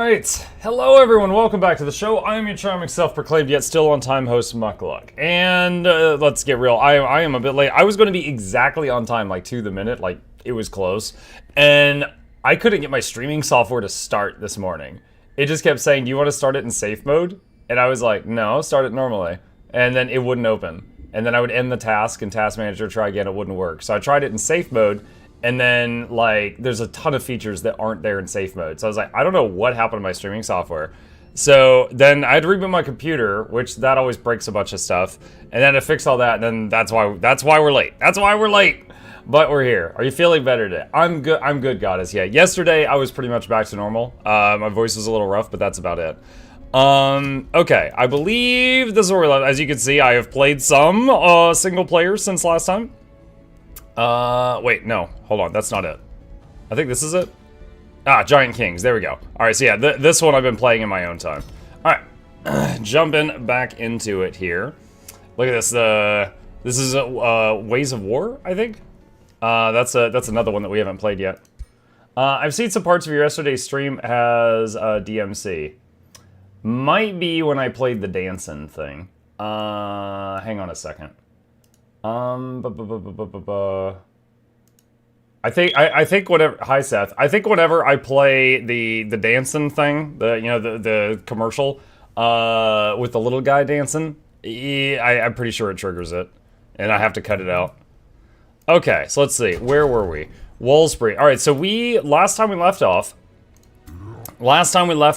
Alright, hello everyone, welcome back to the show. I am your charming self-proclaimed yet still on time host, Mukluk. And let's get real, I am a bit late. I was going to be exactly on time, like to the minute, like it was close. And I couldn't get my streaming software to start this morning. It just kept saying, do you want to start it in safe mode? And I was like, no, start it normally. And then it wouldn't open. And then I would end the task and Task Manager, try again, it wouldn't work. So I tried it in safe mode. And then, like, there's a ton of features that aren't there in safe mode. So I was like, I don't know what happened to my streaming software. So then I had to reboot my computer, which that always breaks a bunch of stuff. And then to fix all that, and then that's why we're late. That's why we're late. But we're here. Are you feeling better today? I'm good, Goddess. Yeah, yesterday I was pretty much back to normal. My voice was a little rough, but that's about it. Okay, I believe this is where we're at. As you can see, I have played some single player since last time. Wait, no, hold on, that's not it. I think this is it. Ah, Giant Kings, there we go. Alright, so yeah, this one I've been playing in my own time. Alright, jumping back into it here. Look at this, this is Ways of War, I think? That's another one that we haven't played yet. I've seen some parts of your yesterday's stream as DMC. Might be when I played the dancing thing. Hang on a second. I think whatever. Hi Seth. I think whenever I play the dancing thing, the commercial, with the little guy dancing, I'm pretty sure it triggers it, and I have to cut it out. Okay, so let's see. Where were we? Wolsbury. All right. So last time we left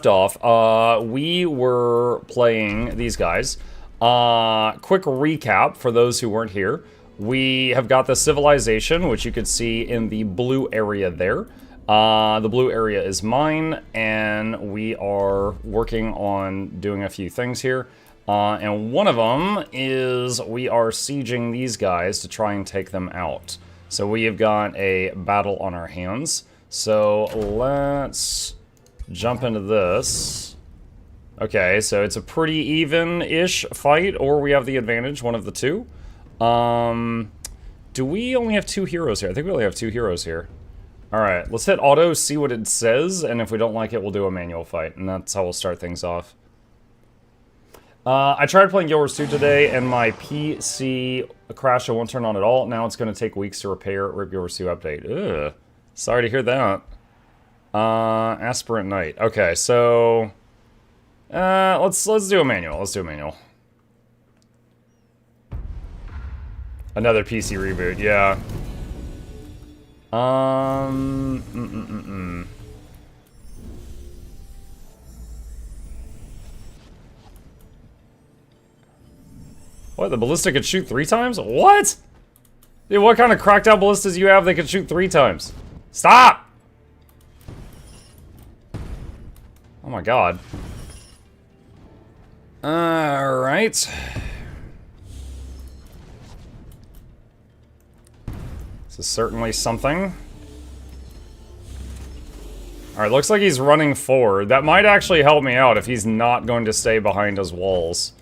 off, we were playing these guys. Quick recap for those who weren't here. We have got the civilization, which you could see in the blue area there. The blue area is mine, and we are working on doing a few things here. And one of them is we are sieging these guys to try and take them out. So we have got a battle on our hands. So let's jump into this. Okay, so it's a pretty even-ish fight, or we have the advantage, one of the two. Do we only have 2 heroes here? I think we only have 2 heroes here. Alright, let's hit auto, see what it says, and if we don't like it, we'll do a manual fight, and that's how we'll start things off. I tried playing Guild Wars 2 today, and my PC crashed and won't turn on at all. Now it's going to take weeks to repair. Rip Guild Wars 2 update. Ugh. Sorry to hear that. Aspirant Knight. Okay, so... let's do a manual. Let's do a manual. Another PC reboot, yeah. What, the ballista could shoot 3 times? What? Dude, what kind of cracked out ballistas you have that can shoot 3 times? Stop! Oh my god. Alright. This is certainly something. Alright, looks like he's running forward. That might actually help me out if he's not going to stay behind his walls.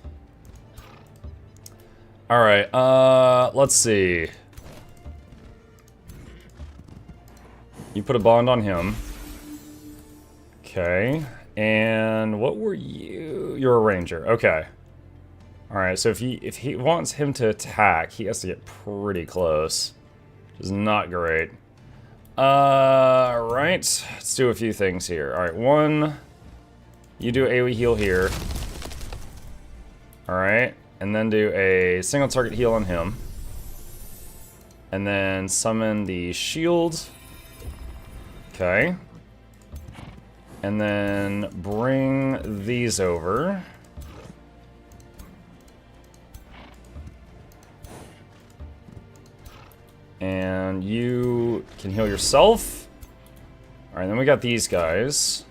Alright, let's see. You put a bond on him. Okay. And what were you? You're a ranger. Okay. Alright, so if he wants him to attack, he has to get pretty close. Which is not great. Right. Let's do a few things here. Alright, 1. You do AoE heal here. Alright. And then do a single target heal on him. And then summon the shield. Okay. And then bring these over. And you can heal yourself. Alright, then we got these guys.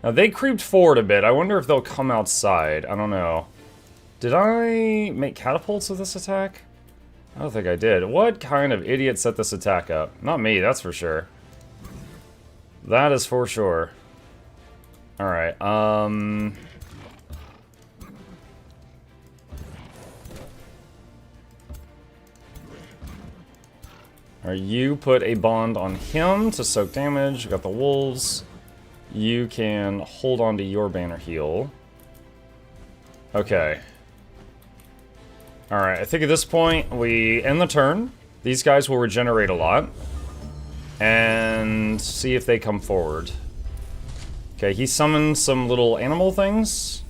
Now, they creeped forward a bit. I wonder if they'll come outside. I don't know. Did I make catapults with this attack? I don't think I did. What kind of idiot set this attack up? Not me, that's for sure. That is for sure. Alright, Alright, you put a bond on him to soak damage. We got the wolves. You can hold on to your banner heal. Okay. Alright, I think at this point, we end the turn. These guys will regenerate a lot. And see if they come forward. Okay, he summoned some little animal things.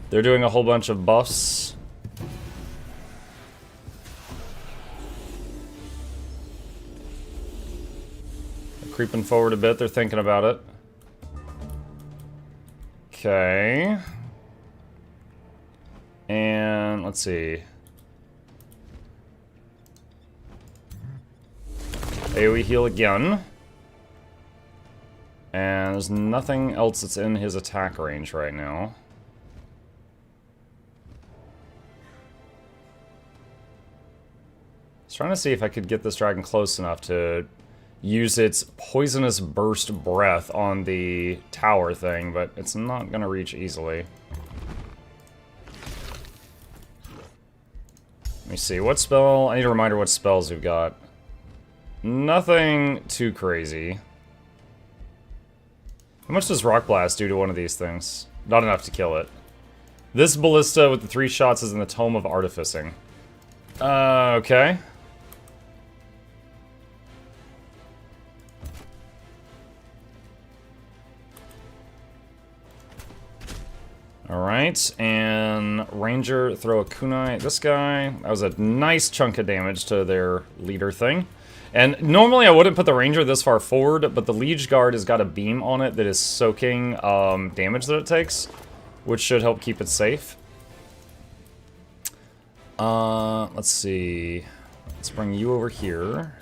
They're doing a whole bunch of buffs. They're creeping forward a bit, they're thinking about it. Okay. And let's see. AoE heal again. And there's nothing else that's in his attack range right now. I was trying to see if I could get this dragon close enough to use its poisonous burst breath on the tower thing, but it's not going to reach easily. Let me see, what spell? I need a reminder what spells we've got. Nothing too crazy. How much does Rock Blast do to one of these things? Not enough to kill it. This ballista with the 3 shots is in the Tome of Artificing. Okay. Alright, and Ranger throw a kunai at this guy. That was a nice chunk of damage to their leader thing. And normally I wouldn't put the Ranger this far forward, but the Liege Guard has got a beam on it that is soaking damage that it takes, which should help keep it safe. Let's see. Let's bring you over here.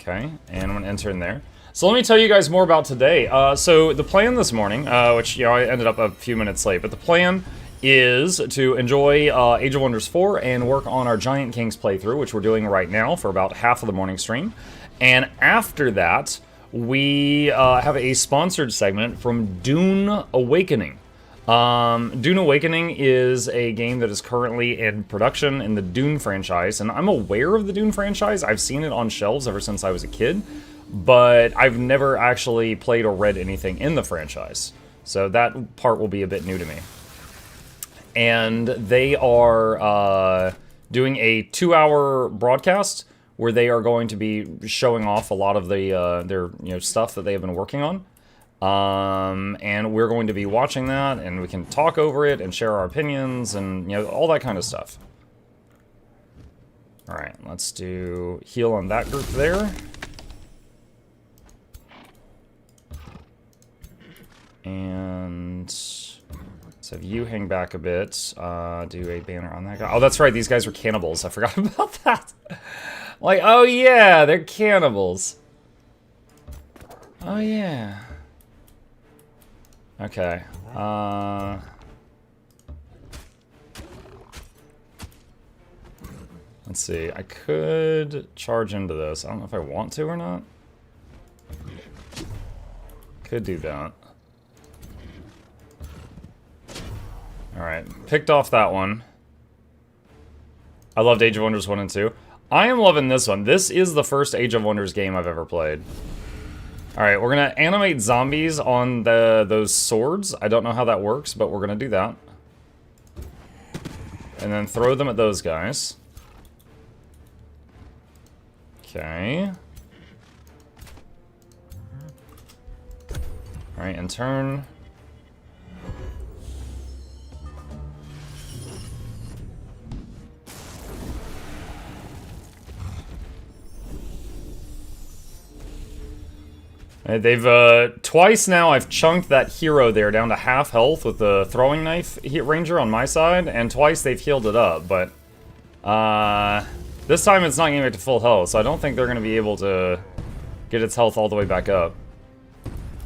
Okay, and I'm gonna enter in there. So let me tell you guys more about today. So the plan this morning, which, you know, I ended up a few minutes late, but the plan is to enjoy Age of Wonders 4 and work on our Giant Kings playthrough, which we're doing right now for about half of the morning stream. And after that, we have a sponsored segment from Dune Awakening. Dune Awakening is a game that is currently in production in the Dune franchise, and I'm aware of the Dune franchise. I've seen it on shelves ever since I was a kid, but I've never actually played or read anything in the franchise. So that part will be a bit new to me. And they are doing a 2-hour broadcast where they are going to be showing off a lot of the their stuff that they have been working on. And we're going to be watching that, and we can talk over it and share our opinions and all that kind of stuff. All right, let's do heal on that group there. And let's have you hang back a bit. Do a banner on that guy. Oh, that's right, these guys were cannibals. I forgot about that. Like, oh yeah, they're cannibals. Oh yeah. Okay. Let's see. I could charge into this. I don't know if I want to or not. Could do that. Alright. Picked off that one. I loved Age of Wonders 1 and 2. I am loving this one. This is the first Age of Wonders game I've ever played. Alright, we're gonna animate zombies on those swords. I don't know how that works, but we're gonna do that. And then throw them at those guys. Okay. Alright, and turn. They've, twice now I've chunked that hero there down to half health with the throwing knife ranger on my side, and twice they've healed it up, but, this time it's not getting back to full health, so I don't think they're gonna be able to get its health all the way back up.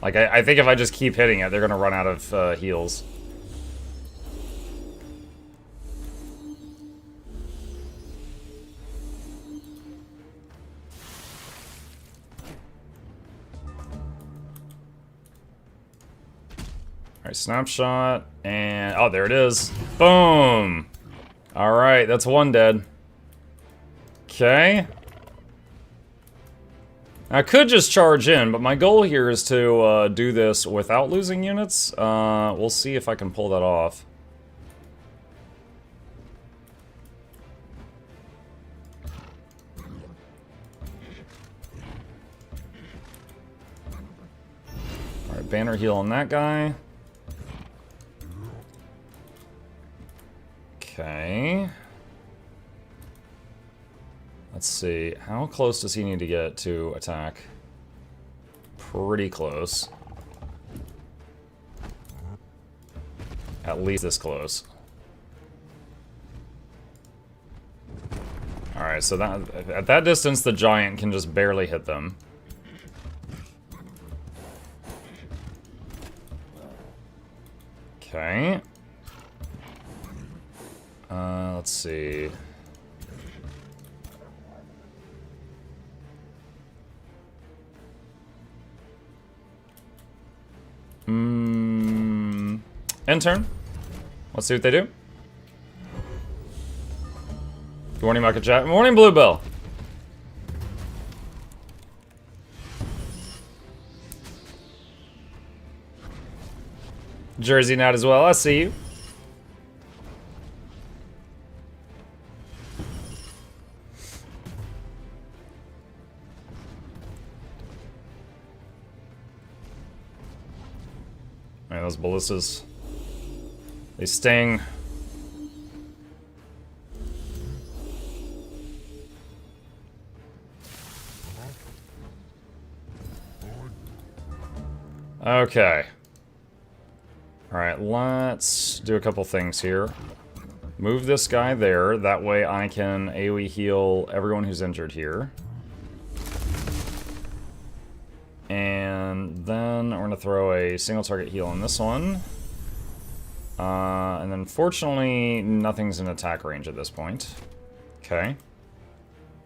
Like, I think if I just keep hitting it, they're gonna run out of, heals. Alright, snapshot, and... oh, there it is. Boom! Alright, that's one dead. Okay. I could just charge in, but my goal here is to do this without losing units. We'll see if I can pull that off. Alright, banner heal on that guy. Okay. Let's see. How close does he need to get to attack? Pretty close. At least this close. Alright, so that at that distance, the giant can just barely hit them. Okay. Let's see. End turn. Let's see what they do. Good morning, Micah Chat. Good morning, Bluebell. Jersey Nat as well. I see you. Man, those ballistas. They sting. Okay. Alright, let's do a couple things here. Move this guy there. That way I can AoE heal everyone who's injured here. And then we're going to throw a single target heal on this one. And then fortunately, nothing's in attack range at this point. Okay.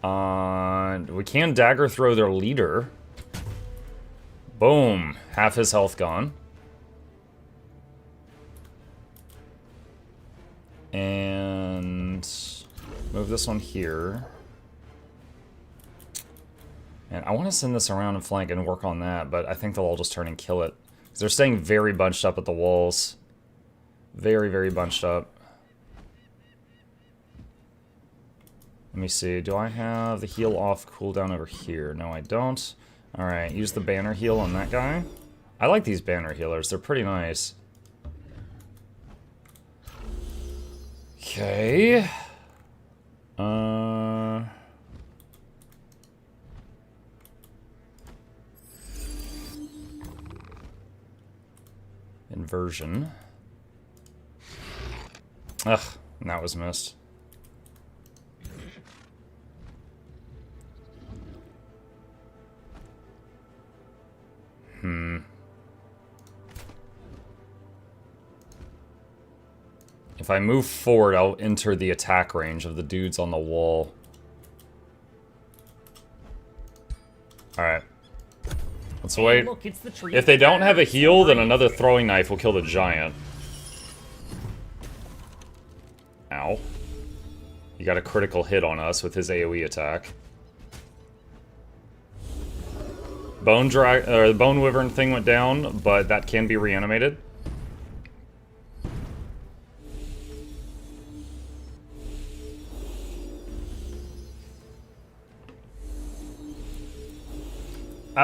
We can dagger throw their leader. Boom. Half his health gone. And move this one here. And I want to send this around and flank and work on that, but I think they'll all just turn and kill it. Because they're staying very bunched up at the walls. Very, very bunched up. Let me see. Do I have the heal off cooldown over here? No, I don't. Alright, use the banner heal on that guy. I like these banner healers. They're pretty nice. Okay. Inversion. Ugh, that was missed. If I move forward, I'll enter the attack range of the dudes on the wall. Alright. Let's wait. Look, it's the tree. If they don't have a heal, then another throwing knife will kill the giant. Ow. He got a critical hit on us with his AoE attack. The bone wyvern thing went down, but that can be reanimated.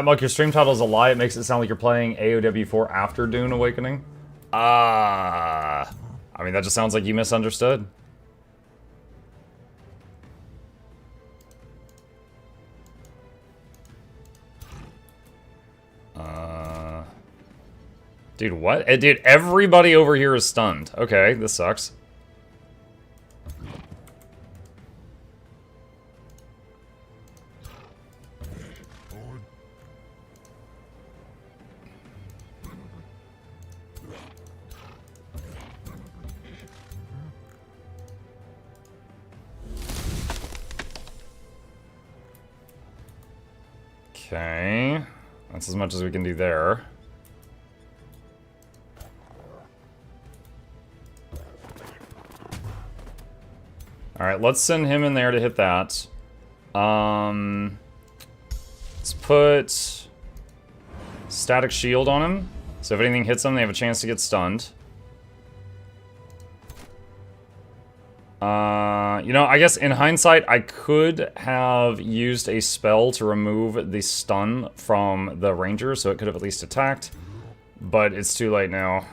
Muck, your stream title is a lie. It makes it sound like you're playing AoW4 after Dune Awakening. I mean, that just sounds like you misunderstood. Dude, what? Dude, everybody over here is stunned. Okay, this sucks. Okay, that's as much as we can do there. Alright, let's send him in there to hit that. Let's put static shield on him. So if anything hits them, they have a chance to get stunned. You know, I guess in hindsight, I could have used a spell to remove the stun from the ranger, so it could have at least attacked. But it's too late now.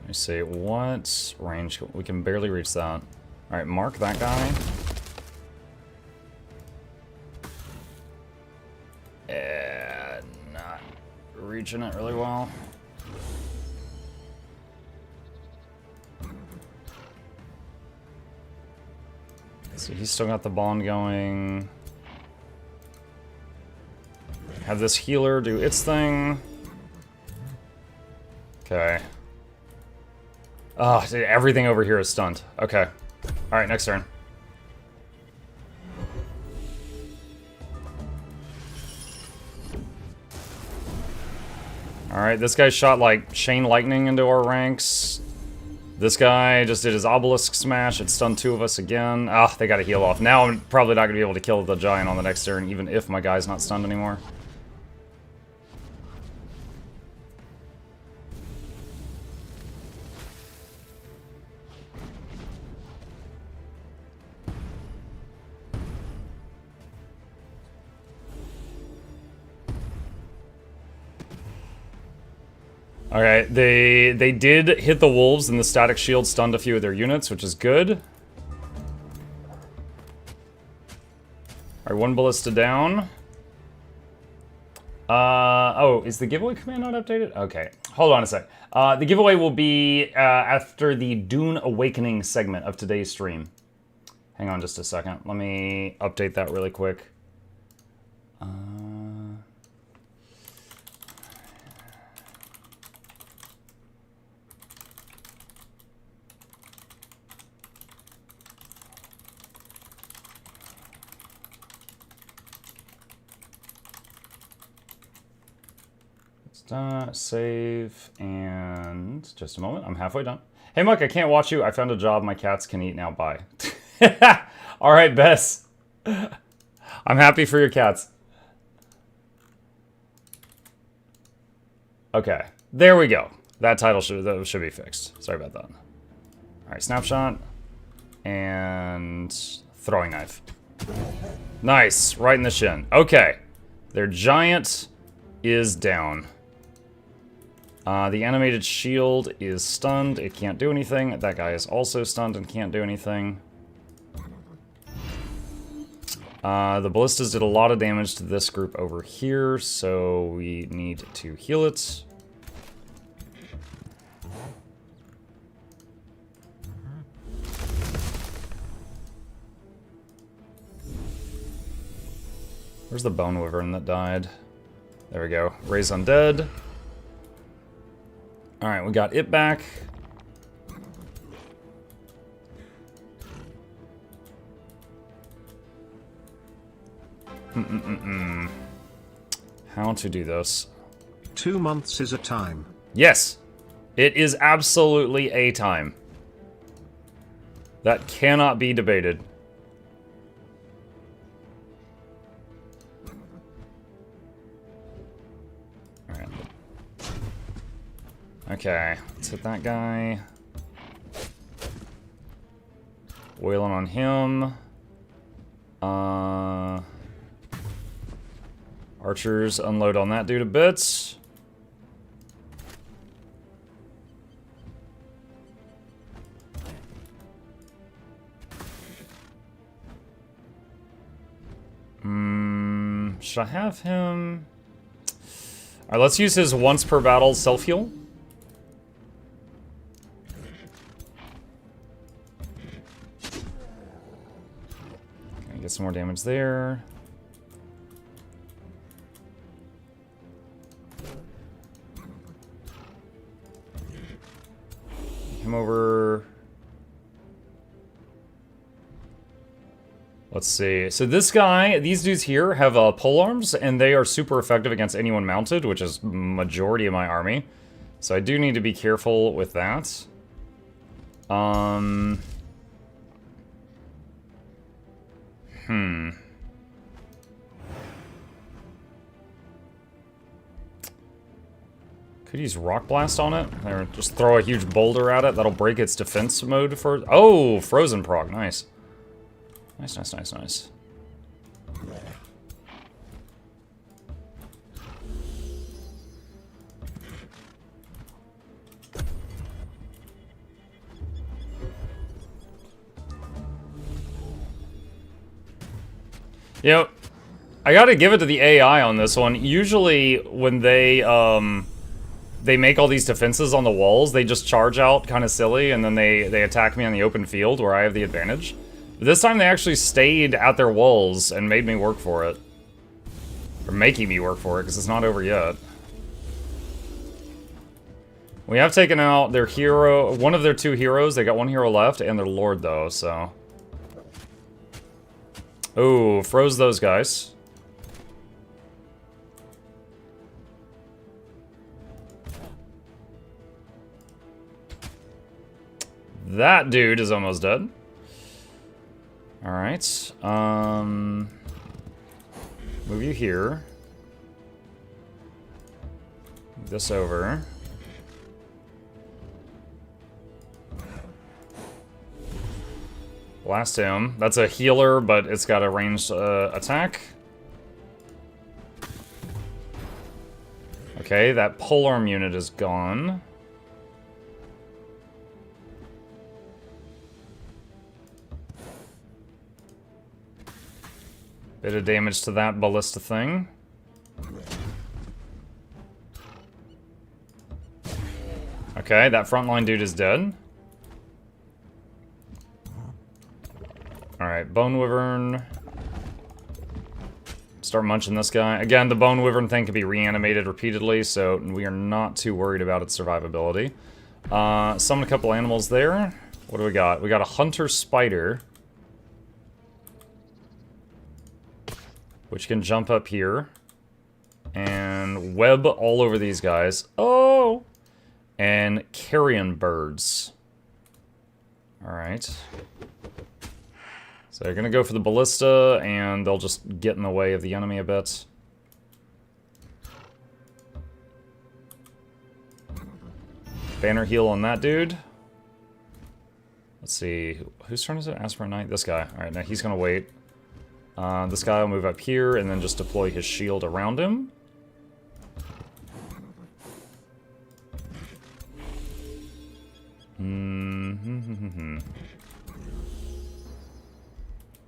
Let me see, what range? We can barely reach that. Alright, mark that guy. And not reaching it really well. So he's still got the bond going. Have this healer do its thing. Okay. Oh, dude, everything over here is stunned. Okay. Alright, next turn. Alright, this guy shot like chain lightning into our ranks. This guy just did his obelisk smash. It stunned 2 of us again. Ah, they gotta heal off. Now I'm probably not gonna be able to kill the giant on the next turn, even if my guy's not stunned anymore. Okay, they did hit the wolves, and the static shield stunned a few of their units, which is good. Alright, 1 ballista down. Oh, is the giveaway command not updated? Okay, hold on a sec. The giveaway will be after the Dune Awakening segment of today's stream. Hang on just a second. Let me update that really quick. Save, and just a moment. I'm halfway done. Hey, Mike, I can't watch you. I found a job my cats can eat now. Bye. All right, Bess. I'm happy for your cats. Okay, there we go. That title should be fixed. Sorry about that. All right, snapshot and throwing knife. Nice, right in the shin. Okay, their giant is down. The animated shield is stunned. It can't do anything. That guy is also stunned and can't do anything. The ballistas did a lot of damage to this group over here, so we need to heal it. Where's the bone wyvern that died? There we go. Raise undead. Alright, we got it back. How to do this? 2 months is a time. Yes! It is absolutely a time. That cannot be debated. Alright. Okay, let's hit that guy. Wailing on him. Archers unload on that dude a bit. Should I have him? Alright, let's use his once per battle self-heal. Get some more damage there. come over. Let's see. So this guy, these dudes here have polearms, and they are super effective against anyone mounted, which is majority of my army. So I do need to be careful with that. Could use Rock Blast on it, or just throw a huge boulder at it. That'll break its defense mode for... Oh, Frozen proc, nice. Nice, nice, nice, nice. You know, I gotta give it to the AI on this one. Usually, when they make all these defenses on the walls, they just charge out kind of silly, and then they attack me on the open field where I have the advantage. But this time they actually stayed at their walls and made me work for it. Or making me work for it, because it's not over yet. We have taken out their hero, one of their two heroes. They got one hero left, and their lord, though, so... Oh, froze those guys. That dude is almost dead. Alright, move you here. Move this over. Blast him. That's a healer, but it's got a ranged attack. Okay, that polearm unit is gone. Bit of damage to that ballista thing. Okay, that frontline dude is dead. Alright, Bone Wyvern. Start munching this guy. Again, the Bone Wyvern thing can be reanimated repeatedly, so we are not too worried about its survivability. Summon a couple animals there. What do we got? We got a Hunter Spider, which can jump up here and web all over these guys. Oh! And carrion birds. Alright. So they're gonna go for the ballista, and they'll just get in the way of the enemy a bit. Banner heal on that dude. Let's see, whose turn is it? Ask for a knight? This guy. Alright, now he's gonna wait. This guy will move up here and then just deploy his shield around him.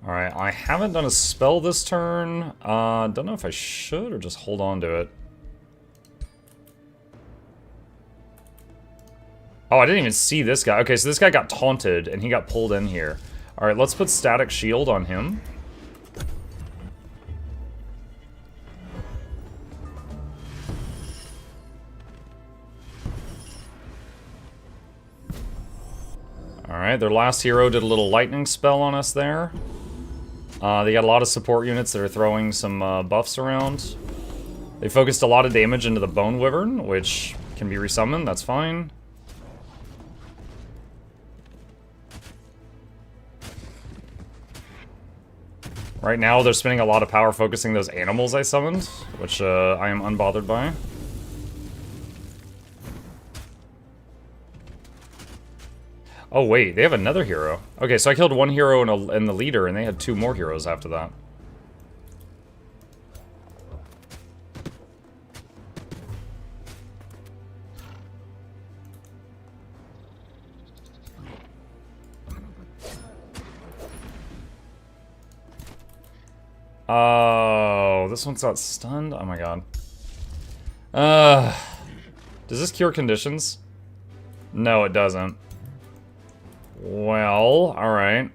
Alright, I haven't done a spell this turn. Don't know if I should or just hold on to it. Oh, I didn't even see this guy. Okay, so this guy got taunted and he got pulled in here. Alright, let's put static shield on him. Alright, their last hero did a little lightning spell on us there. They got a lot of support units that are throwing some buffs around. They focused a lot of damage into the Bone Wyvern, which can be resummoned, that's fine. Right now, they're spending a lot of power focusing those animals I summoned, which I am unbothered by. Oh wait, they have another hero. Okay, so I killed one hero and the leader, and they had two more heroes after that. Oh, this one's got stunned? Oh my god. Does this cure conditions? No, it doesn't. Well, alright.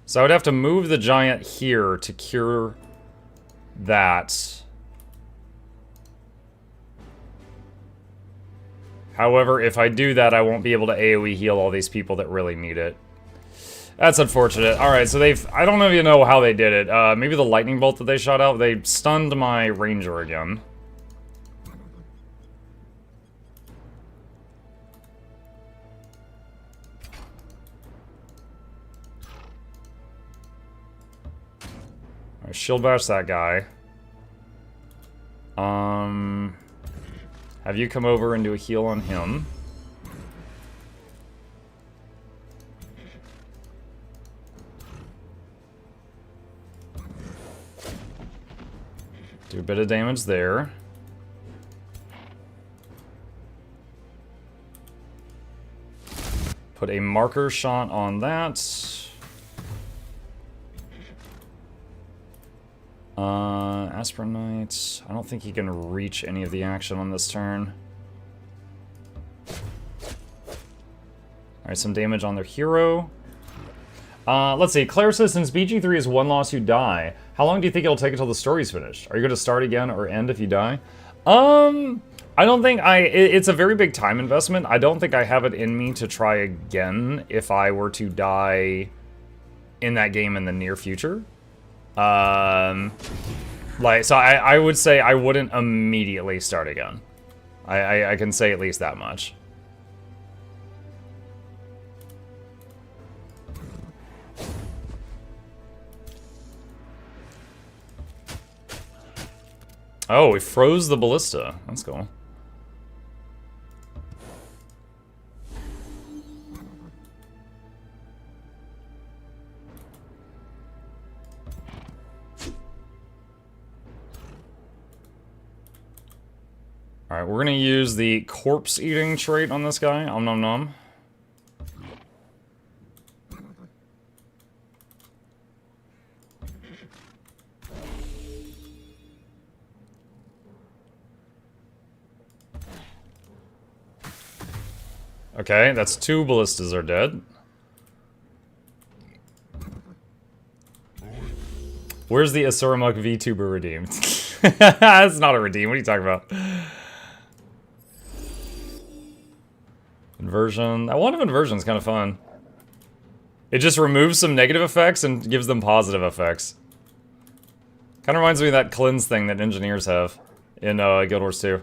So I would have to move the giant here to cure that. However, if I do that, I won't be able to AoE heal all these people that really need it. That's unfortunate. Alright, so they've... I don't even know how they did it. Maybe the lightning bolt that they shot out, they stunned my ranger again. Alright, shield bash that guy. Have you come over and do a heal on him. Do a bit of damage there. Put a marker shot on that. Aspirinite. I don't think he can reach any of the action on this turn. Alright, some damage on their hero. Let's see. Claire says, since BG3 is one loss, you die. How long do you think it'll take until the story's finished? Are you going to start again or end if you die? I don't think it's a very big time investment. I don't think I have it in me to try again if I were to die in that game in the near future. So I would say I wouldn't immediately start again. I can say at least that much. Oh, we froze the ballista. That's cool. Alright, we're gonna use the corpse eating trait on this guy. Om nom nom. Okay, that's 2 ballistas are dead. Where's the Asuramuk VTuber redeemed? That's not a redeem. What are you talking about? Inversion. That one of inversion is kind of fun. It just removes some negative effects and gives them positive effects. Kind of reminds me of that cleanse thing that engineers have in Guild Wars 2.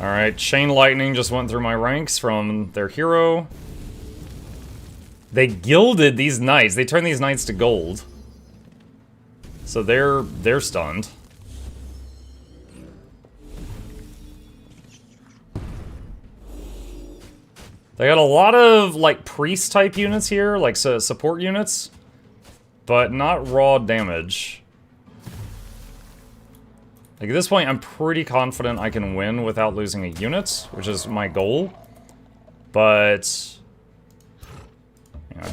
Alright, Chain Lightning just went through my ranks from their hero. They gilded these knights. They turned these knights to gold. So they're stunned. They got a lot of, like, priest-type units here, like support units, but not raw damage. Like, at this point, I'm pretty confident I can win without losing a unit, which is my goal. But... yeah.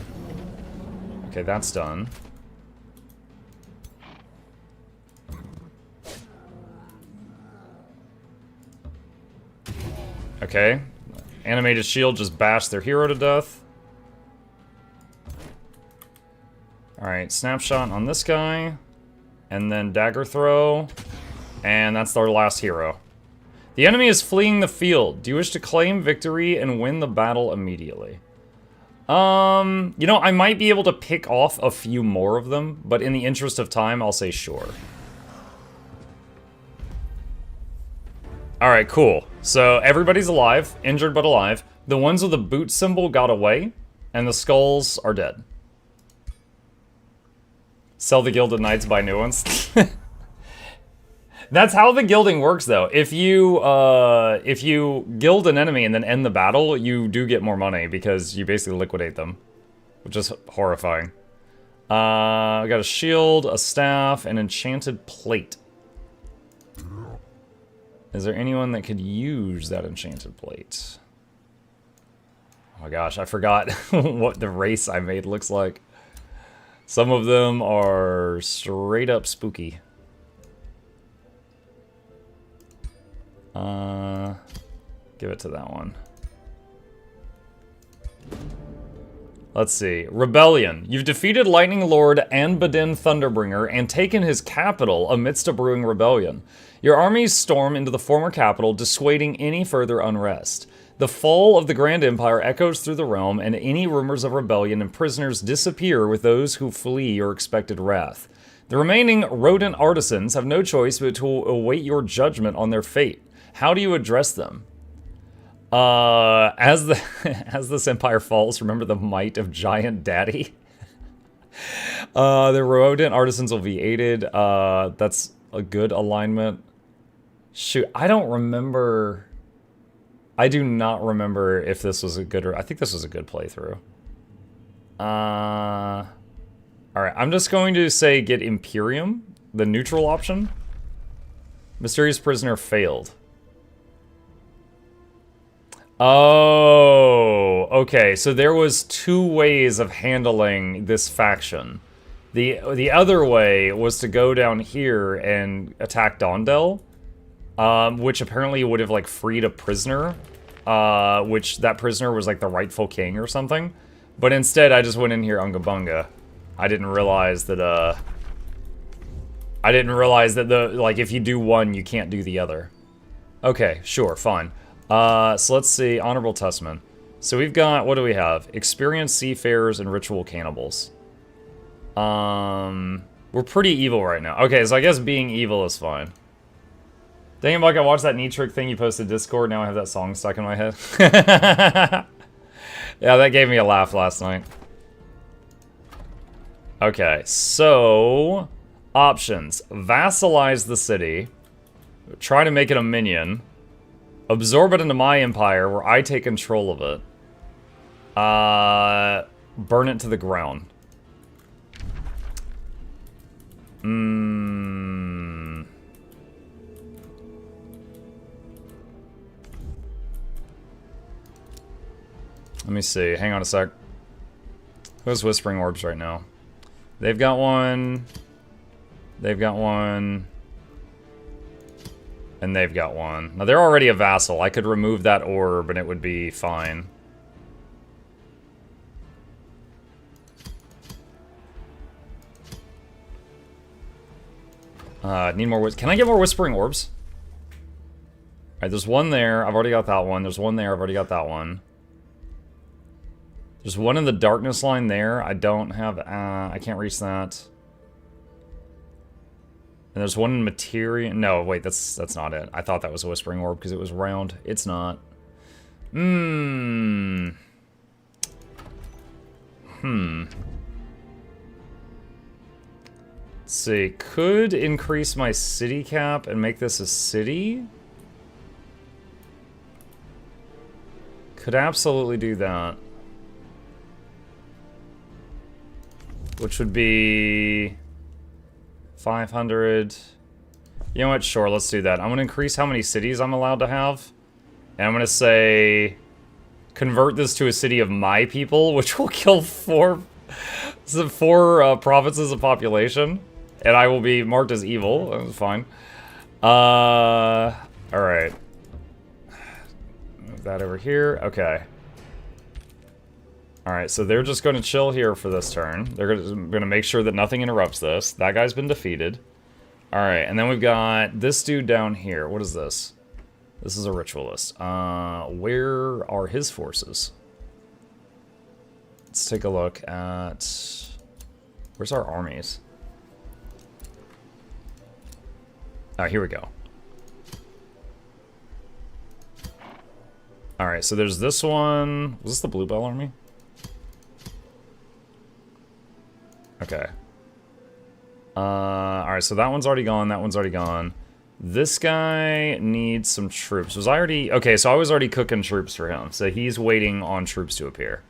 Okay, that's done. Okay. Animated shield just bashed their hero to death. Alright, snapshot on this guy. And then dagger throw. And that's our last hero. The enemy is fleeing the field. Do you wish to claim victory and win the battle immediately? You know, I might be able to pick off a few more of them, but in the interest of time, I'll say sure. Alright, cool. So, everybody's alive, injured but alive. The ones with the boot symbol got away, and the skulls are dead. Sell the Gilded Knights, buy new ones. That's how the gilding works, though. If you gild an enemy and then end the battle, you do get more money, because you basically liquidate them. Which is horrifying. We got a shield, a staff, an enchanted plate. Is there anyone that could use that enchanted plate? Oh my gosh, I forgot what the race I made looks like. Some of them are straight up spooky. Give it to that one. Let's see. Rebellion. You've defeated Lightning Lord Anbadin Thunderbringer and taken his capital amidst a brewing rebellion. Your armies storm into the former capital, dissuading any further unrest. The fall of the Grand Empire echoes through the realm, and any rumors of rebellion and prisoners disappear with those who flee your expected wrath. The remaining rodent artisans have no choice but to await your judgment on their fate. How do you address them? As this empire falls, remember the might of Giant Daddy. The rodent artisans will be aided. That's a good alignment. Shoot, I don't remember. I do not remember if this was a good or I think this was a good playthrough. All right, I'm just going to say get Imperium, the neutral option. Mysterious prisoner failed. Oh, okay. So there was two ways of handling this faction. The other way was to go down here and attack Dondel, which apparently would have like freed a prisoner, which that prisoner was like the rightful king or something. But instead, I just went in here Unga Bunga. I didn't realize that like if you do one, you can't do the other. Okay, sure, fine. So let's see, Honorable Testament. So we've got, what do we have? Experienced seafarers and ritual cannibals. We're pretty evil right now. Okay, so I guess being evil is fine. Dang it, Mike, I watched that knee trick thing you posted Discord, now I have that song stuck in my head. Yeah, that gave me a laugh last night. Okay, so... options. Vassalize the city. Try to make it a minion. Absorb it into my empire, where I take control of it. Burn it to the ground. Let me see. Hang on a sec. Who has Whispering Orbs right now? They've got one. They've got one. And they've got one. Now, they're already a vassal. I could remove that orb and it would be fine. Need more... Can I get more Whispering Orbs? Alright, there's one there. I've already got that one. There's one there. I've already got that one. There's one in the darkness line there. I don't have... I can't reach that. And there's one in materia. No, wait, that's not it. I thought that was a Whispering Orb because it was round. It's not. Let's see. Could increase my city cap and make this a city. Could absolutely do that. Which would be... 500. You know what? Sure, let's do that. I'm going to increase how many cities I'm allowed to have. And I'm going to say... convert this to a city of my people, which will kill four provinces of population. And I will be marked as evil. That's fine. Alright. Move that over here. Okay. Alright, so they're just going to chill here for this turn. They're going to make sure that nothing interrupts this. That guy's been defeated. Alright, and then we've got this dude down here. What is this? This is a ritualist. Where are his forces? Let's take a look at... where's our armies? Oh, here we go. Alright, so there's this one. Was this the Bluebell army? Okay. Alright, so that one's already gone, that one's already gone. This guy needs some troops. Was I already... okay, so I was already cooking troops for him. So he's waiting on troops to appear.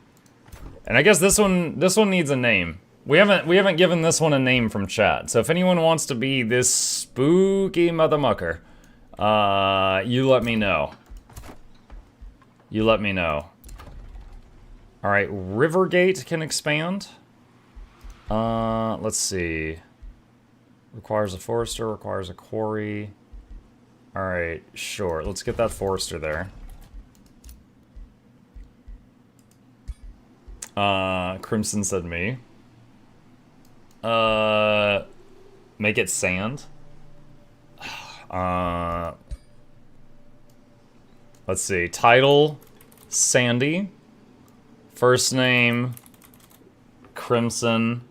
And I guess this one needs a name. We haven't given this one a name from chat. So if anyone wants to be this spooky mothermucker, you let me know. You let me know. Alright, Rivergate can expand. Let's see. Requires a forester, requires a quarry. Alright, sure. Let's get that forester there. Crimson said me. Make it sand. Let's see. Title, Sandy. First name, Crimson.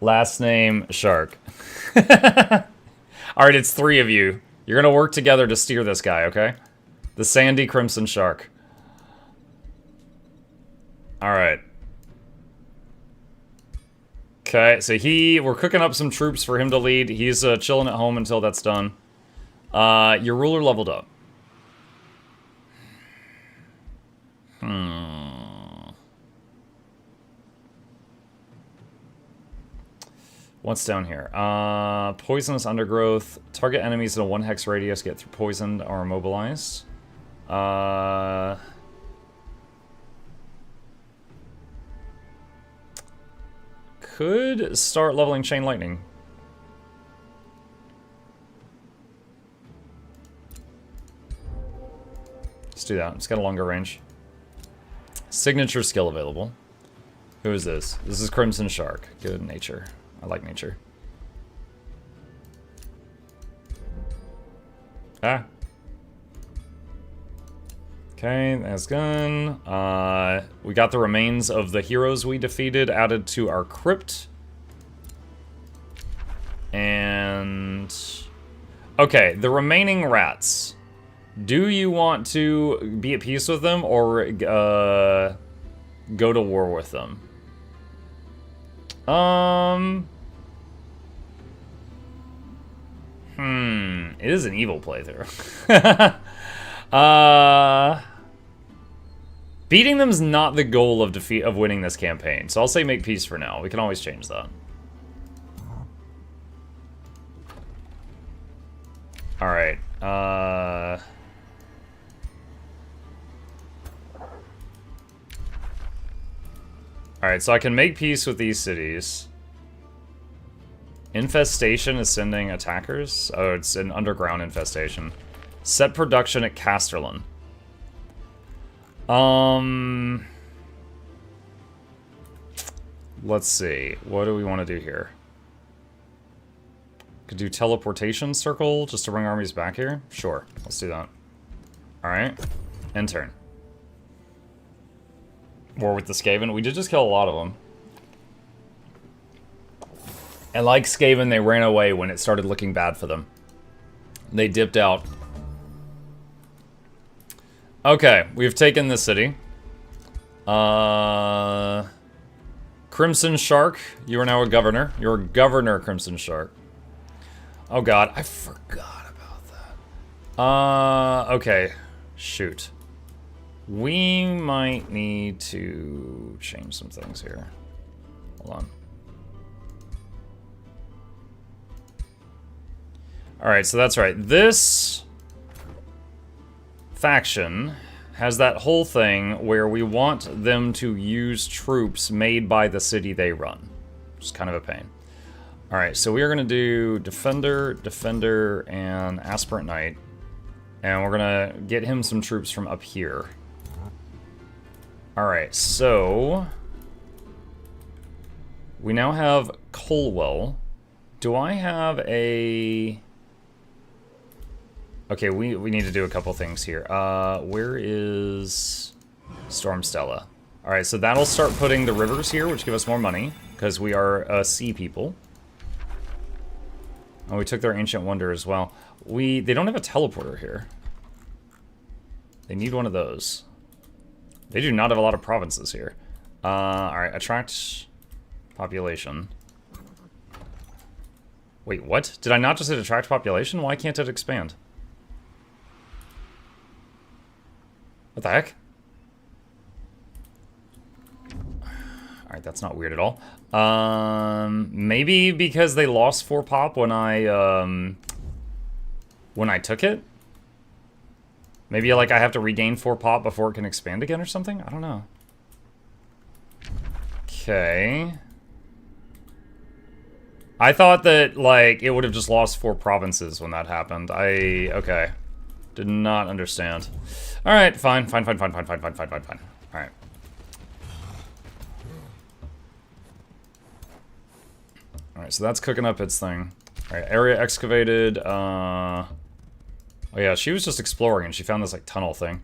Last name, Shark. Alright, it's 3 of you. You're gonna work together to steer this guy, okay? The Sandy Crimson Shark. Alright. Okay, so we're cooking up some troops for him to lead. He's chilling at home until that's done. Your ruler leveled up. What's down here? Poisonous undergrowth. Target enemies in a 1 hex radius get poisoned or immobilized. Could start leveling chain lightning. Let's do that. It's got a longer range. Signature skill available. Who is this? This is Crimson Shark. Good nature. I like nature. Ah. Okay, that's gone. We got the remains of the heroes we defeated added to our crypt. And... okay, the remaining rats. Do you want to be at peace with them or go to war with them? It is an evil playthrough. Beating them's not the goal of winning this campaign, so I'll say make peace for now. We can always change that. Alright, alright, so I can make peace with these cities. Infestation is sending attackers? Oh, it's an underground infestation. Set production at Casterland. Let's see. What do we want to do here? Could do teleportation circle just to bring armies back here? Sure, let's do that. Alright. End turn. War with the Skaven. We did just kill a lot of them. And like Skaven, they ran away when it started looking bad for them. They dipped out. Okay, we've taken this city. Crimson Shark, you are now a governor. You're a governor, Crimson Shark. Oh god, I forgot about that. Okay, shoot. We might need to change some things here. Hold on. Alright, so that's right. This faction has that whole thing where we want them to use troops made by the city they run. Which is kind of a pain. Alright, so we are going to do Defender, Defender, and Aspirant Knight. And we're going to get him some troops from up here. Alright, so... we now have Colwell. Do I have a... okay, we need to do a couple things here. Where is Storm Stella? Alright, so that'll start putting the rivers here, which give us more money, because we are sea people. Oh, we took their Ancient Wonder as well. They don't have a teleporter here. They need one of those. They do not have a lot of provinces here. Alright, attract population. Wait, what? Did I not just hit attract population? Why can't it expand? What the heck? Alright, that's not weird at all. Maybe because they lost 4 pop when I took it? Maybe, like, I have to regain 4 pop before it can expand again or something? I don't know. Okay. I thought that, like, it would have just lost 4 provinces when that happened. Okay. Did not understand. Alright, fine. Alright. Alright, so that's cooking up its thing. Alright, area excavated. Oh yeah, she was just exploring and she found this like tunnel thing.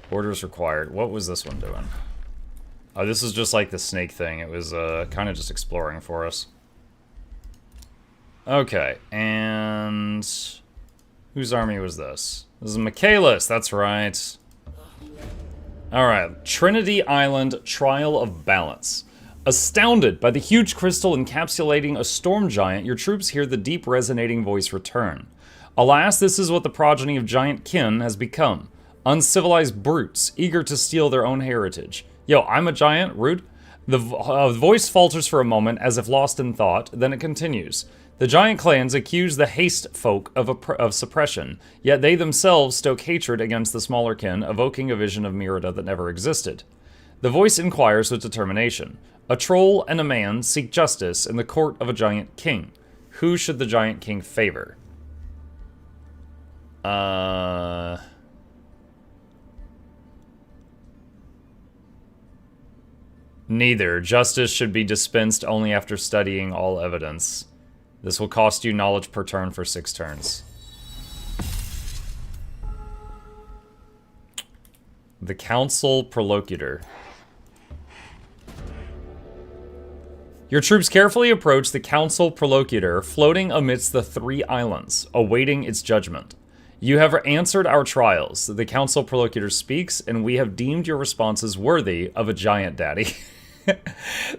Orders required. What was this one doing? Oh, this is just like the snake thing. It was kind of just exploring for us. Okay, and whose army was this? This is Michaelis, that's right. Alright, Trinity Island, Trial of Balance. Astounded by the huge crystal encapsulating a storm giant, your troops hear the deep resonating voice return. Alas, this is what the progeny of giant kin has become. Uncivilized brutes, eager to steal their own heritage. Yo, I'm a giant, rude. The voice falters for a moment as if lost in thought, then it continues. The giant clans accuse the haste folk of suppression, yet they themselves stoke hatred against the smaller kin, evoking a vision of Merida that never existed. The voice inquires with determination. A troll and a man seek justice in the court of a giant king. Who should the giant king favor? Neither. Justice should be dispensed only after studying all evidence. This will cost you knowledge per turn for 6 turns. The Council Prolocutor. Your troops carefully approach the Council Prolocutor, floating amidst the 3 islands, awaiting its judgment. You have answered our trials. The Council Prolocutor speaks, and we have deemed your responses worthy of a giant daddy.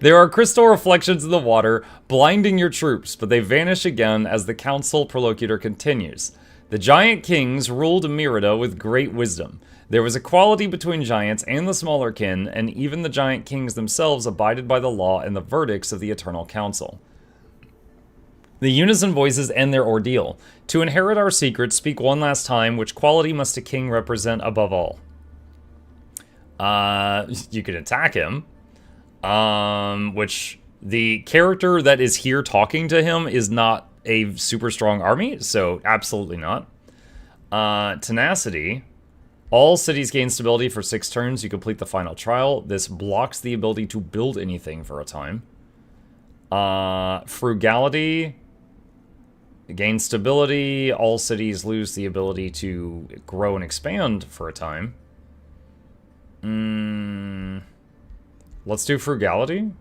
There are crystal reflections in the water, blinding your troops, but they vanish again as the Council Prolocutor continues. The giant kings ruled Merida with great wisdom. There was equality between giants and the smaller kin, and even the giant kings themselves abided by the law and the verdicts of the Eternal Council. The unison voices end their ordeal. To inherit our secrets, speak one last time, which quality must a king represent above all? You could attack him. Which the character that is here talking to him is not a super strong army, so absolutely not. Tenacity. All cities gain stability for 6 turns. You complete the final trial. This blocks the ability to build anything for a time. Frugality. Gain stability. All cities lose the ability to grow and expand for a time. Let's do frugality.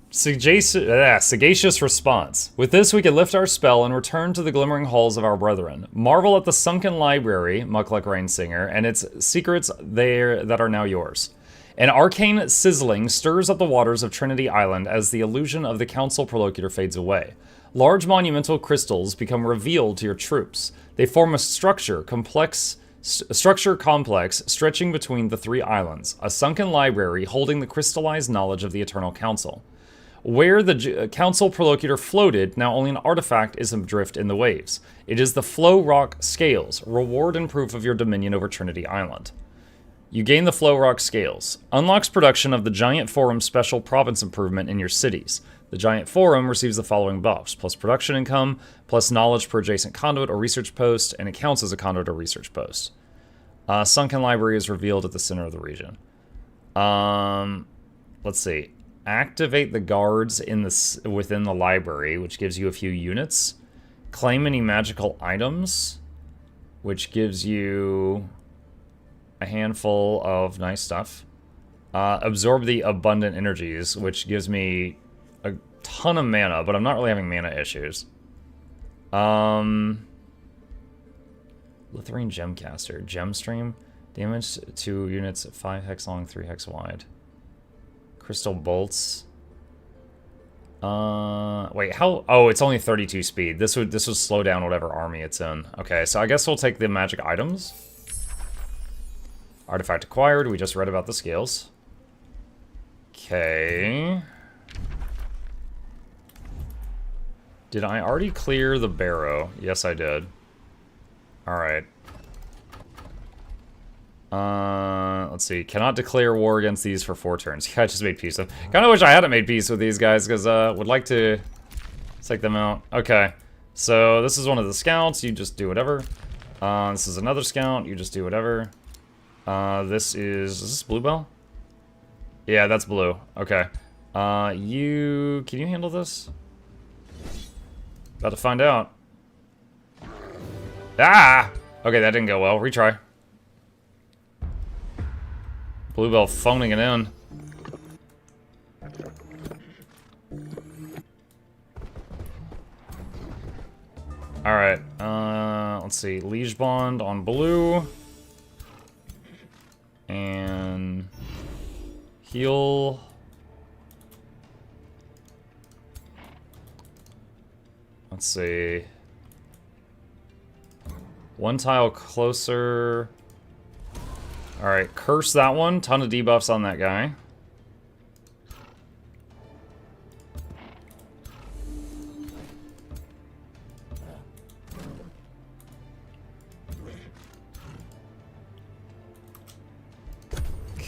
Sagacious response. With this, we can lift our spell and return to the glimmering halls of our brethren. Marvel at the sunken library, Mukluk Rainsinger, and its secrets there that are now yours. An arcane sizzling stirs up the waters of Trinity Island as the illusion of the Council Prolocutor fades away. Large monumental crystals become revealed to your troops. They form a structure complex stretching between the 3 islands, a sunken library holding the crystallized knowledge of the Eternal Council. Where the Council Prolocutor floated, now only an artifact is adrift in the waves. It is the Flow Rock Scales, reward and proof of your dominion over Trinity Island. You gain the Flow Rock Scales. Unlocks production of the Giant Forum Special Province Improvement in your cities. The Giant Forum receives the following buffs: plus production income, plus knowledge per adjacent conduit or research post, and it counts as a conduit or research post. Sunken Library is revealed at the center of the region. Let's see. Activate the guards within the library, which gives you a few units. Claim any magical items, which gives you a handful of nice stuff. Absorb the abundant energies, which gives me a ton of mana, but I'm not really having mana issues. Lithuanian Gemcaster. Gemstream. Damage 2 units, 5 hex long, 3 hex wide. Crystal bolts. Wait, how? Oh, it's only 32 speed. This would slow down whatever army it's in. Okay, so I guess we'll take the magic items. Artifact acquired. We just read about the scales. Okay. Did I already clear the barrow? Yes, I did. Alright. Let's see. Cannot declare war against these for 4 turns. Yeah, I just made peace with them. Kind of wish I hadn't made peace with these guys, because would like to Let's take them out. Okay. So this is one of the scouts. You just do whatever. This is another scout. You just do whatever. Is this Bluebell? Yeah, that's blue. Okay. Can you handle this? About to find out. Ah! Okay, that didn't go well. Retry. Bluebell phoning it in. Alright, let's see. Liege Bond on blue. And... heal... Let's see. One tile closer. Alright, curse that one. Ton of debuffs on that guy.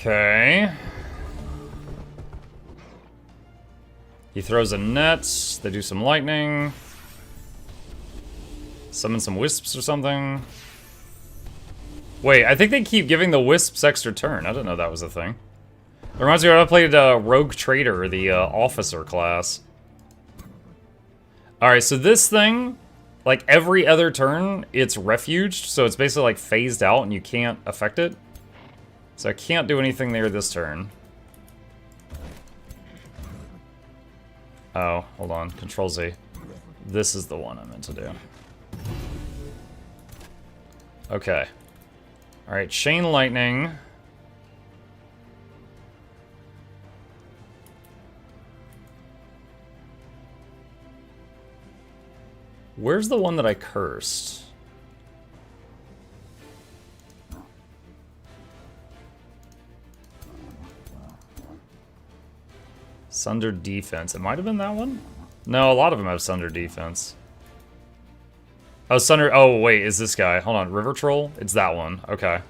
Okay. He throws a net. They do some lightning. Summon some wisps or something. Wait, I think they keep giving the wisps extra turn. I didn't know that was a thing. It reminds me when I played Rogue Trader, the officer class. Alright, so this thing, like every other turn, it's refuged. So it's basically like phased out and you can't affect it. So I can't do anything there this turn. Oh, hold on. Control Z. This is the one I meant to do. Okay. Alright, Chain Lightning. Where's the one that I cursed? Sunder Defense. It might have been that one? No, a lot of them have Sunder Defense. Oh, Sunder... Oh, wait, is this guy? Hold on, River Troll? It's that one. Okay.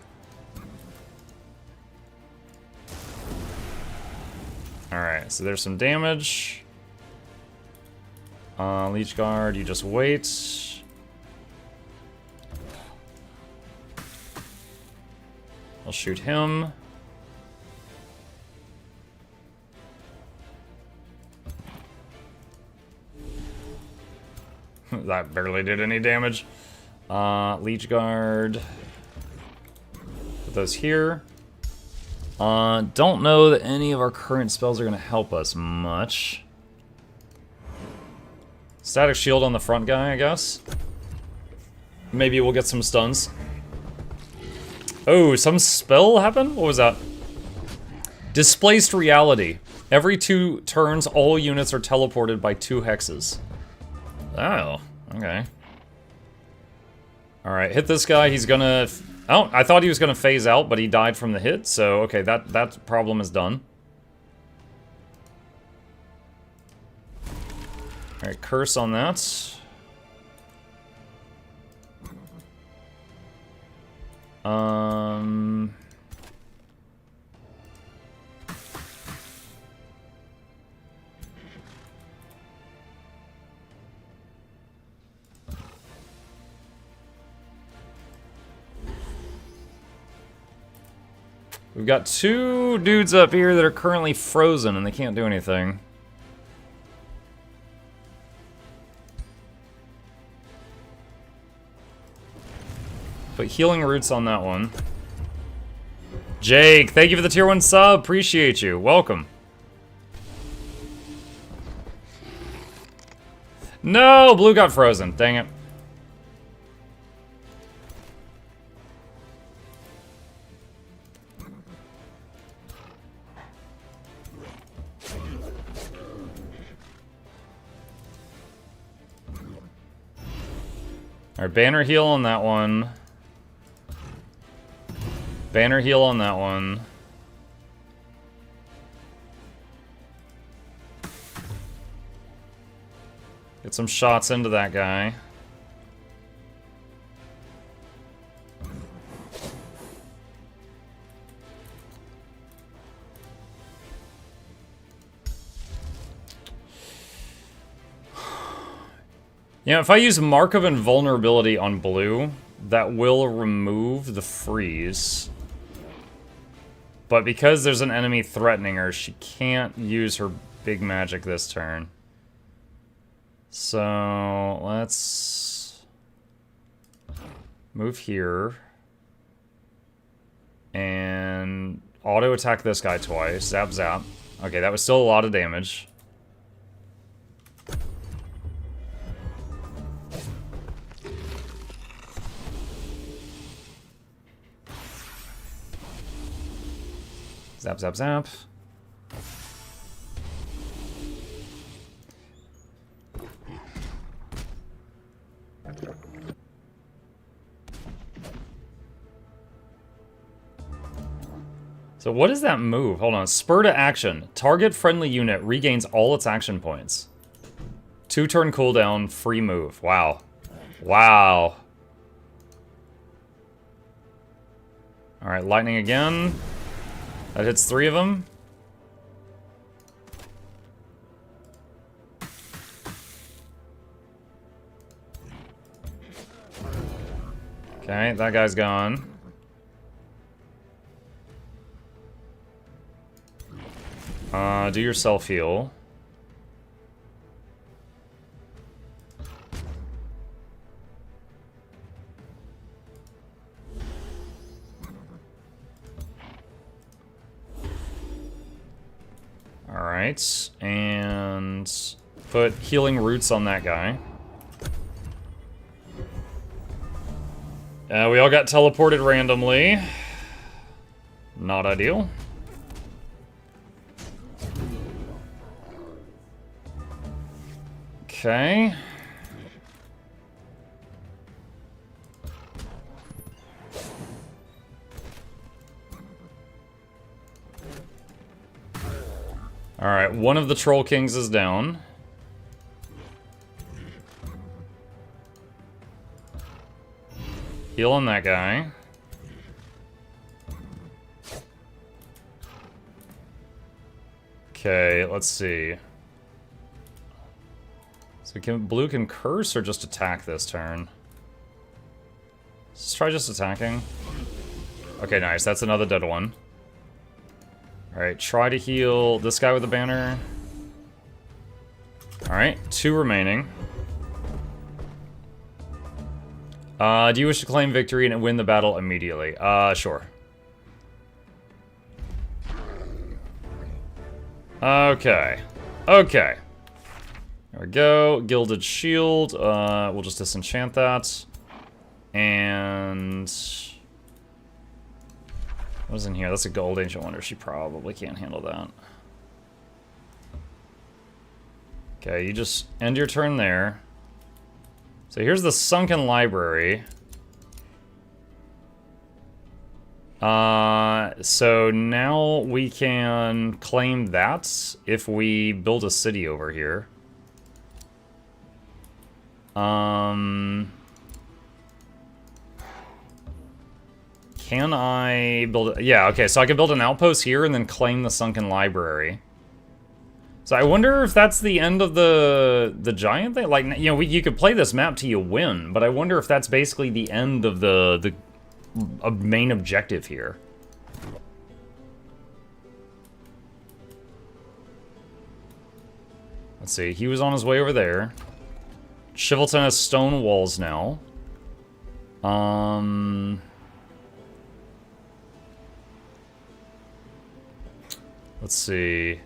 Alright, so there's some damage. Leech Guard, you just wait. I'll shoot him. That barely did any damage. Leech Guard. Put those here. Don't know that any of our current spells are going to help us much. Static Shield on the front guy, I guess. Maybe we'll get some stuns. Oh, some spell happened? What was that? Displaced Reality. Every 2 turns, all units are teleported by 2 hexes. Oh, okay. Alright, hit this guy. He's gonna... Oh, I thought he was gonna phase out, but he died from the hit. So, okay, that problem is done. Alright, curse on that. We've got 2 dudes up here that are currently frozen and they can't do anything. Put healing roots on that one. Jake, thank you for the tier 1 sub. Appreciate you. Welcome. No, blue got frozen. Dang it. Alright, banner heal on that one. Banner heal on that one. Get some shots into that guy. You know, if I use Mark of Invulnerability on blue, that will remove the freeze. But because there's an enemy threatening her, she can't use her big magic this turn. So, let's move here. And auto attack this guy twice. Zap, zap. Okay, that was still a lot of damage. Zap, zap, zap. So what is that move? Hold on. Spur to action. Target friendly unit regains all its action points. 2-turn cooldown, free move. Wow. Wow. Alright, lightning again. That hits 3 of them. Okay, that guy's gone. Do your self-heal. Alright, and put healing roots on that guy. We all got teleported randomly. Not ideal. Okay. Alright, one of the Troll Kings is down. Heal on that guy. Okay, let's see. So blue can curse or just attack this turn? Let's try just attacking. Okay, nice. That's another dead one. Alright, try to heal this guy with a banner. Alright, 2 remaining. Do you wish to claim victory and win the battle immediately? Sure. Okay. Okay. There we go. Gilded Shield. We'll just disenchant that. And... what's in here? That's a gold Ancient Wonder. She probably can't handle that. Okay, you just end your turn there. So here's the Sunken Library. So now we can claim that if we build a city over here. Can I build... yeah, okay, so I can build an outpost here and then claim the Sunken Library. So I wonder if that's the end of the giant thing. Like, you know, you could play this map till you win, but I wonder if that's basically the end of the main objective here. Let's see, he was on his way over there. Chivalton has stone walls now. Let's see.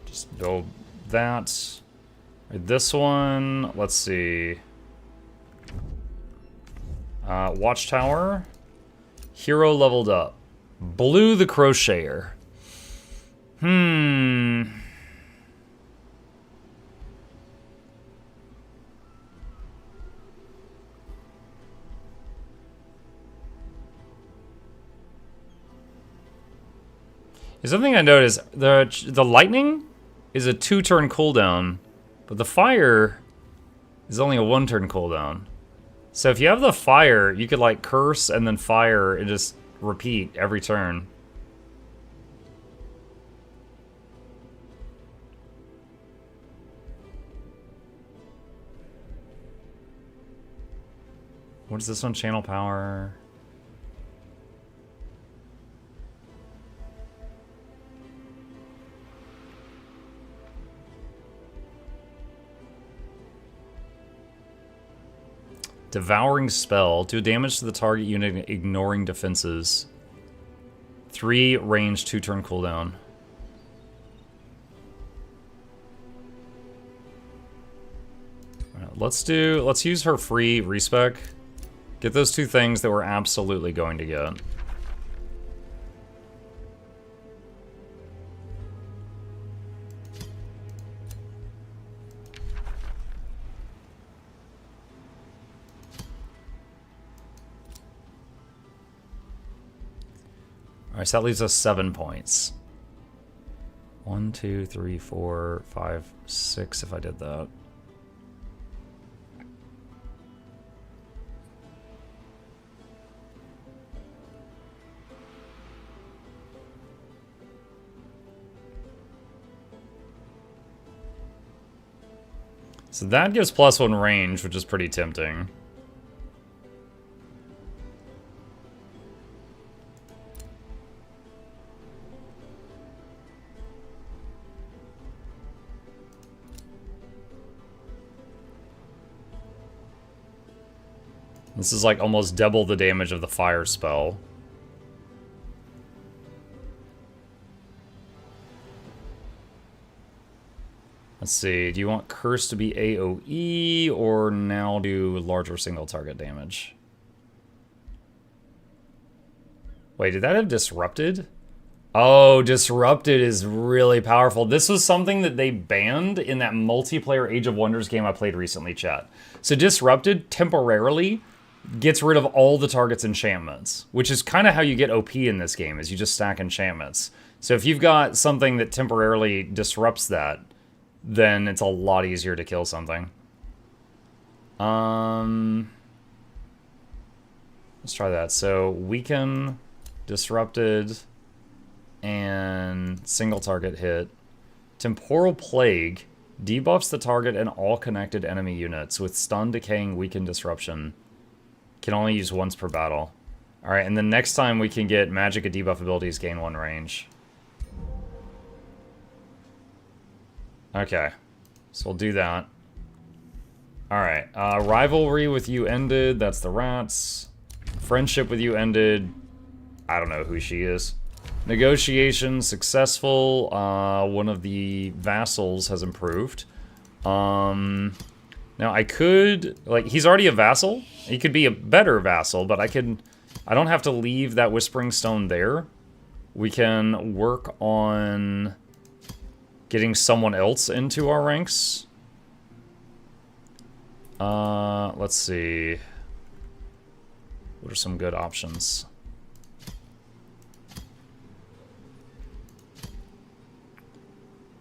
Just build that. This one, let's see. Watchtower. Hero leveled up. Blue the Crocheter. Something I noticed, the lightning is a 2-turn cooldown, but the fire is only a 1-turn cooldown. So if you have the fire, you could like curse and then fire and just repeat every turn. What is this one? Channel power. Devouring spell. Do damage to the target unit ignoring defenses. 3 range, 2 turn cooldown. Right, let's use her free respec. Get those 2 things that we're absolutely going to get. Alright, so that leaves us 7 points. 1, 2, 3, 4, 5, 6 if I did that. So that gives +1 range, which is pretty tempting. This is like almost double the damage of the fire spell. Let's see, do you want Curse to be AoE or now do larger single target damage? Wait, did that have Disrupted? Oh, Disrupted is really powerful. This was something that they banned in that multiplayer Age of Wonders game I played recently, chat. So Disrupted temporarily gets rid of all the target's enchantments, which is kind of how you get OP in this game, is you just stack enchantments. So if you've got something that temporarily disrupts that, then it's a lot easier to kill something. Let's try that. So weaken, disrupted, and single target hit. Temporal Plague debuffs the target and all connected enemy units with stun, decaying, weaken, disruption. Can only use once per battle. Alright, and the next time we can get magic and debuff abilities gain 1 range. Okay, so we'll do that. Alright, rivalry with you ended, that's the rats. Friendship with you ended, I don't know who she is. Negotiation successful, one of the vassals has improved. Now I could, like, he's already a vassal. He could be a better vassal, but I don't have to leave that Whispering Stone there. We can work on getting someone else into our ranks. Let's see. What are some good options?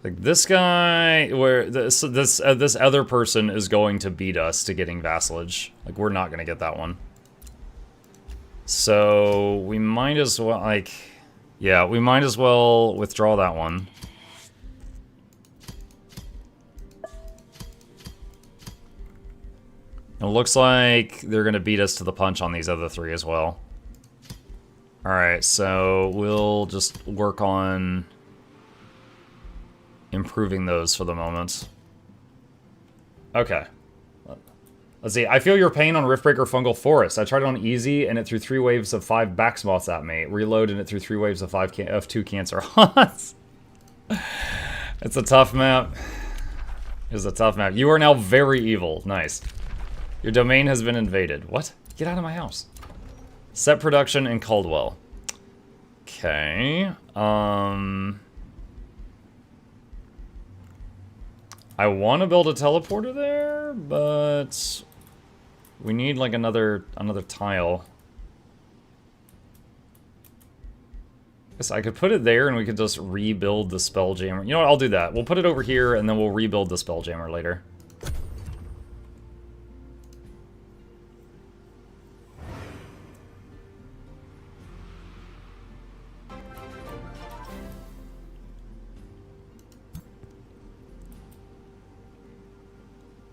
Like this guy, where this other person is going to beat us to getting vassalage. Like we're not gonna get that one. So we might as well, like, yeah, we might as well withdraw that one. It looks like they're gonna beat us to the punch on these other 3 as well. Alright, so we'll just work on improving those for the moment. Okay. Let's see. I feel your pain on Riftbreaker Fungal Forest. I tried it on easy and it threw 3 waves of 5 back spots at me. Reload and it threw 3 waves of 2 cancer. It's a tough map. It's a tough map. You are now very evil. Nice. Your domain has been invaded. What? Get out of my house. Set production in Caldwell. Okay. I want to build a teleporter there, but we need like another tile. I guess I could put it there and we could just rebuild the Spelljammer. You know what, I'll do that. We'll put it over here and then we'll rebuild the Spelljammer later.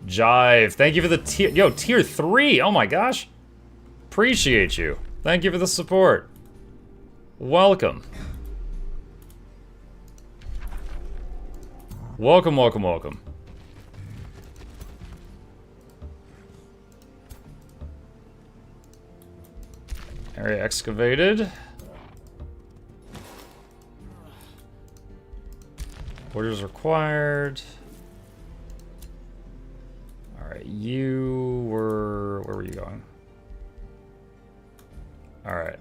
Jive, thank you for the tier. Yo, tier 3. Oh my gosh. Appreciate you. Thank you for the support. Welcome. Welcome, welcome, welcome. Area excavated. Orders required. Alright, you were... Where were you going? Alright.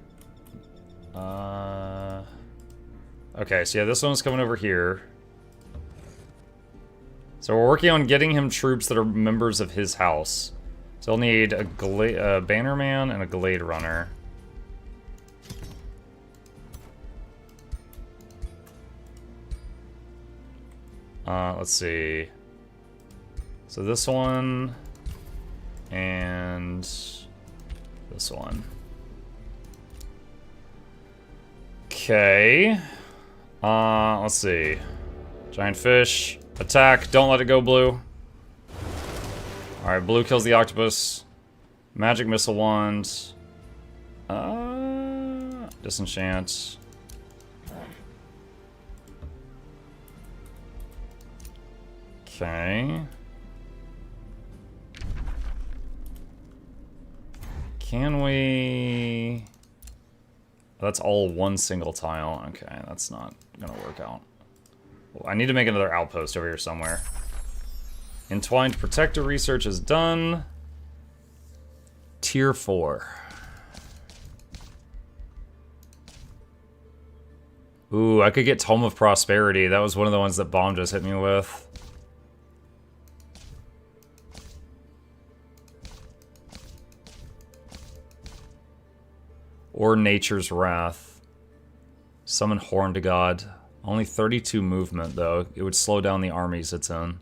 Okay, so yeah, this one's coming over here. So we're working on getting him troops that are members of his house. So he'll need a Bannerman and a Glade Runner. Let's see. So this one and this one. Okay. Let's see. Giant fish. Attack. Don't let it go, blue. Alright, blue kills the octopus. Magic missile wand. Disenchant. Okay. Can we... That's all one single tile. Okay, that's not gonna work out. Well, I need to make another outpost over here somewhere. Entwined Protector research is done. Tier 4. Ooh, I could get Tome of Prosperity. That was one of the ones that Bomb just hit me with. Or Nature's Wrath. Summon Horned God. Only 32 movement, though. It would slow down the armies it's in.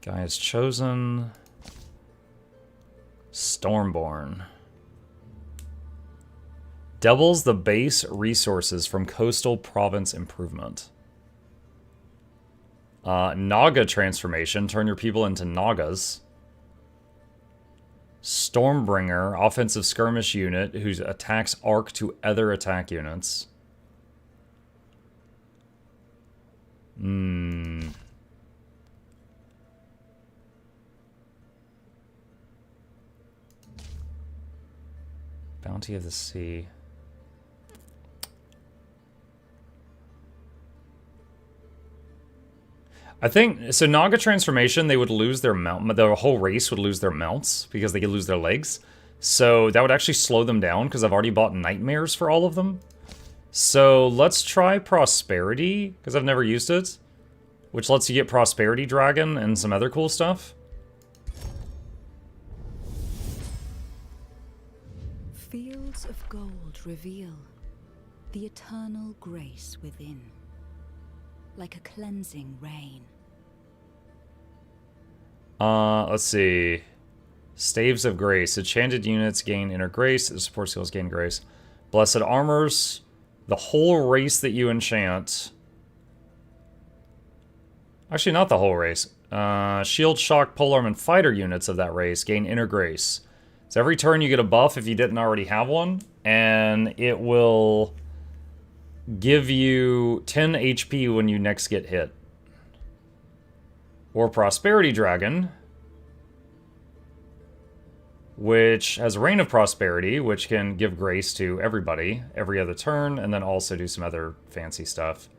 Guy is chosen. Stormborn. Doubles the base resources from Coastal Province Improvement. Naga transformation. Turn your people into Nagas. Stormbringer, offensive skirmish unit whose attacks arc to other attack units. Bounty of the Sea. I think, so Naga transformation, they would lose their mount, the whole race would lose their mounts because they could lose their legs. So that would actually slow them down because I've already bought nightmares for all of them. So let's try Prosperity, because I've never used it, which lets you get Prosperity Dragon and some other cool stuff. Fields of gold reveal the eternal grace within. Like a cleansing rain. Let's see. Staves of Grace. Enchanted units gain inner grace. Support skills gain grace. Blessed Armors. The whole race that you enchant. Actually, not the whole race. Shield, Shock, Polearm, and Fighter units of that race gain inner grace. So every turn you get a buff if you didn't already have one. And it will... give you 10 HP when you next get hit. Or Prosperity Dragon, which has Reign of Prosperity, which can give grace to everybody every other turn, and then also do some other fancy stuff.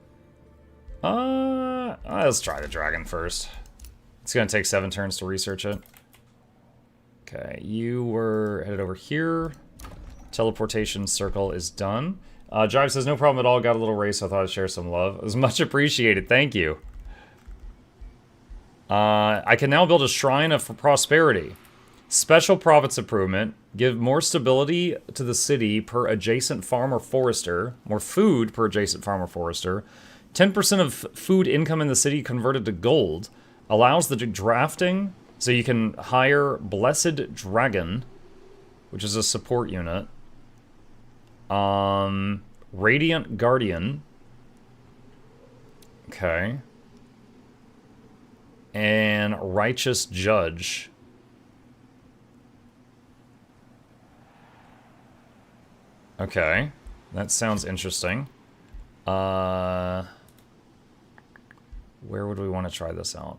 Let's try the dragon first. It's gonna take 7 turns to research it. Okay, you were headed over here. Teleportation circle is done. Jive says, no problem at all. Got a little race, so I thought I'd share some love. It was much appreciated. Thank you. I can now build a Shrine of Prosperity. Special province improvement. Give more stability to the city per adjacent farm or forester. More food per adjacent farm or forester. 10% of food income in the city converted to gold. Allows the drafting, so you can hire Blessed Dragon, which is a support unit. Radiant Guardian. Okay. and righteous judge. Okay, that sounds interesting. Where would we want to try this out?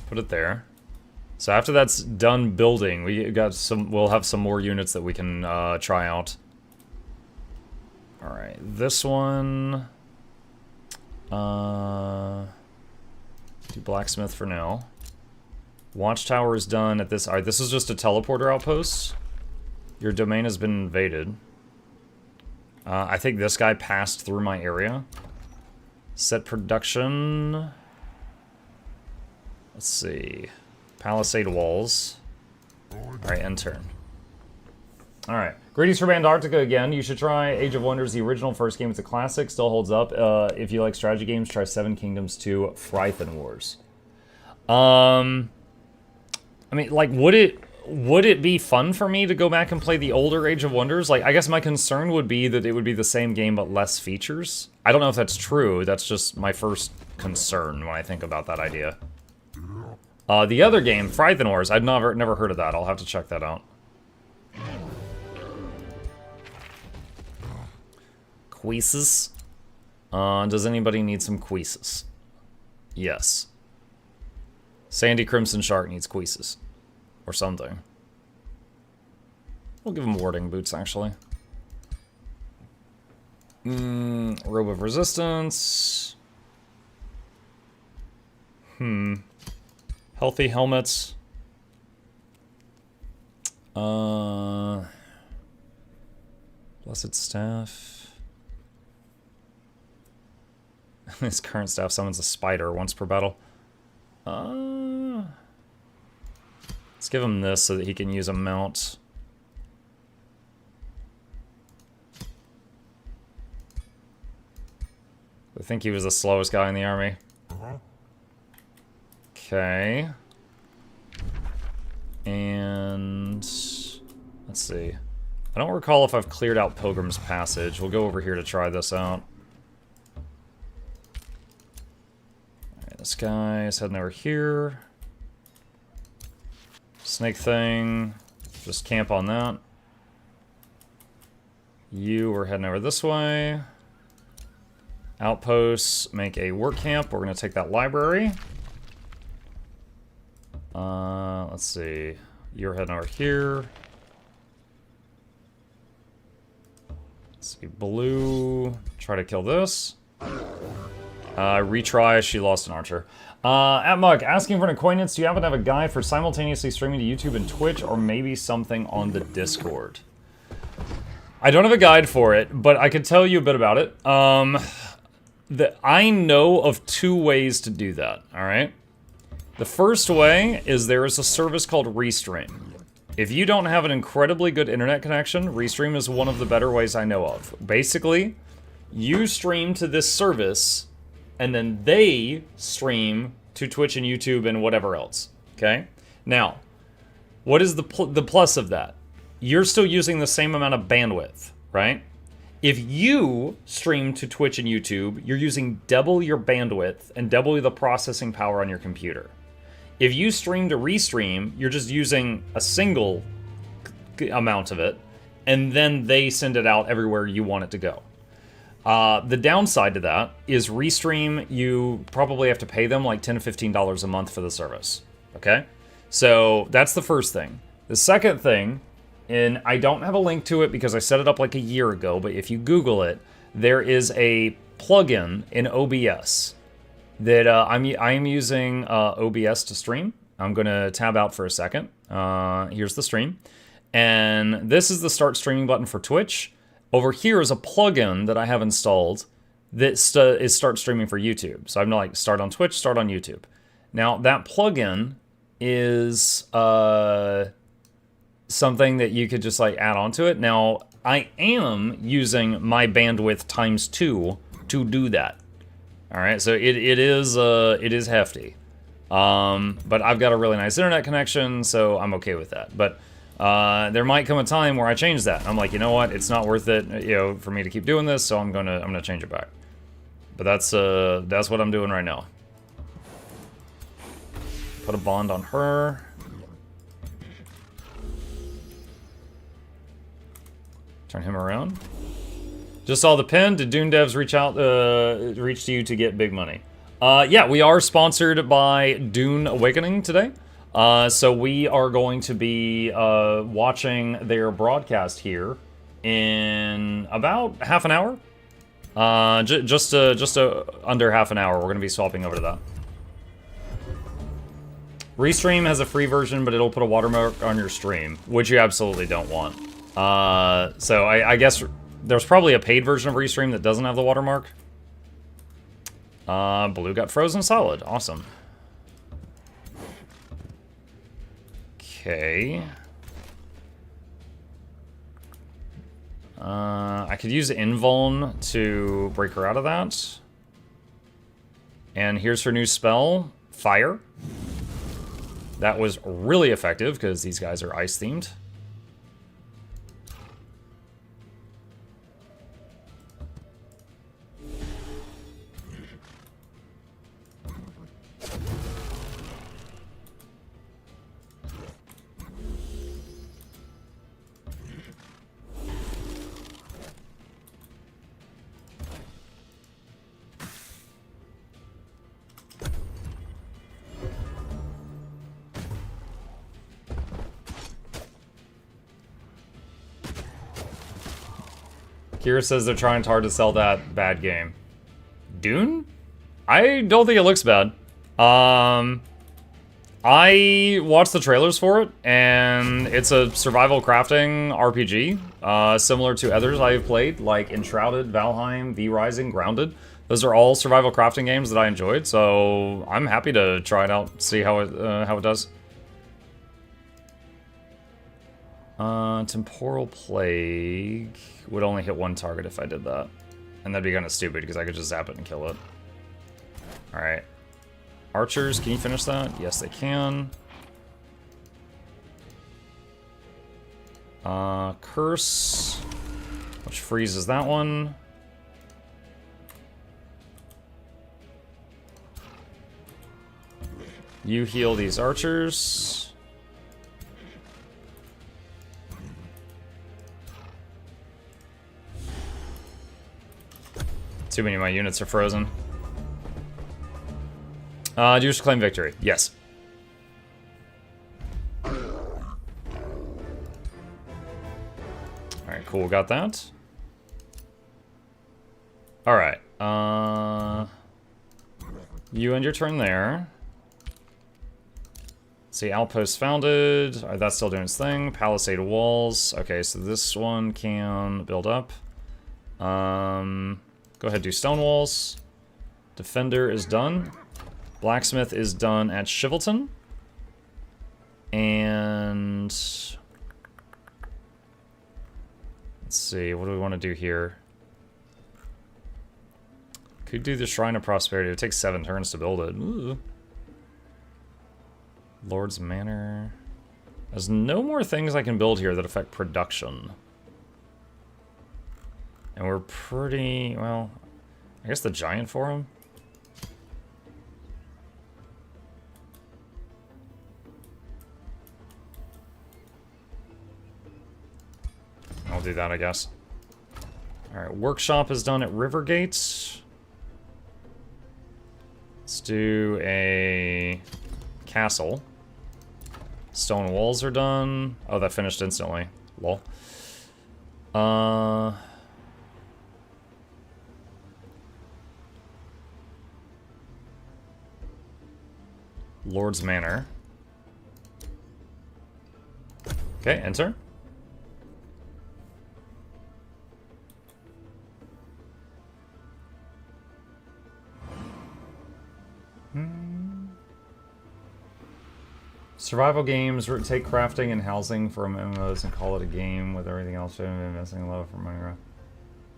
Put it there. So after that's done building, we'll have some more units that we can try out. All right, this one. Do blacksmith for now. Watchtower is done at this. All right, this is just a teleporter outpost. Your domain has been invaded. I think this guy passed through my area. Set production. Let's see. Palisade walls. Alright, end turn. Alright. Greetings from Antarctica again. You should try Age of Wonders, the original first game. It's a classic, still holds up. If you like strategy games, try Seven Kingdoms 2 Frythen Wars. I mean, like, would it be fun for me to go back and play the older Age of Wonders? Like, I guess my concern would be that it would be the same game but less features. I don't know if that's true. That's just my first concern when I think about that idea. The other game, Frythen Wars, I'd never heard of that. I'll have to check that out. Quizzes. Does anybody need some quizzes? Yes. Sandy Crimson Shark needs quizzes. Or something. We'll give him warding boots, actually. Robe of Resistance. Healthy helmets. Blessed Staff. His current staff summons a spider once per battle. Let's give him this so that he can use a mount. I think he was the slowest guy in the army. Okay. And let's see. I don't recall if I've cleared out Pilgrim's Passage. We'll go over here to try this out. Alright, this guy is heading over here. Snake thing. Just camp on that. You are heading over this way. Outposts, make a work camp. We're going to take that library. Let's see. You're heading over here. Let's see. Blue. Try to kill this. Retry. She lost an archer. At Mug, asking for an acquaintance. Do you happen to have a guide for simultaneously streaming to YouTube and Twitch, or maybe something on the Discord? I don't have a guide for it, but I could tell you a bit about it. I know of two ways to do that, alright? The first way is there is a service called Restream. If you don't have an incredibly good internet connection, Restream is one of the better ways I know of. Basically, you stream to this service, and then they stream to Twitch and YouTube and whatever else, okay? Now, what is the plus of that? You're still using the same amount of bandwidth, right? If you stream to Twitch and YouTube, you're using double your bandwidth and double the processing power on your computer. If you stream to Restream, you're just using a single amount of it, and then they send it out everywhere you want it to go. The downside to that is Restream, you probably have to pay them like $10 to $15 a month for the service, okay? So that's the first thing. The second thing, and I don't have a link to it because I set it up like a year ago, but if you Google it, there is a plugin in OBS that I am using OBS to stream. I'm going to tab out for a second. Here's the stream. And this is the start streaming button for Twitch. Over here is a plugin that I have installed that is start streaming for YouTube. So I'm like, start on Twitch, start on YouTube. Now, that plugin is something that you could just like add on to it. Now, I am using my bandwidth ×2 to do that. All right, so it is hefty. But I've got a really nice internet connection, so I'm okay with that. But there might come a time where I change that. I'm like, you know what? It's not worth it, you know, for me to keep doing this, so I'm gonna change it back. But that's what I'm doing right now. Put a bond on her. Turn him around. Just saw the pin. Did Dune devs reach to you to get big money? Yeah, we are sponsored by Dune Awakening today. So we are going to be watching their broadcast here in about half an hour. Just under half an hour. We're going to be swapping over to that. Restream has a free version, but it'll put a watermark on your stream, which you absolutely don't want. So I guess there's probably a paid version of Restream that doesn't have the watermark. Blue got frozen solid. Awesome. Okay. I could use Invuln to break her out of that. And here's her new spell, Fire. That was really effective because these guys are ice themed. Kira says they're trying hard to sell that bad game. Dune? I don't think it looks bad. I watched the trailers for it, and it's a survival crafting RPG, similar to others I've played, like Enshrouded, Valheim, V-Rising, Grounded. Those are all survival crafting games that I enjoyed, so I'm happy to try it out, see how it does. Temporal Plague would only hit one target if I did that. And that'd be kind of stupid because I could just zap it and kill it. Alright. Archers, can you finish that? Yes, they can. Curse, which freezes that one. You heal these archers. Too many of my units are frozen. Do you wish to claim victory? Yes. Alright, cool, got that. Alright, you end your turn there. See, outpost founded. That's still doing its thing. Palisade walls. Okay, so this one can build up. Go ahead, do stone walls. Defender is done. Blacksmith is done at Shivelton. And let's see, what do we want to do here? Could do the Shrine of Prosperity. It takes 7 turns to build it. Ooh. Lord's Manor. There's no more things I can build here that affect production. And we're pretty, well, I guess the Giant Forum. I'll do that, I guess. Alright, Workshop is done at Rivergate. Let's do a castle. Stone walls are done. Oh, that finished instantly. Lol. Lord's Manor. Okay, enter. Survival games take crafting and housing from MMOs and call it a game with everything else missing love from Minecraft.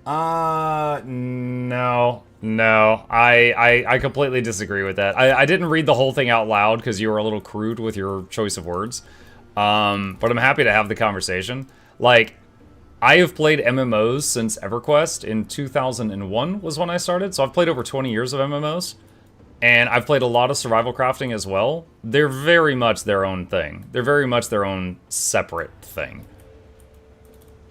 No. No. I completely disagree with that. I didn't read the whole thing out loud because you were a little crude with your choice of words. But I'm happy to have the conversation. Like, I have played MMOs since EverQuest. In 2001 was when I started, so I've played over 20 years of MMOs. And I've played a lot of survival crafting as well. They're very much their own thing. They're very much their own separate thing.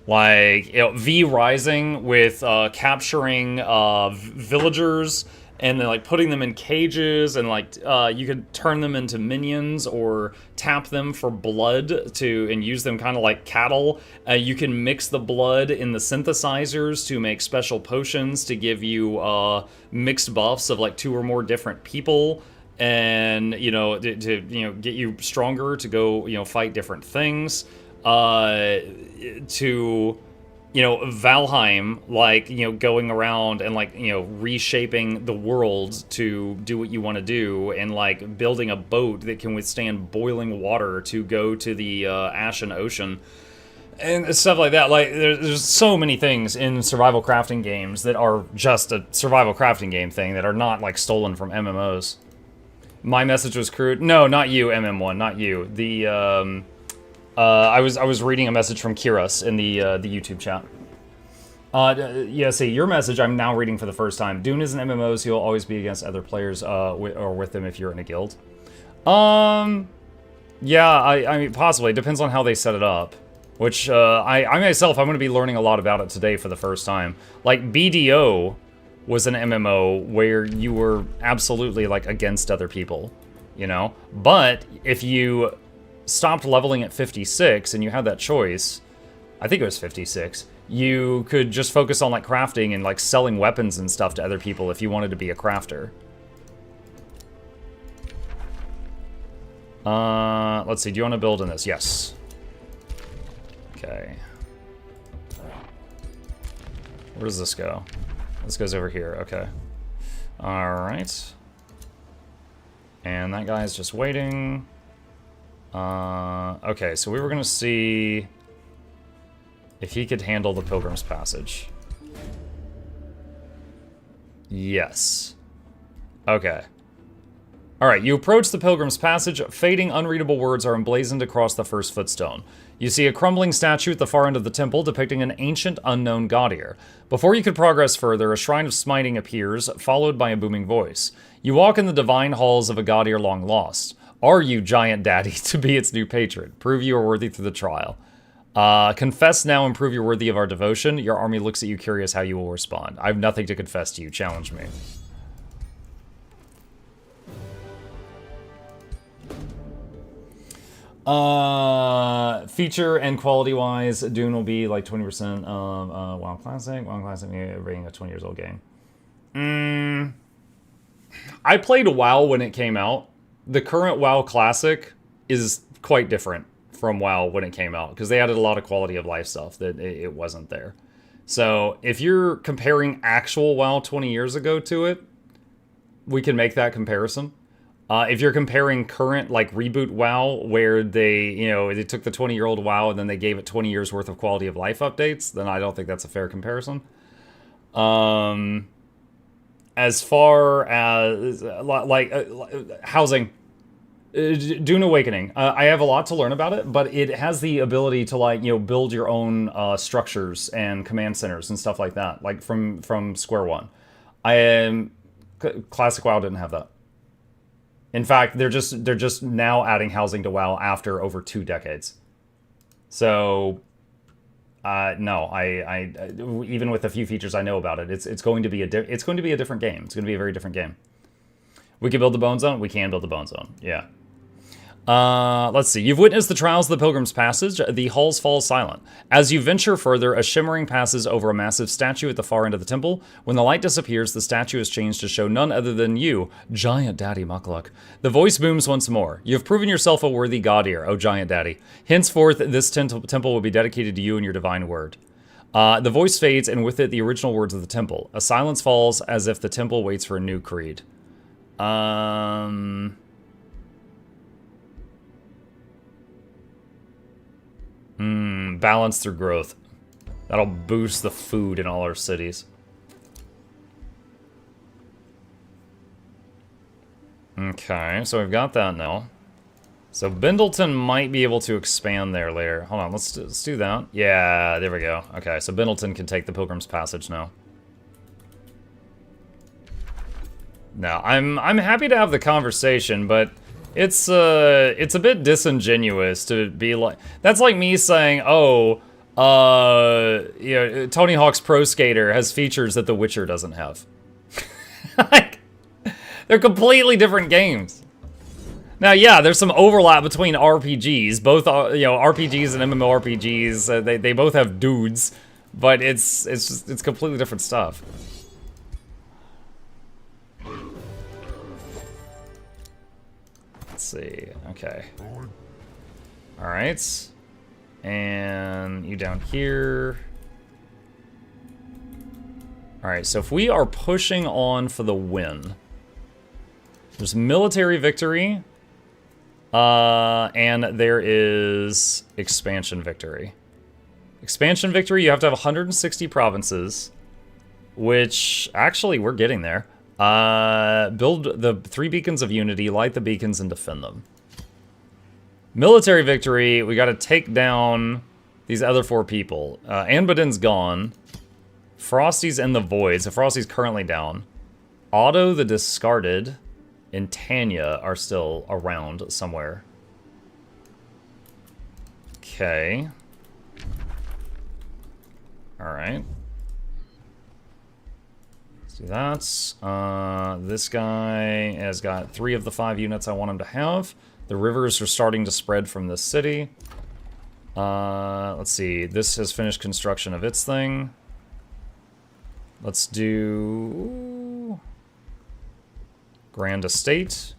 Like, you know, V Rising with capturing villagers and then like putting them in cages and like you could turn them into minions or tap them for blood and use them kind of like cattle. You can mix the blood in the synthesizers to make special potions to give you mixed buffs of like 2 or more different people, and you know to get you stronger to go fight different things. To Valheim, like, going around and, like, reshaping the world to do what you want to do, and, like, building a boat that can withstand boiling water to go to the Ashen Ocean, and stuff like that. Like, there's so many things in survival crafting games that are just a survival crafting game thing that are not, like, stolen from MMOs. My message was crude. No, not you, MM1, not you. The, I was reading a message from Kiras in the YouTube chat. Yeah, see, your message I'm now reading for the first time. Dune is an MMO, so you'll always be against other players or with them if you're in a guild. Yeah, I mean, possibly. It depends on how they set it up. Which, I myself, I'm going to be learning a lot about it today for the first time. Like, BDO was an MMO where you were absolutely, like, against other people, you know? But if you stopped leveling at 56 and you had that choice, I think it was 56, you could just focus on like crafting and like selling weapons and stuff to other people if you wanted to be a crafter. Let's see, do you want to build in this? Yes. Okay. Where does this go? This goes over here, okay. Alright. And that guy's just waiting. Okay, so we were gonna see if he could handle the Pilgrim's Passage. Yes. Okay. Alright, you approach the Pilgrim's Passage. Fading, unreadable words are emblazoned across the first footstone. You see a crumbling statue at the far end of the temple depicting an ancient, unknown Gaudier. Before you could progress further, a shrine of smiting appears, followed by a booming voice. You walk in the divine halls of a Gaudier long lost. Are you, Giant Daddy, to be its new patron? Prove you are worthy through the trial. Confess now and prove you're worthy of our devotion. Your army looks at you curious how you will respond. I have nothing to confess to you. Challenge me. Feature and quality-wise, Dune will be like 20% of WoW Classic. WoW Classic being a 20 years old game. I played WoW when it came out. The current WoW Classic is quite different from WoW when it came out, because they added a lot of quality of life stuff that it wasn't there. So if you're comparing actual WoW 20 years ago to it, we can make that comparison. If you're comparing current, like, reboot WoW, where they took the 20-year-old WoW and then they gave it 20 years worth of quality of life updates, then I don't think that's a fair comparison. As far as, housing, Dune Awakening, I have a lot to learn about it, but it has the ability to, like, build your own structures and command centers and stuff like that, like from square one. Classic WoW didn't have that. In fact, they're just now adding housing to WoW after over 2 decades. So, no, I even with the few features I know about it, it's going to be a different game. It's going to be a very different game. We can build the Bone Zone. We can build the Bone Zone. Yeah. Let's see. You've witnessed the trials of the Pilgrim's Passage. The halls fall silent. As you venture further, a shimmering passes over a massive statue at the far end of the temple. When the light disappears, the statue is changed to show none other than you, Giant Daddy Mukluk. The voice booms once more. You have proven yourself a worthy Gaudier, O Giant Daddy. Henceforth, this temple will be dedicated to you and your divine word. The voice fades, and with it, the original words of the temple. A silence falls, as if the temple waits for a new creed. Balance through growth. That'll boost the food in all our cities. Okay, so we've got that now. So Bindleton might be able to expand there later. Hold on, let's do that. Yeah, there we go. Okay, so Bindleton can take the Pilgrim's Passage now. Now, I'm happy to have the conversation, but it's a bit disingenuous to be like... That's like me saying, oh, you know, Tony Hawk's Pro Skater has features that The Witcher doesn't have. Like, they're completely different games. Now, yeah, there's some overlap between RPGs. Both, you know, RPGs and MMORPGs, they both have dudes, but it's completely different stuff. Let's see. Okay. All right. And you down here. All right. So if we are pushing on for the win, there's military victory. And there is expansion victory. Expansion victory, you have to have 160 provinces, which, actually, we're getting there. Build the 3 beacons of unity, light the beacons, and defend them. Military victory, we gotta take down these other 4 people. Anbadin's gone. Frosty's in the void, so Frosty's currently down. Otto the Discarded and Tanya are still around somewhere. Okay. Alright. Let's do that. This guy has got 3 of the 5 units I want him to have. The rivers are starting to spread from this city. Let's see. This has finished construction of its thing. Let's do... Grand Estate.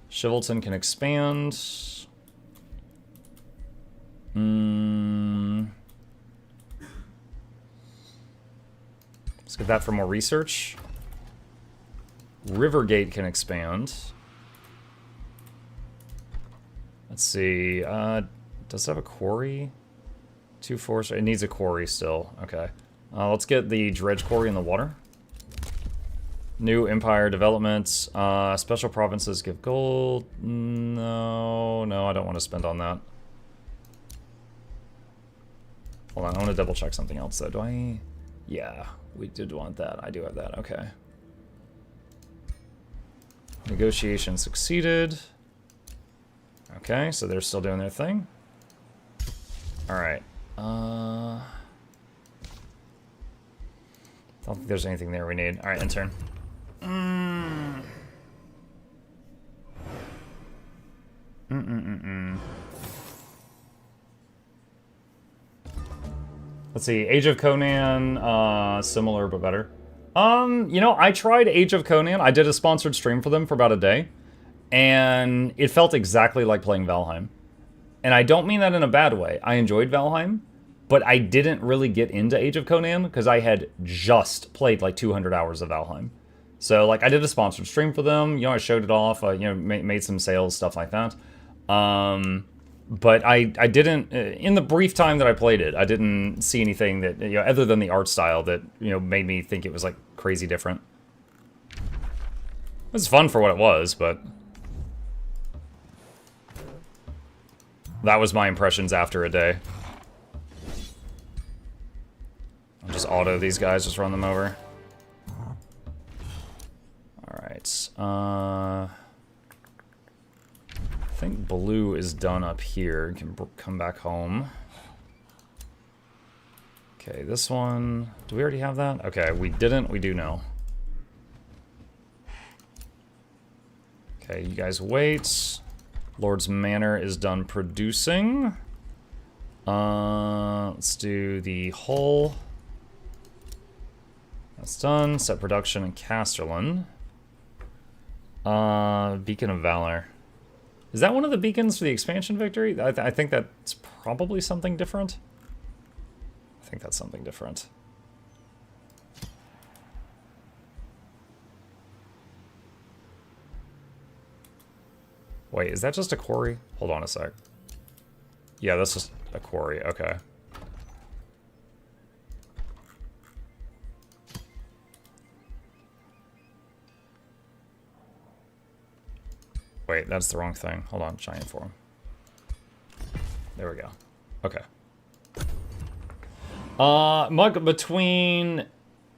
Shivelton can expand. Let's get that for more research. Rivergate can expand. Let's see. Does it have a quarry? 2 force. It needs a quarry still. Okay. Let's get the dredge quarry in the water. New empire developments. Special provinces give gold. No, I don't want to spend on that. Hold on, I want to double check something else though. Do I? Yeah, we did want that. I do have that. Okay. Negotiation succeeded. Okay, so they're still doing their thing. All right. Don't think there's anything there we need. All right, intern. Let's see, Age of Conan, similar but better. You know, I tried Age of Conan. I did a sponsored stream for them for about a day, and it felt exactly like playing Valheim. And I don't mean that in a bad way. I enjoyed Valheim, but I didn't really get into Age of Conan because I had just played like 200 hours of Valheim. So, like, I did a sponsored stream for them. You know, I showed it off. You know, made some sales, stuff like that. But I didn't, in the brief time that I played it, I didn't see anything that, you know, other than the art style that, you know, made me think it was, like, crazy different. It was fun for what it was, but that was my impressions after a day. I'll just auto these guys, just run them over. Alright, I think blue is done up here. Can come back home. Okay, this one... Do we already have that? Okay, we didn't. We do now. Okay, you guys wait. Lord's Manor is done producing. Let's do the hull. That's done. Set production in Casterland. Beacon of Valor. Is that one of the beacons for the expansion victory? I think that's probably something different. I think that's something different. Wait, is that just a quarry? Hold on a sec. Yeah, that's just a quarry. Okay. Wait, that's the wrong thing. Hold on, giant form. There we go. Okay. Mug, between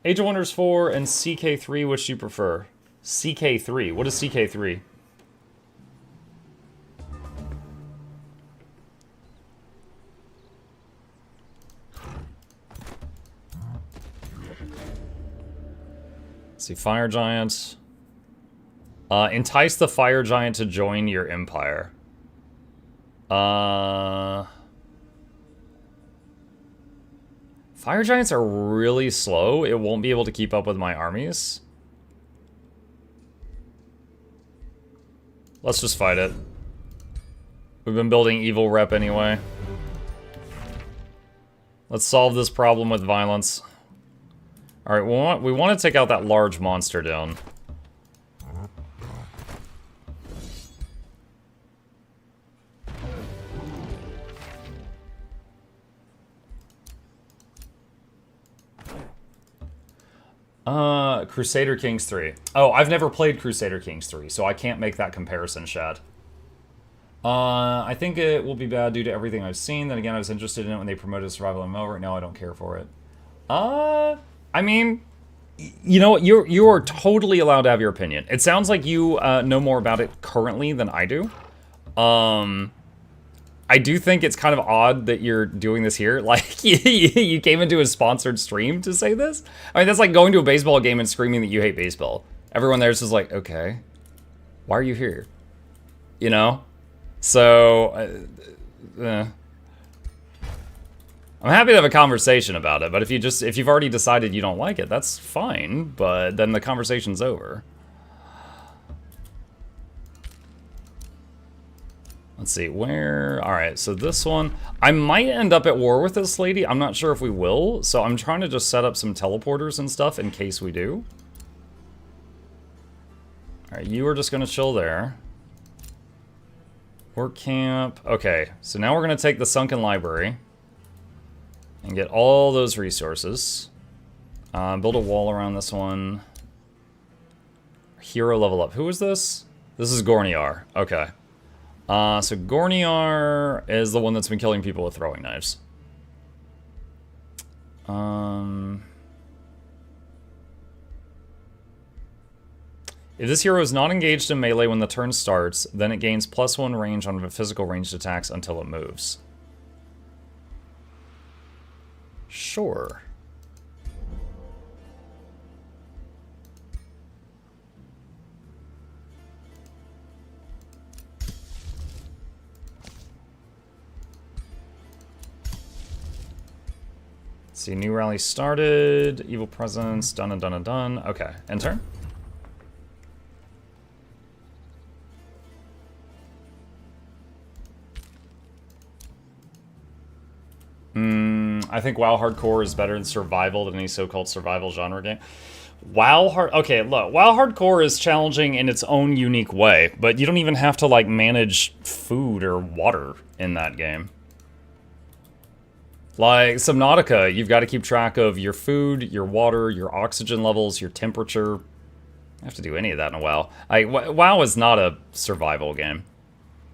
Age of Wonders 4 and CK3, which do you prefer? CK3. What is CK3? Let's see, Fire Giant. Entice the Fire Giant to join your empire. Fire Giants are really slow. It won't be able to keep up with my armies. Let's just fight it. We've been building evil rep anyway. Let's solve this problem with violence. Alright, we want to take out that large monster down. Crusader Kings 3. Oh, I've never played Crusader Kings 3, so I can't make that comparison, Shad. I think it will be bad due to everything I've seen. Then again, I was interested in it when they promoted Survival MMO. Right now, I don't care for it. I mean, you know what? You are totally allowed to have your opinion. It sounds like you know more about it currently than I do. I do think it's kind of odd that you're doing this here. Like, you came into a sponsored stream to say this? I mean, that's like going to a baseball game and screaming that you hate baseball. Everyone there's just like, okay, why are you here? You know? So, I'm happy to have a conversation about it, but if you've already decided you don't like it, that's fine, but then the conversation's over. Let's see, where... Alright, so this one... I might end up at war with this lady. I'm not sure if we will, so I'm trying to just set up some teleporters and stuff in case we do. Alright, you are just going to chill there. Work camp. Okay, so now we're going to take the Sunken Library and get all those resources. Build a wall around this one. Hero level up. Who is this? This is Gorniar. Okay. So Gorniar is the one that's been killing people with throwing knives. If this hero is not engaged in melee when the turn starts, then it gains +1 range on physical ranged attacks until it moves. Sure. See, new rally started. Evil presence, done and done and done. Okay, end turn. I think WoW Hardcore is better in survival than any so-called survival genre game. Okay, look, WoW Hardcore is challenging in its own unique way, but you don't even have to, like, manage food or water in that game. Like, Subnautica, you've got to keep track of your food, your water, your oxygen levels, your temperature. You don't have to do any of that in a WoW. WoW is not a survival game.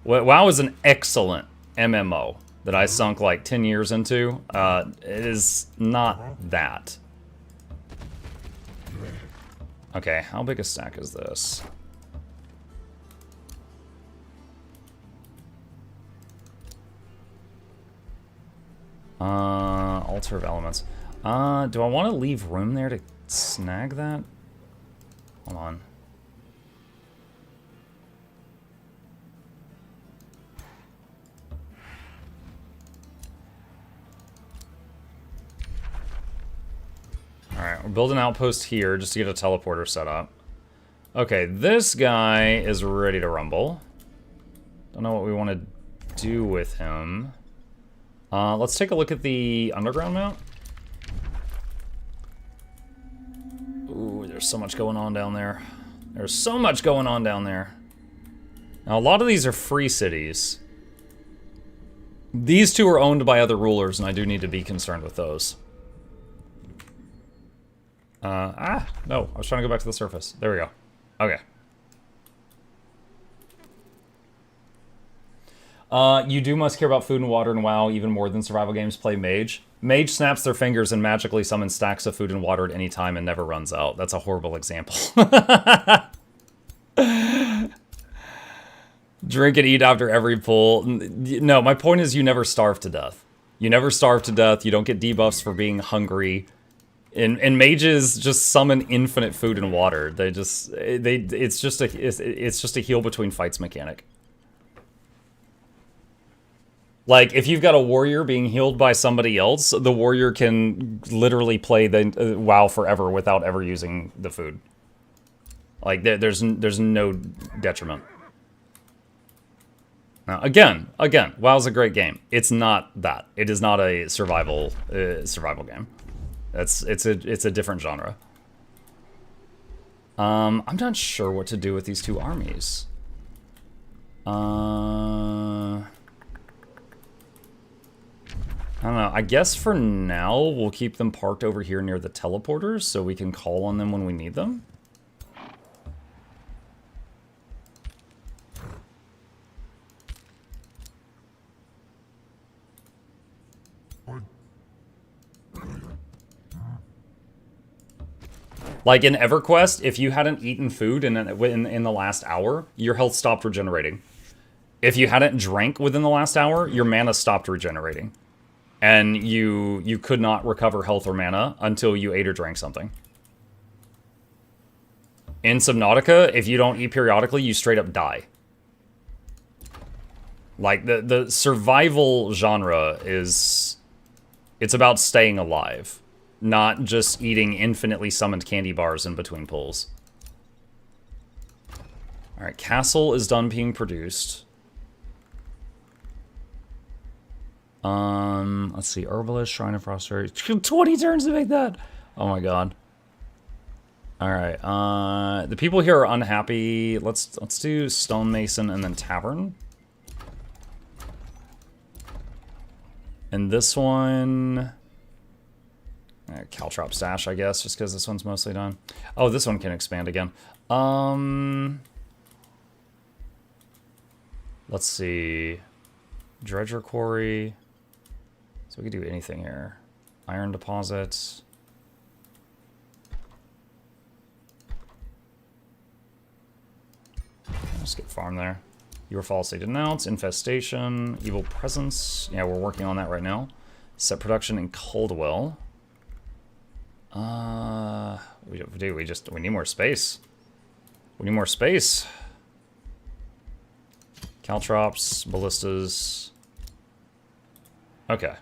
WoW is an excellent MMO that I sunk like 10 years into. It is not that. Okay, how big a stack is this? Altar of Elements. Do I want to leave room there to snag that? Hold on. Alright, we're building an outpost here just to get a teleporter set up. Okay, this guy is ready to rumble. Don't know what we want to do with him. Let's take a look at the underground map. Ooh, there's so much going on down there. There's so much going on down there. Now, a lot of these are free cities. These two are owned by other rulers, and I do need to be concerned with those. No, I was trying to go back to the surface. There we go. Okay. You do must care about food and water in WoW even more than survival games. Play Mage. Mage snaps their fingers and magically summons stacks of food and water at any time and never runs out. That's a horrible example. Drink and eat after every pull. No, my point is you never starve to death. You never starve to death. You don't get debuffs for being hungry. And mages just summon infinite food and water. It's just a heal between fights mechanic. Like, if you've got a warrior being healed by somebody else, the warrior can literally play the WoW forever without ever using the food. Like, there's no detriment. Now, again, WoW's a great game. It's not that. It is not a survival game. It's a different genre. I'm not sure what to do with these two armies. I don't know. I guess for now, we'll keep them parked over here near the teleporters so we can call on them when we need them. Like in EverQuest, if you hadn't eaten food in the last hour, your health stopped regenerating. If you hadn't drank within the last hour, your mana stopped regenerating. And you could not recover health or mana until you ate or drank something. In Subnautica, if you don't eat periodically, you straight up die. Like, the survival genre it's about staying alive, not just eating infinitely summoned candy bars in between pulls. Alright, Castle is done being produced. Let's see, Herbalist, Shrine of Prosperity. 20 turns to make that! Oh my god. Alright, the people here are unhappy. Let's do Stonemason and then Tavern. And this one... Caltrop Stash, I guess, just because this one's mostly done. Oh, this one can expand again. Let's see. Dredger Quarry. So we could do anything here. Iron Deposits. Let's get farm there. You were falsely denounced. Infestation. Evil Presence. Yeah, we're working on that right now. Set production in Caldwell. We need more space. We need more space. Caltrops, ballistas. Okay.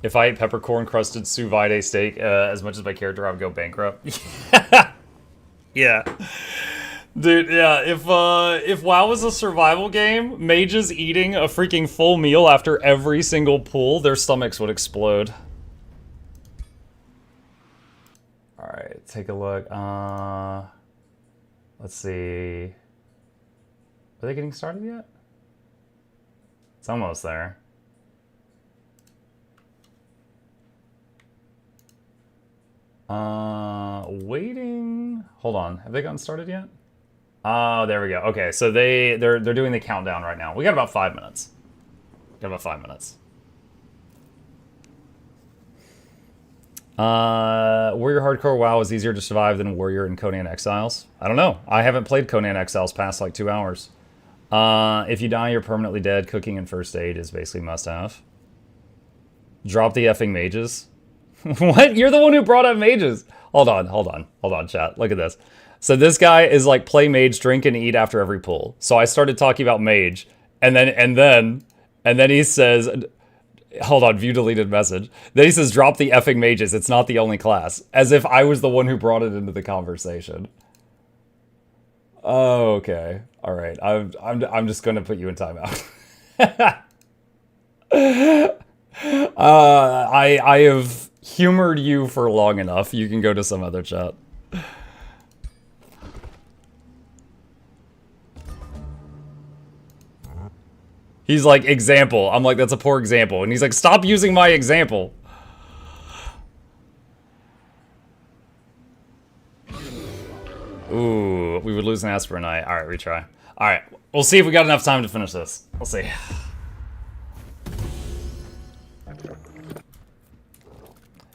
If I ate peppercorn crusted sous vide steak as much as my character, I would go bankrupt. Yeah. Dude, yeah, if WoW was a survival game, mages eating a freaking full meal after every single pull, their stomachs would explode. Alright, take a look. Let's see. Are they getting started yet? It's almost there. Waiting. Hold on. Have they gotten started yet? Oh, there we go. Okay, so they're doing the countdown right now. We got about 5 minutes. Warrior Hardcore WoW is easier to survive than Warrior in Conan Exiles. I don't know. I haven't played Conan Exiles past like 2 hours. If you die, you're permanently dead. Cooking and first aid is basically must-have. Drop the effing mages. What? You're the one who brought up mages. Hold on, chat. Look at this. So this guy is like, play mage, drink and eat after every pull. So I started talking about mage, and then he says, hold on, view deleted message. Then he says, drop the effing mages. It's not the only class. As if I was the one who brought it into the conversation. Oh, okay. All right. I'm just gonna put you in timeout. I have humored you for long enough. You can go to some other chat. He's like, example. I'm like, that's a poor example. And he's like, stop using my example. Ooh, we would lose was an Asper Knight. Alright, retry. Alright, we'll see if we got enough time to finish this. We'll see.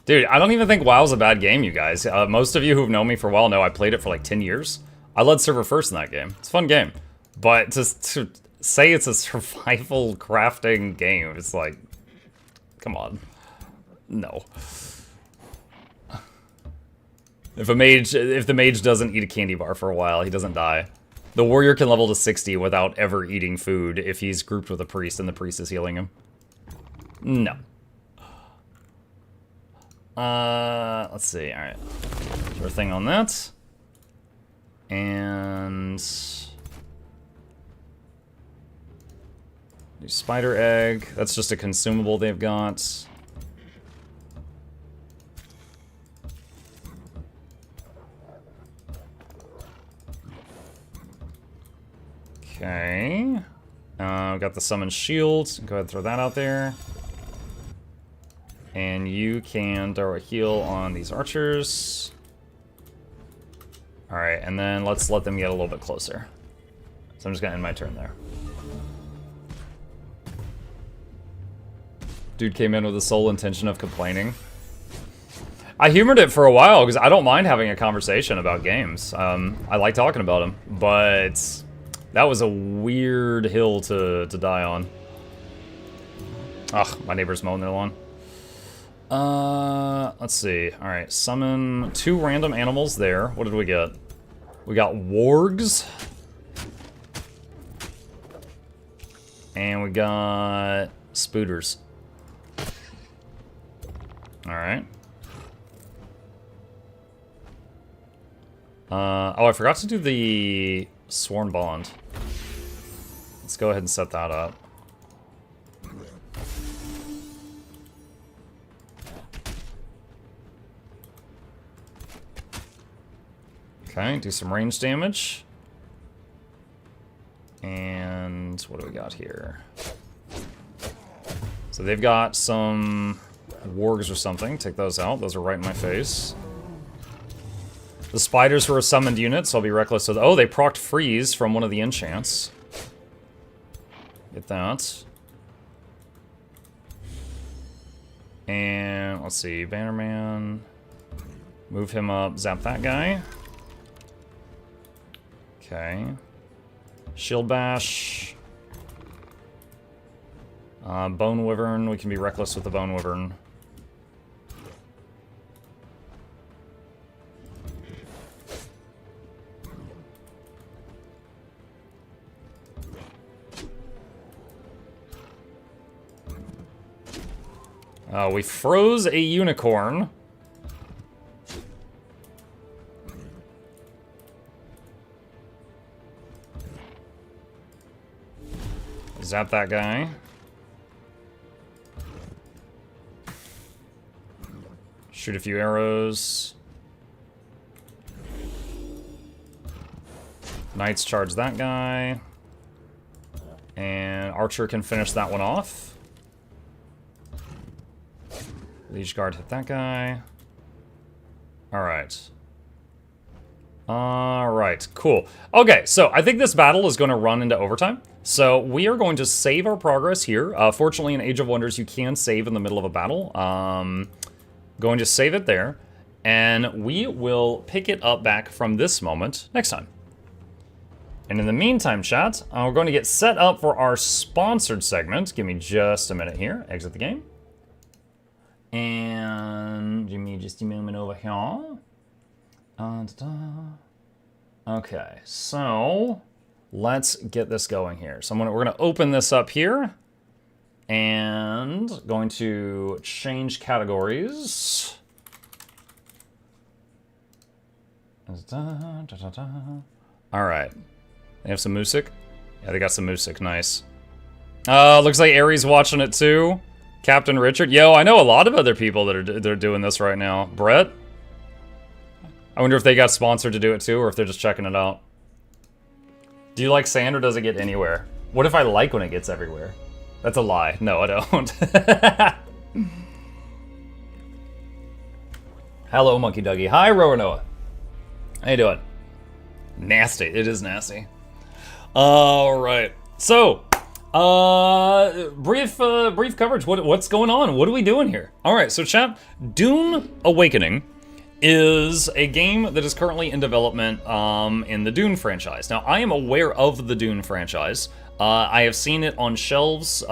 Dude, I don't even think WoW's a bad game, you guys. Most of you who've known me for a while know I played it for like 10 years. I led server first in that game. It's a fun game. But to say it's a survival crafting game, it's like... Come on. No. If the mage doesn't eat a candy bar for a while, he doesn't die. The warrior can level to 60 without ever eating food if he's grouped with a priest and the priest is healing him. No. Let's see, alright. Sure thing on that. And... new spider egg. That's just a consumable they've got. Okay. We've got the summon shield. Go ahead and throw that out there. And you can throw a heal on these archers. Alright, and then let's let them get a little bit closer. So I'm just gonna end my turn there. Dude came in with the sole intention of complaining. I humored it for a while because I don't mind having a conversation about games. I like talking about them, but that was a weird hill to die on. Ugh, my neighbor's mowing their lawn. Let's see. Alright, summon 2 random animals there. What did we get? We got wargs. And we got spooters. Alright. Oh, I forgot to do the Sworn Bond. Let's go ahead and set that up. Okay, do some range damage. And what do we got here? So they've got some wargs or something. Take those out. Those are right in my face. The spiders were a summoned unit, so I'll be reckless with... oh, they procced freeze from one of the enchants. Get that. And let's see, Bannerman. Move him up, zap that guy. Okay. Shield Bash. Bone Wyvern, we can be reckless with the Bone Wyvern. We froze a unicorn. Zap that guy. Shoot a few arrows. Knights charge that guy. And Archer can finish that one off. Liege Guard hit that guy. Alright. Alright, cool. Okay, so I think this battle is going to run into overtime. So we are going to save our progress here. Fortunately, in Age of Wonders, you can save in the middle of a battle. Going to save it there. And we will pick it up back from this moment next time. And in the meantime, chat, we're going to get set up for our sponsored segment. Give me just a minute here. Exit the game. And give me just a moment over here. Okay, so let's get this going here. So we're going to open this up here. And going to change categories. All right. They have some music? Yeah, they got some music. Nice. Looks like Aries watching it too. Captain Richard. Yo, I know a lot of other people that are doing this right now. Brett? I wonder if they got sponsored to do it too, or if they're just checking it out. Do you like sand, or does it get anywhere? What if I like when it gets everywhere? That's a lie. No, I don't. Hello, Monkey Dougie. Hi, Roanoa. How you doing? Nasty. It is nasty. All right. So, brief coverage. What's going on? What are we doing here? All right. So, chat. Dune Awakening is a game that is currently in development in the Dune franchise. Now, I am aware of the Dune franchise. I have seen it on shelves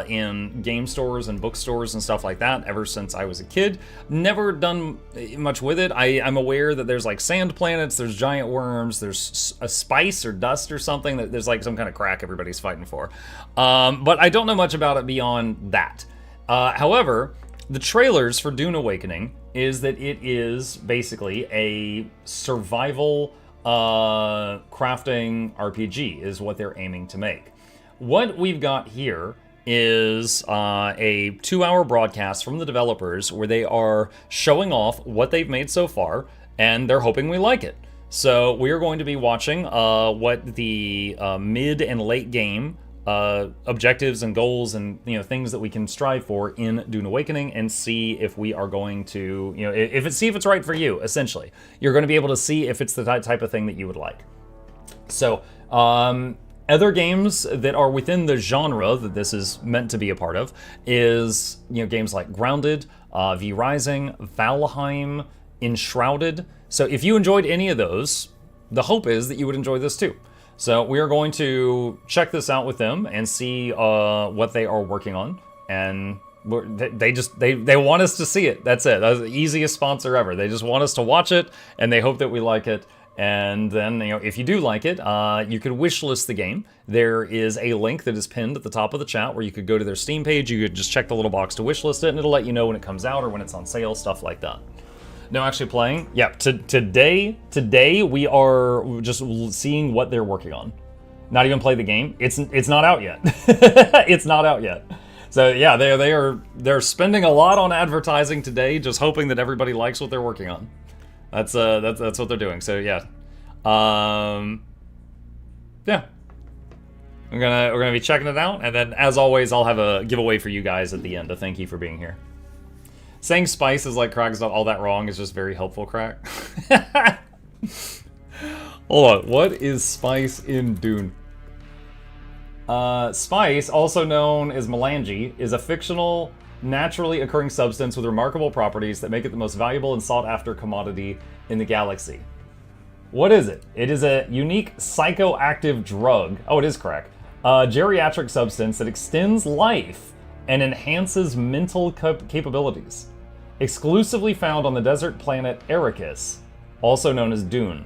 in game stores and bookstores and stuff like that ever since I was a kid. Never done much with it. I'm aware that there's like sand planets, there's giant worms, there's a spice or dust or something, that there's like some kind of crack everybody's fighting for. But I don't know much about it beyond that. However, the trailers for Dune Awakening is that it is basically a survival crafting RPG is what they're aiming to make. What we've got here is a 2-hour broadcast from the developers where they are showing off what they've made so far, and they're hoping we like it. So we're going to be watching what the mid and late game objectives and goals and things that we can strive for in Dune Awakening, and see if we are going to see if it's right for you. Essentially, you're going to be able to see if it's the type of thing that you would like. So other games that are within the genre that this is meant to be a part of is games like Grounded, V Rising, Valheim, Enshrouded. So if you enjoyed any of those, the hope is that you would enjoy this too. So we are going to check this out with them and see what they are working on. And they want us to see it. That's it. That's the easiest sponsor ever. They just want us to watch it, and they hope that we like it. And then, if you do like it, you could wishlist the game. There is a link that is pinned at the top of the chat where you could go to their Steam page. You could just check the little box to wishlist it, and it'll let you know when it comes out or when it's on sale, stuff like that. No, actually playing. Yeah, today we are just seeing what they're working on. Not even play the game. It's not out yet. It's not out yet. So yeah, they're spending a lot on advertising today, just hoping that everybody likes what they're working on. That's what they're doing. So yeah, yeah. We're gonna be checking it out, and then as always, I'll have a giveaway for you guys at the end to thank you for being here. Saying spice is like crack is not all that wrong is just very helpful, crack. Hold on, what is spice in Dune? Spice, also known as melange, is a fictional, naturally occurring substance with remarkable properties that make it the most valuable and sought-after commodity in the galaxy. What is it? It is a unique psychoactive drug. Oh, it is crack. A geriatric substance that extends life and enhances mental capabilities. Exclusively found on the desert planet Arrakis, also known as Dune.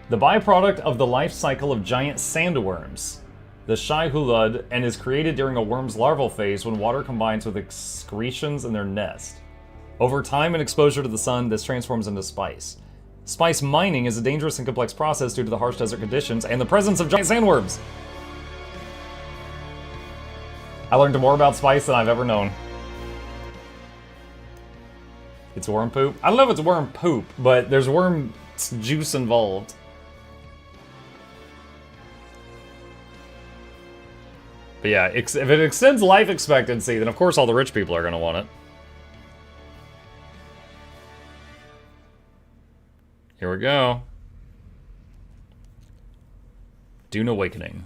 The byproduct of the life cycle of giant sandworms, the Shai-Hulud, and is created during a worm's larval phase when water combines with excretions in their nest. Over time and exposure to the sun, this transforms into spice. Spice mining is a dangerous and complex process due to the harsh desert conditions and the presence of giant sandworms. I learned more about spice than I've ever known. It's worm poop? I don't know if it's worm poop, but there's worm juice involved. But yeah, if it extends life expectancy, then of course all the rich people are going to want it. Here we go. Dune Awakening.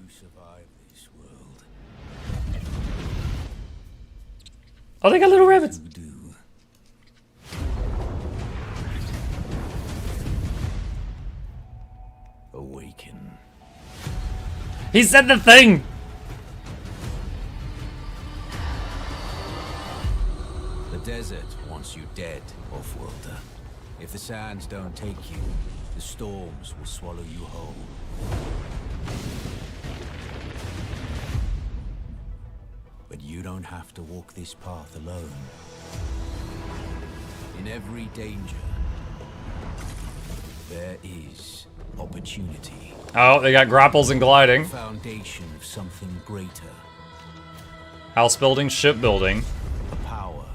Oh, they got little rabbits. Awaken. He said the thing. The desert wants you dead, Off-worlder. If the sands don't take you, the storms will swallow you whole. But you don't have to walk this path alone. In every danger, there is opportunity. Oh, they got grapples and gliding. Foundation of something greater. House building, ship building. A power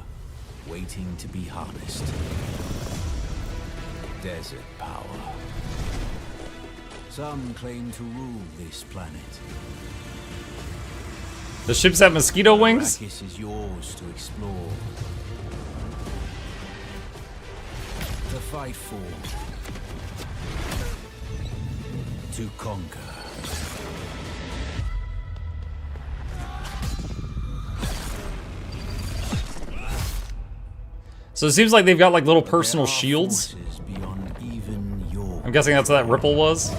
waiting to be harnessed. Desert power. Some claim to rule this planet. The ships have mosquito wings? Arrakis is yours to explore. To fight for. to conquer. So it seems like they've got like little personal shields. Beyond even your I'm guessing that's what that ripple was.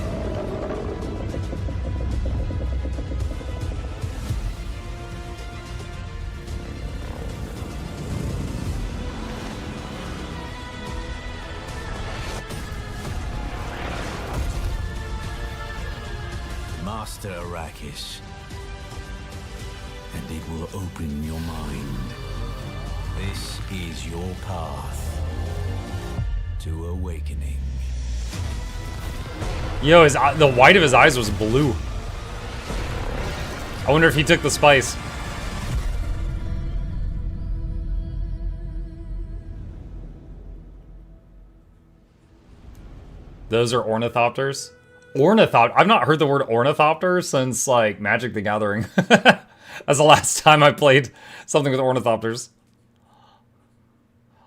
Master Arrakis, and it will open your mind. This is your path to awakening. Yo, the white of his eyes was blue. I wonder if he took the spice. Those are ornithopters. I've not heard the word ornithopter since like Magic the Gathering. That's the last time I played something with ornithopters.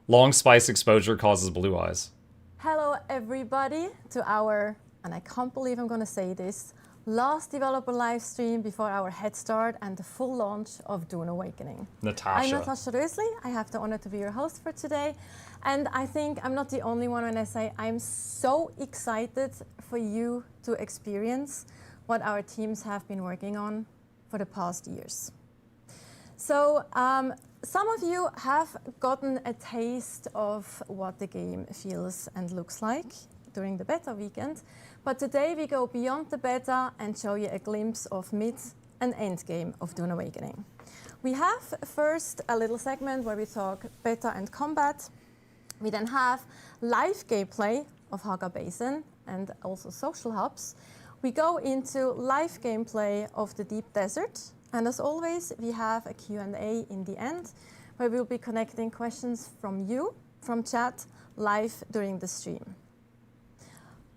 Long spice exposure causes blue eyes. Hello everybody to our, and I can't believe I'm gonna say this, last developer live stream before our head start and the full launch of Dune Awakening. Natasha. I'm Natasha Rösli. I have the honor to be your host for today. And I think I'm not the only one when I say I'm so excited for you to experience what our teams have been working on for the past years. So some of you have gotten a taste of what the game feels and looks like during the beta weekend. But today we go beyond the beta and show you a glimpse of mid and end game of Dune Awakening. We have first a little segment where we talk beta and combat. We then have live gameplay of Haga Basin and also social hubs. We go into live gameplay of the Deep Desert. And as always, we have a Q&A in the end where we'll be connecting questions from you, from chat, live during the stream.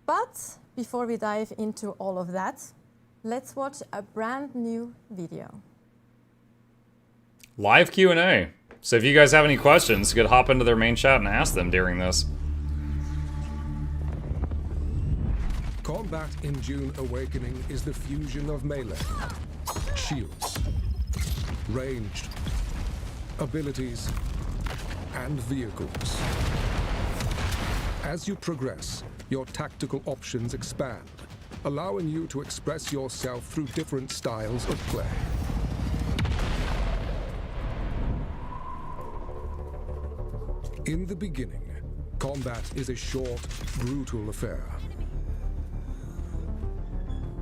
But before we dive into all of that, let's watch a brand new video. Live Q&A. So if you guys have any questions, you could hop into their main chat and ask them during this. Combat in Dune Awakening is the fusion of melee, shields, ranged, abilities, and vehicles. As you progress, your tactical options expand, allowing you to express yourself through different styles of play. In the beginning, combat is a short, brutal affair.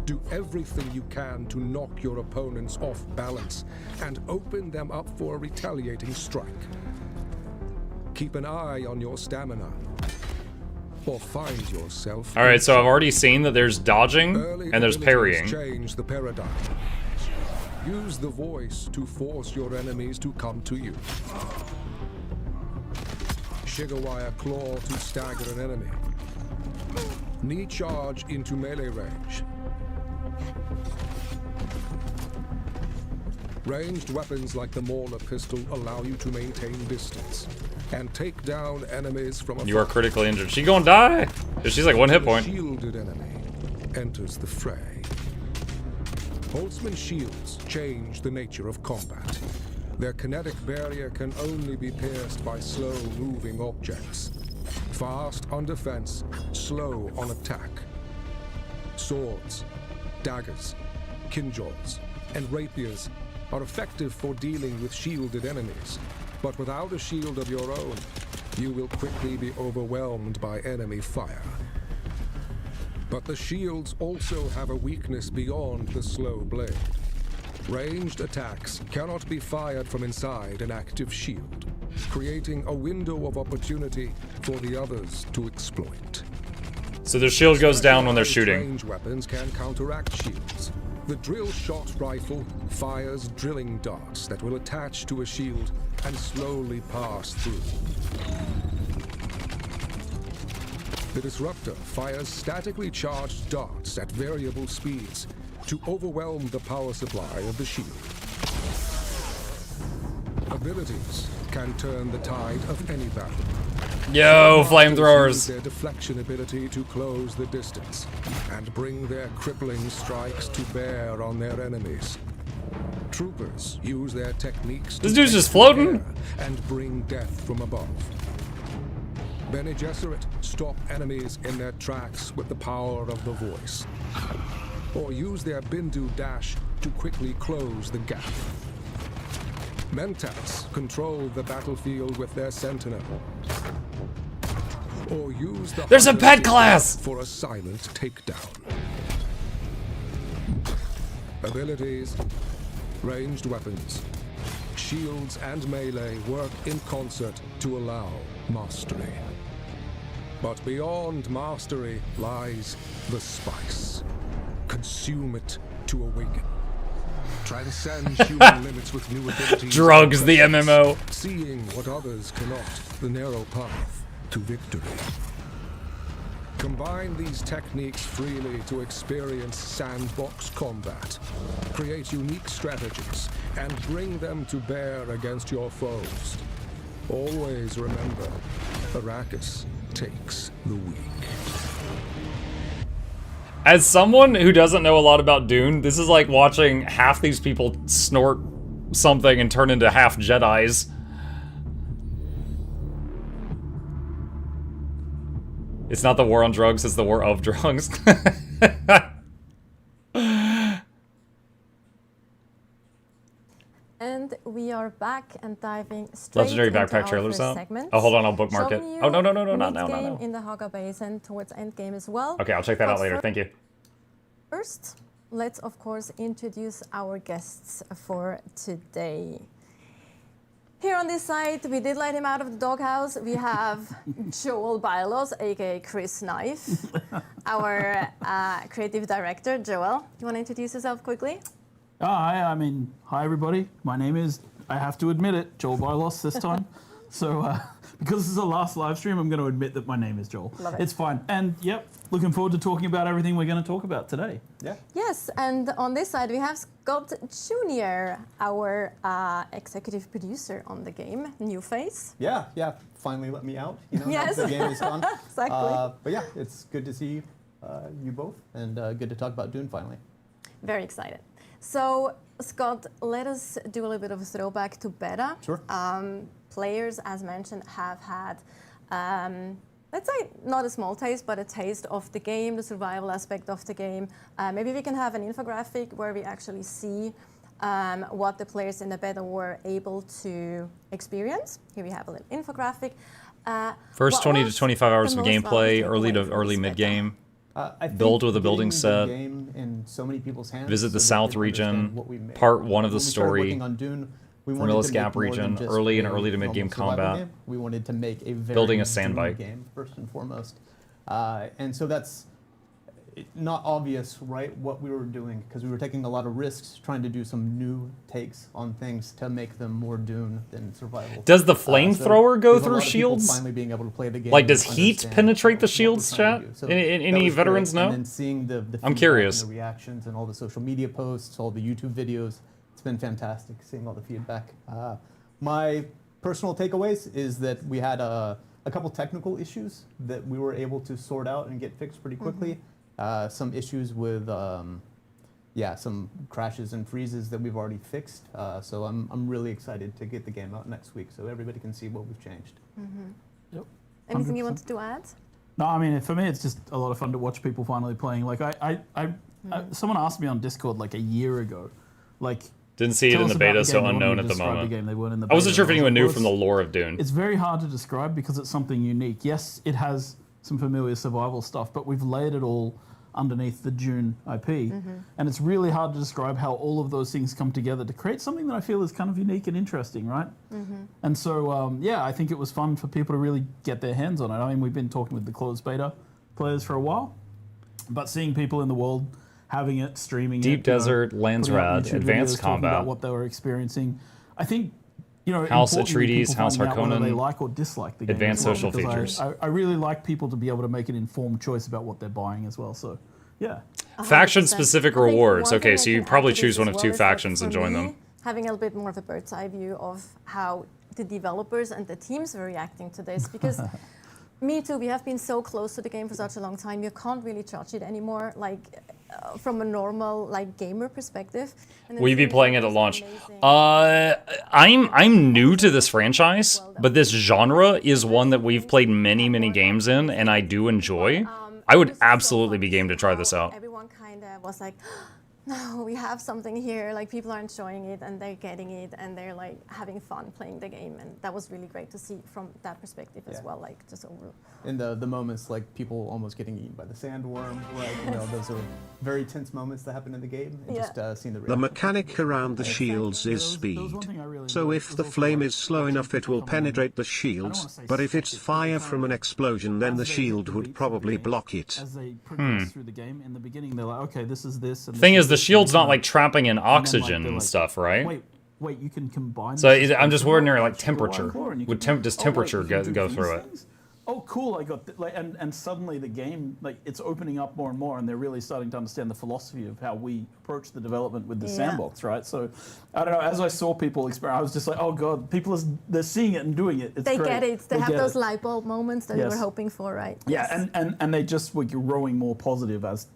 Do everything you can to knock your opponents off balance and open them up for a retaliating strike. Keep an eye on your stamina, or find yourself. All right, so I've already seen that there's dodging and there's parrying. Change the paradigm. Use the voice to force your enemies to come to you. Shigawire claw to stagger an enemy. Knee charge into melee range. Ranged weapons like the Mauler pistol allow you to maintain distance and take down enemies from afar. You are critically injured. She gonna die? She's like one hit point. A shielded enemy enters the fray. Holtzman shields change the nature of combat. Their kinetic barrier can only be pierced by slow-moving objects. Fast on defense, slow on attack. Swords, daggers, kinjals, and rapiers are effective for dealing with shielded enemies. But without a shield of your own, you will quickly be overwhelmed by enemy fire. But the shields also have a weakness beyond the slow blade. Ranged attacks cannot be fired from inside an active shield, creating a window of opportunity for the others to exploit. So their shield goes down when they're shooting. Range weapons can counteract shields. The drill shot rifle fires drilling darts that will attach to a shield and slowly pass through. The disruptor fires statically charged darts at variable speeds to overwhelm the power supply of the shield. Abilities can turn the tide of any battle. Yo, Use flamethrowers. their deflection ability to close the distance and bring their crippling strikes to bear on their enemies. Troopers use their techniques This to dude's take just the floating? air and bring death from above. Bene Gesserit stop enemies in their tracks with the power of the voice, or use their Bindu dash to quickly close the gap. Mentats control the battlefield with their sentinel, or use the There's a Hunter's pet Signal class! for a silent takedown. Abilities, ranged weapons, shields and melee work in concert to allow mastery. But beyond mastery lies the spice. Consume it to awaken. Transcend human limits with new abilities. Drugs, the MMO. Seeing what others cannot, the narrow path to victory. Combine these techniques freely to experience sandbox combat. Create unique strategies and bring them to bear against your foes. Always remember, Arrakis takes the weak. As someone who doesn't know a lot about Dune, this is like watching half these people snort something and turn into half Jedis. It's not the war on drugs, it's the war of drugs. And we are back and diving straight Legendary into backpack our trailers first out. segment. Oh, hold on, I'll bookmark it. Showing Oh, no, you not now, not mid-game now. in the Haga Basin towards endgame as well. Okay, I'll check that But out later, thank you. First, let's of course introduce our guests for today. Here on this side, we did let him out of the doghouse. We have Joel Bylos, aka Chris Knife, our creative director. Joel, you want to introduce yourself quickly? Hi everybody. My name is, I have to admit it, Joel Bylos this time. So, because this is the last live stream, I'm going to admit that my name is Joel. Love it. It's fine. And yep, looking forward to talking about everything we're going to talk about today. Yeah. Yes, and on this side we have Scott Jr., our executive producer on the game, new face. Yeah. Finally let me out. You know, Yes. the game is gone. Exactly. But yeah, it's good to see you both, and good to talk about Dune finally. Very excited. So, Scott, let us do a little bit of a throwback to beta. Sure. Players, as mentioned, have had, let's say, not a small taste, but a taste of the game, the survival aspect of the game. Maybe we can have an infographic where we actually see what the players in the beta were able to experience. Here we have a little infographic. First What 20 to was 25 hours the of most gameplay, valuable early takeaway to from early this mid beta? game. I think Build with a building getting the set. game in so many people's hands Visit the so they South can region, understand what we made. part 1 of the When we started story, working on Dune, we wanted Formulous to make Gap more than region, just early and a early to mid game normal survival combat. game. We wanted to make a very Building a sand Dune bike. game first and foremost, and so that's not obvious, right, what we were doing, because we were taking a lot of risks trying to do some new takes on things to make them more Dune than survival. Does the So flamethrower go we have a through lot of people shields? Finally being able to play the game. Like, does and heat understand penetrate the what we're shields, trying to chat? do. So Any that was veterans great. know? And then seeing the I'm feedback curious. and the reactions and all the social media posts, all the YouTube videos, it's been fantastic seeing all the feedback. My personal takeaways is that we had a couple technical issues that we were able to sort out and get fixed pretty quickly. Some issues with, some crashes and freezes that we've already fixed. So I'm really excited to get the game out next week so everybody can see what we've changed. Yep. Anything you 100%. wanted to add? No, I mean, for me, it's just a lot of fun to watch people finally playing. Like, someone asked me on Discord like a year ago, like, Didn't see it tell in us the about beta, the so game. They unknown wanted at to the describe moment. The game. They weren't in the I wasn't beta. sure if anyone knew Well, from the lore of Dune. It's very hard to describe because it's something unique. Yes, it has some familiar survival stuff, but we've layered it all underneath the Dune IP. And it's really hard to describe how all of those things come together to create something that I feel is kind of unique and interesting, right? And so, I think it was fun for people to really get their hands on it. I mean, we've been talking with the closed beta players for a while, but seeing people in the world having it, streaming Deep it, you know, Desert, Lands putting out Rad, YouTube Advanced videos talking Combat. about what they were experiencing, I think, House importantly, Atreides, people House finding out whether Harkonnen, they like or dislike the game. advanced as well, social because features. I really like people to be able to make an informed choice about what they're buying as well. So, yeah. 100%. Faction-specific I think rewards. one Okay, thing so I you can probably add to choose this one as of well two is that factions and for join me, them. Having a little bit more of a bird's eye view of how the developers and the teams were reacting to this, because me too, we have been so close to the game for such a long time, you can't really judge it anymore, like from a normal like gamer perspective. And then Will you be seeing playing it it at was launch? amazing. I'm new to this franchise, but this genre is one that we've played many games in, and I do enjoy. I would absolutely be game to try this out. Everyone kind of was like, no, we have something here, like people are enjoying it and they're getting it and they're like having fun playing the game, and that was really great to see from that perspective as well, like just overall. In the moments like people almost getting eaten by the sandworm, right? You know, those are very tense moments that happen in the game, and just seeing the The reaction. mechanic around the shields is speed. So if the flame is slow enough it will penetrate the shields, but if it's fire from an explosion then the shield would probably block it. As they progress through the game, in the beginning they're like, okay, this is this. And Thing this is, the this, shield's and not like trapping in then, like, oxygen they're and like, stuff, right? Wait, you can combine. So this I'm just with wondering, like, the temperature. core, and you Would can- does oh, wait, temperature you can do go these through it? things? Oh, cool! I got and suddenly the game, like, it's opening up more and more, and they're really starting to understand the philosophy of how we approach the development with the sandbox, right? So I don't know. As I saw people experiment, I was just like, oh god, they're seeing it and doing it. It's They great. get it. They have get those it. light bulb moments that you were Yes. hoping for, right? Yeah, Yes. and they just were growing more positive as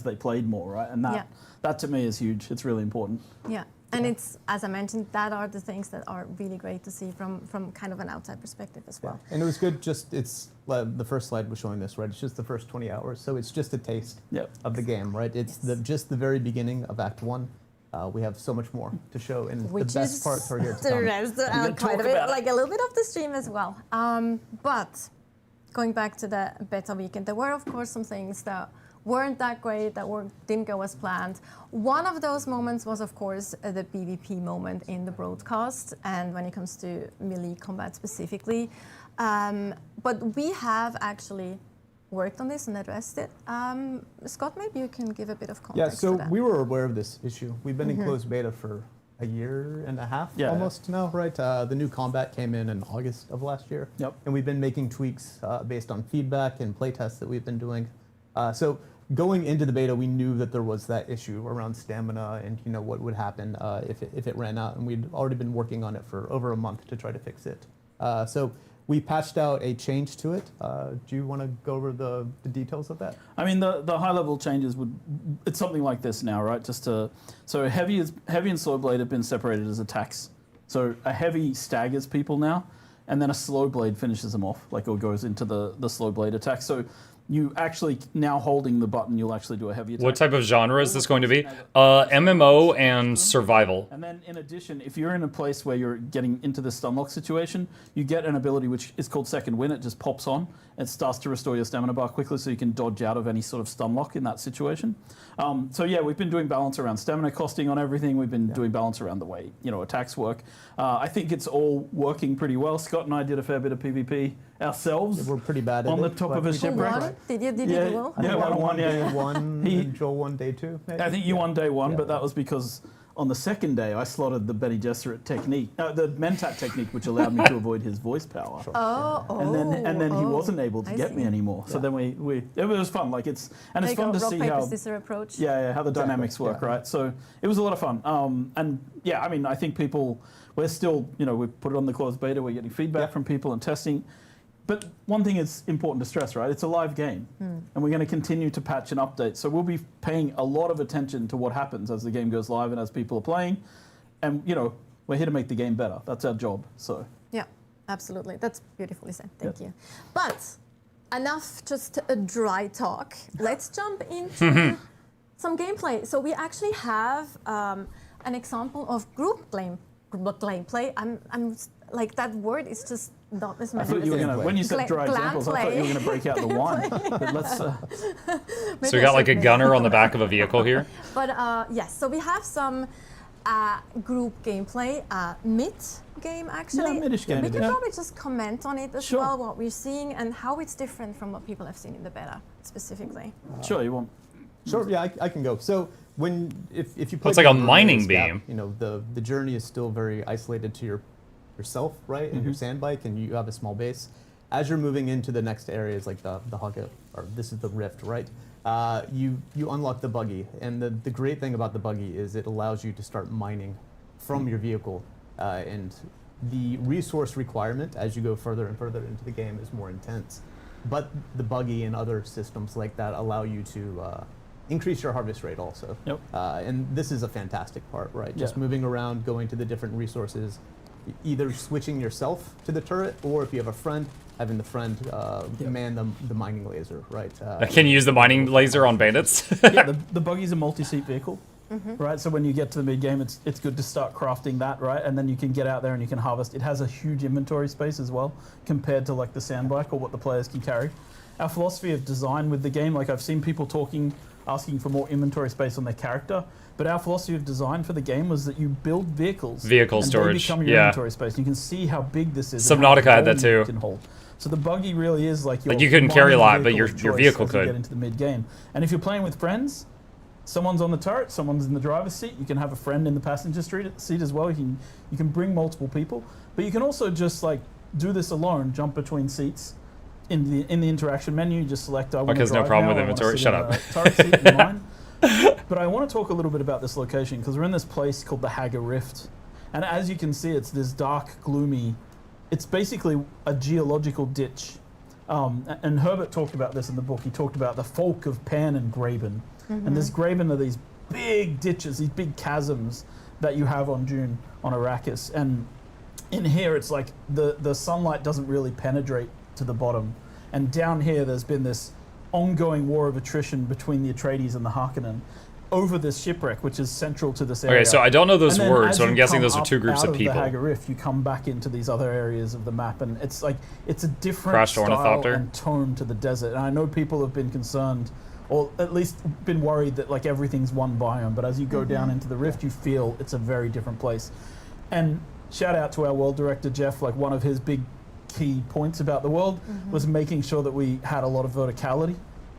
they played more, right? And that to me is huge. It's really important. Yeah, and it's, as I mentioned, that are the things that are really great to see from kind of an outside perspective as well. And it was good. It's the first slide was showing this, right? It's just the first 20 hours, so it's just a taste of the game, right? It's just the very beginning of Act 1. We have so much more to show, and Which the best is parts are here to the come. rest, quite a bit, like a little bit of the stream as well. But going back to the beta weekend, there were of course some things that weren't that great, that didn't go as planned. One of those moments was, of course, the PvP moment in the broadcast, and when it comes to melee combat specifically. But we have actually worked on this and addressed it. Scott, maybe you can give a bit of context Yeah, so to that. we were aware of this issue. We've been in closed beta for a year and a half almost now, right? The new combat came in August of last year. Yep. And we've been making tweaks based on feedback and playtests that we've been doing. So going into the beta, we knew that there was that issue around stamina and what would happen if it ran out, and we'd already been working on it for over a month to try to fix it. So we patched out a change to it. Do you want to go over the details of that? I mean, the high level changes it's something like this now, right? So heavy and slow blade have been separated as attacks. So a heavy staggers people now, and then a slow blade finishes them off, like it goes into the slow blade attack. So you actually, now holding the button, you'll actually do a heavy attack. What type of genre is this going to be? MMO and survival. And then in addition, if you're in a place where you're getting into the stunlock situation, you get an ability which is called Second Wind. It just pops on. It starts to restore your stamina bar quickly so you can dodge out of any sort of stunlock in that situation. So yeah, we've been doing balance around stamina costing on everything. We've been doing balance around the way attacks work. I think it's all working pretty well. Scott and I did a fair bit of PvP ourselves. We're pretty bad at on it. the top of a we shipwreck. Won? Did you do well? Yeah, I won, day yeah. one, and Joel won day 2. Maybe? I think you won day 1, but that was because on the second day I slotted the Bene Gesserit technique, the Mentat technique, which allowed me to avoid his voice power. And then he wasn't able to get me anymore. So then it was fun. Like it's fun to see rock, how paper, scissors approach. how the dynamics work, right? So it was a lot of fun. And yeah, I mean, I think we're still, we put it on the closed beta. We're getting feedback from people and testing. But one thing is important to stress, right? It's a live game, and we're going to continue to patch and update. So we'll be paying a lot of attention to what happens as the game goes live and as people are playing. And we're here to make the game better. That's our job. So yeah, absolutely. That's beautifully said. Thank you. But enough just a dry talk. Let's jump into some gameplay. So we actually have an example of group gameplay. I'm like, that word is just not as I thought you were going to, when you said dry examples, I thought you were going to break out the wine. But let's. So we got like a gunner on the back of a vehicle here. But yes, so we have some group gameplay, mid game actually. Yeah, mid-ish game. We can probably just comment on it as Sure. well, what we're seeing and how it's different from what people have seen in the beta specifically. Sure, you want. Sure, yeah, I can go. So if you play, It's like a the mining gap, beam. the journey is still very isolated to yourself, right, and your sand bike, and you have a small base. As you're moving into the next areas, like the Hugget, or this is the Rift, right? You unlock the buggy, and the great thing about the buggy is it allows you to start mining from your vehicle, and the resource requirement as you go further and further into the game is more intense. But the buggy and other systems like that allow you to increase your harvest rate also. Yep. And this is a fantastic part, right? Just Yeah. moving around, going to the different resources, either switching yourself to the turret, or if you have a friend, having the friend man the mining laser, right? Can you use the mining laser on bandits? Yeah, the buggy's a multi-seat vehicle, right? So when you get to the mid-game, it's good to start crafting that, right? And then you can get out there and you can harvest. It has a huge inventory space as well, compared to like the sand bike or what the players can carry. Our philosophy of design with the game, like I've seen people asking for more inventory space on their character, but our philosophy of design for the game was that you build vehicles. Vehicle and storage, they become your yeah. inventory space. You can see how big this is. and how Subnautica much had that volume too. it can hold. So the buggy really is like your Like you couldn't carry a mining lot, but your vehicle of vehicle choice as you could. get into the mid game. And if you're playing with friends, someone's on the turret, someone's in the driver's seat. You can have a friend in the passenger seat as well. You can bring multiple people, but you can also just like do this alone, jump between seats. In the interaction menu, you just select I want to Because no drive problem now, with I wanna inventory. sit Shut in up. the turret seat in mine. But I want to talk a little bit about this location because we're in this place called the Haga Rift, and as you can see, it's this dark, gloomy. It's basically a geological ditch. And Herbert talked about this in the book. He talked about the folk of Pan and Graben. And this Graben are these big ditches, these big chasms that you have on Dune, on Arrakis. And in here, it's like the sunlight doesn't really penetrate to the bottom. And down here, there's been this ongoing war of attrition between the Atreides and the Harkonnen over this shipwreck, which is central to this area. Okay, so I don't know those And then words, as so I'm you guessing come those are up two groups out of people. The Haga Rift, you come back into these other areas of the map, and it's like it's a different Crashed style ornithopter? and tone to the desert. And I know people have been concerned, or at least been worried that like everything's one biome. But as you go down into the Rift, you feel it's a very different place. And shout out to our world director Jeff. Like one of his big key points about the world was making sure that we had a lot of verticality.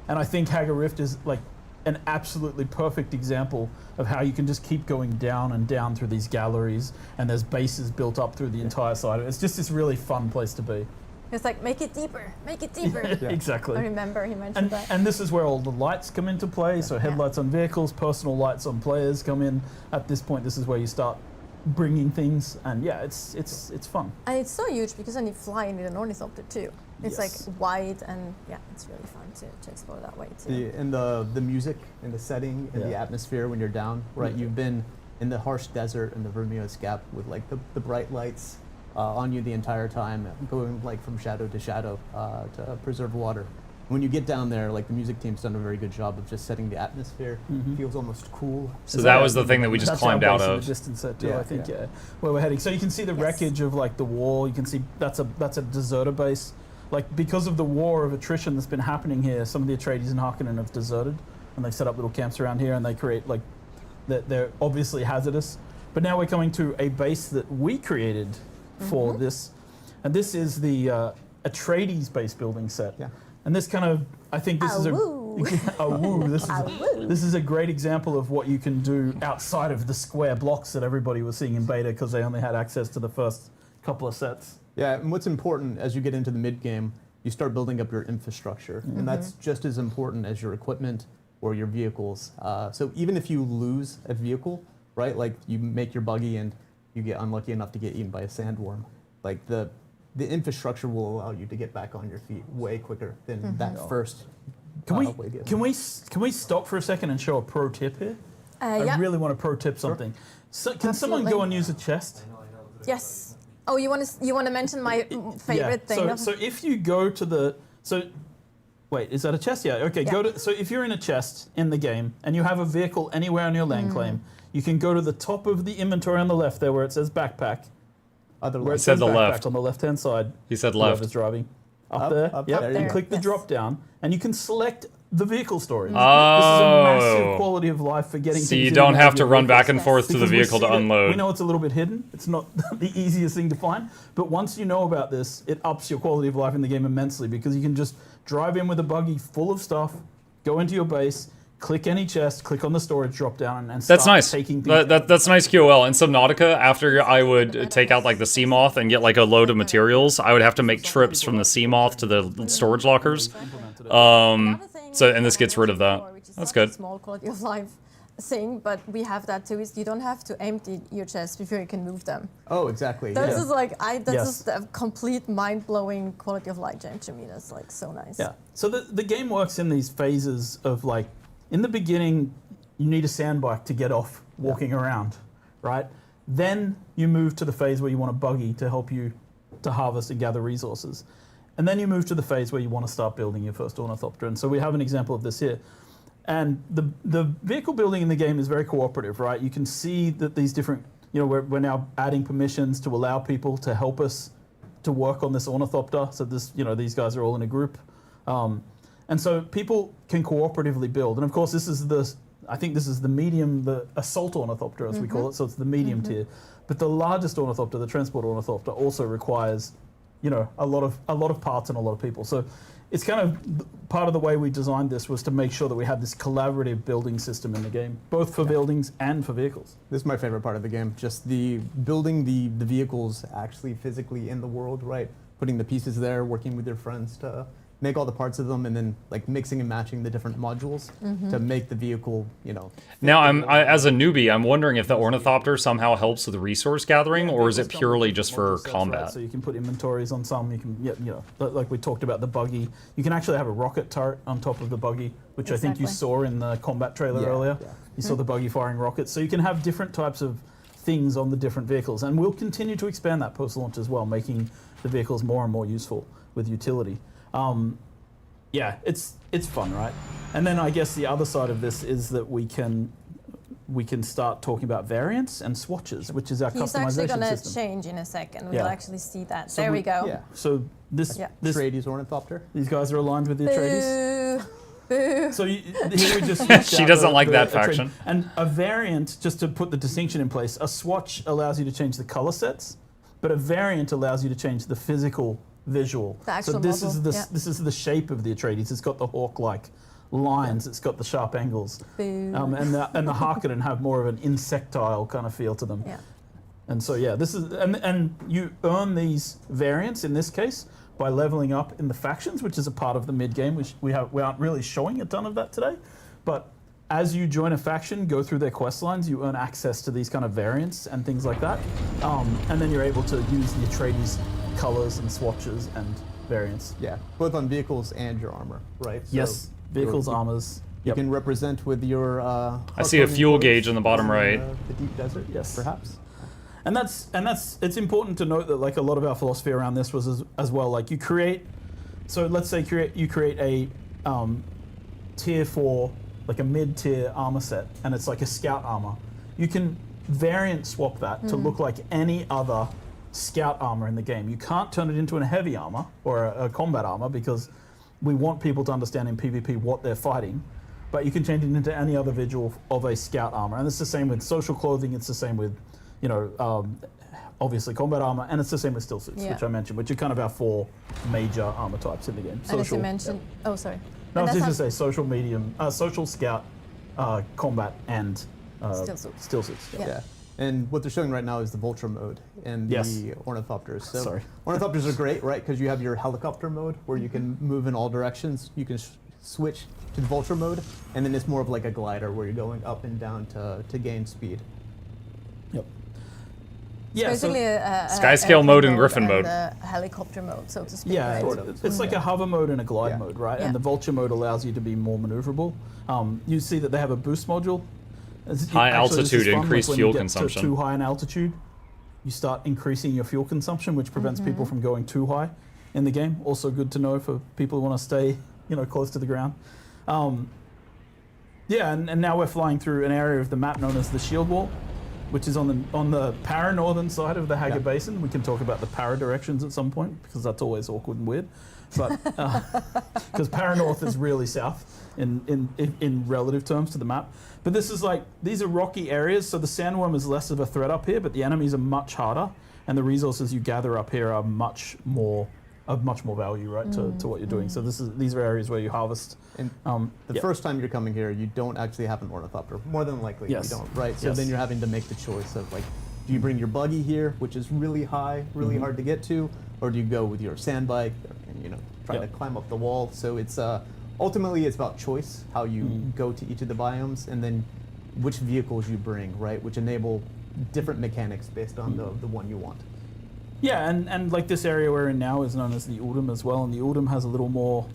And I think Haga Rift is like an absolutely perfect example of how you can just keep going down and down through these galleries, and there's bases built up through the entire side. It's just this really fun place to be. It's like, make it deeper, make it deeper. Exactly. I remember he mentioned that. And this is where all the lights come into play. So headlights on vehicles, personal lights on players come in. At this point, this is where you start bringing things, and yeah, it's fun. And it's so huge because then you fly in an ornithopter too. It's Yes. like wide, and yeah, it's really fun to explore that way too. And the music and the setting and the Yeah. atmosphere when you're down, right? Yeah. You've been in the harsh desert and the Vermilios Gap with like the bright lights on you the entire time, going like from shadow to shadow to preserve water. When you get down there, like the music team's done a very good job of just setting the atmosphere. It feels almost cool. So that was the thing that we just That's climbed our out base in of. the distance set too, Yeah, I think, yeah. where we're heading. So you can see the wreckage of like the wall. You can see that's a deserter base. Like because of the war of attrition that's been happening here, some of the Atreides and Harkonnen have deserted, and they set up little camps around here, and they create like they're obviously hazardous. But now we're coming to a base that we created for this, and this is the Atreides base building set. Yeah. And this kind of, I think this is a Awoo. this is a great example of what you can do outside of the square blocks that everybody was seeing in beta because they only had access to the first couple of sets. Yeah, and what's important as you get into the mid game, you start building up your infrastructure, and that's just as important as your equipment or your vehicles. So even if you lose a vehicle, right, like you make your buggy and you get unlucky enough to get eaten by a sandworm, like the infrastructure will allow you to get back on your feet way quicker than that first. Can way gives. we stop for a second and show a pro tip here? I Yeah. really want to pro tip something. So, can someone go Absolutely. and use a chest? Yes. Oh, you want to mention my favorite thing? So if you go to the wait, is that a chest? Yeah. Okay. Yeah. So if you're in a chest in the game and you have a vehicle anywhere on your land claim, you can go to the top of the inventory on the left there where it says backpack. Other Where it left. said says the backpack left. on the left-hand side. He said Whoever's left. driving. Up Up, there. up Yep. there, You yeah. click the Yes. drop down and you can select the vehicle storage. Oh. This is a massive quality of life for getting So things you in don't and out have of to your run back vehicles. and forth to the Because we vehicle see to that- unload. We know it's a little bit hidden. It's not the easiest thing to find. But once you know about this, it ups your quality of life in the game immensely because you can just drive in with a buggy full of stuff, go into your base, click any chest, click on the storage drop down, and start That's nice. taking things. That's nice QOL. In Subnautica, after I would take out like the sea moth and get like a load of materials, I would have to make trips from the sea moth to the storage lockers. Another thing So and this I gets rid of mentioned that. before, which is That's such a good. Small quality of life thing, but we have that too, is you don't have to empty your chest before you can move them. Oh, exactly. This yeah. is like, that's Yes. just a complete mind-blowing quality of life change to me. That's like so nice. Yeah. So the game works in these phases of like, in the beginning, you need a sand bike to get off walking around, right? Then you move to the phase where you want a buggy to help you to harvest and gather resources. And then you move to the phase where you want to start building your first ornithopter. And so we have an example of this here. And the vehicle building in the game is very cooperative, right? You can see that these different, we're now adding permissions to allow people to help us to work on this ornithopter. So this, these guys are all in a group. And so people can cooperatively build. And of course, I think this is the medium, the assault ornithopter, as we call it. So it's the medium tier. But the largest ornithopter, the transport ornithopter, also requires, a lot of parts and a lot of people. So it's kind of part of the way we designed this was to make sure that we had this collaborative building system in the game, both for buildings and for vehicles. This is my favorite part of the game, just the building the vehicles actually physically in the world, right? Putting the pieces there, working with your friends to make all the parts of them, and then like mixing and matching the different modules to make the vehicle, Now, as a newbie, I'm wondering if the ornithopter somehow helps with resource gathering, or is it purely just for combat? Right? So you can put inventories on some. You can, like we talked about the buggy. You can actually have a rocket turret on top of the buggy, which I think you saw in the combat trailer earlier. Yeah. You saw the buggy firing rockets. So you can have different types of things on the different vehicles, and we'll continue to expand that post-launch as well, making the vehicles more and more useful with utility. Yeah, it's fun, right? And then I guess the other side of this is that we can start talking about variants and swatches, which is our customization system. He's actually going to change in a second. We'll actually see that. So there we go. Yeah. So this Atreides ornithopter. These guys are aligned with the Atreides. Boo. So here we just She doesn't like that faction. And a variant, just to put the distinction in place, a swatch allows you to change the color sets, but a variant allows you to change the physical visual. The actual so this model, is this is the shape of the Atreides. It's got the hawk-like lines. It's got the sharp angles. Boo. And the Harkonnen have more of an insectile kind of feel to them. Yeah. And so this is and you earn these variants in this case by leveling up in the factions, which is a part of the mid game. We aren't really showing a ton of that today, but as you join a faction, go through their quest lines, you earn access to these kind of variants and things like that, and then you're able to use the Atreides colors and swatches and variants. Yeah, both on vehicles and your armor, right? Yes, vehicles, armors. You can represent with your. I see a fuel gauge on the bottom right. The deep desert, Yes, perhaps. And that's it's important to note that like a lot of our philosophy around this was as well, like you create, so let's say you create a tier 4, like a mid-tier armor set, and it's like a scout armor. You can variant swap that to look like any other scout armor in the game. You can't turn it into a heavy armor or a combat armor because we want people to understand in PvP what they're fighting, but you can change it into any other visual of a scout armor. And it's the same with social clothing, it's the same with obviously combat armor, and it's the same with still suits, which I mentioned, which are kind of our 4 major armor types in the game. And as you mentioned, oh sorry. No, I was just going to say social medium, social scout, combat, and still suits. Yeah. And what they're showing right now is the Vulture mode and the Ornithopters. So Ornithopters are great, right? Because you have your helicopter mode where you can move in all directions. You can switch to the Vulture mode, and then it's more of like a glider where you're going up and down to gain speed. Yep. Yeah, basically a Skyscale mode and Griffin mode. A helicopter mode, so to speak. Yeah, right? it's like a hover mode and a glide mode, right? Yeah. And the Vulture mode allows you to be more maneuverable. You see that they have a boost module. High altitude, increased fuel when you consumption. Get too high in altitude, you start increasing your fuel consumption, which prevents people from going too high in the game. Also good to know for people who want to stay, close to the ground. And now we're flying through an area of the map known as the Shield Wall, which is on the para-northern side of the Haggard Basin. We can talk about the para-directions at some point, because that's always awkward and weird. But because para-north is really south in relative terms to the map. But this is these are rocky areas, so the sandworm is less of a threat up here, but the enemies are much harder, and the resources you gather up here are much more value, right, to what you're doing. So these are areas where you harvest. And the first time you're coming here, you don't actually have an ornithopter. More than likely, you don't, right? So then you're having to make the choice of do you bring your buggy here, which is really high, really hard to get to, or do you go with your sand bike and try to climb up the wall? So it's ultimately it's about choice, how you go to each of the biomes, and then which vehicles you bring, right? Which enable different mechanics based on the one you want. Yeah, and like this area we're in now is known as the Uldum as well, and the Uldum has a little more...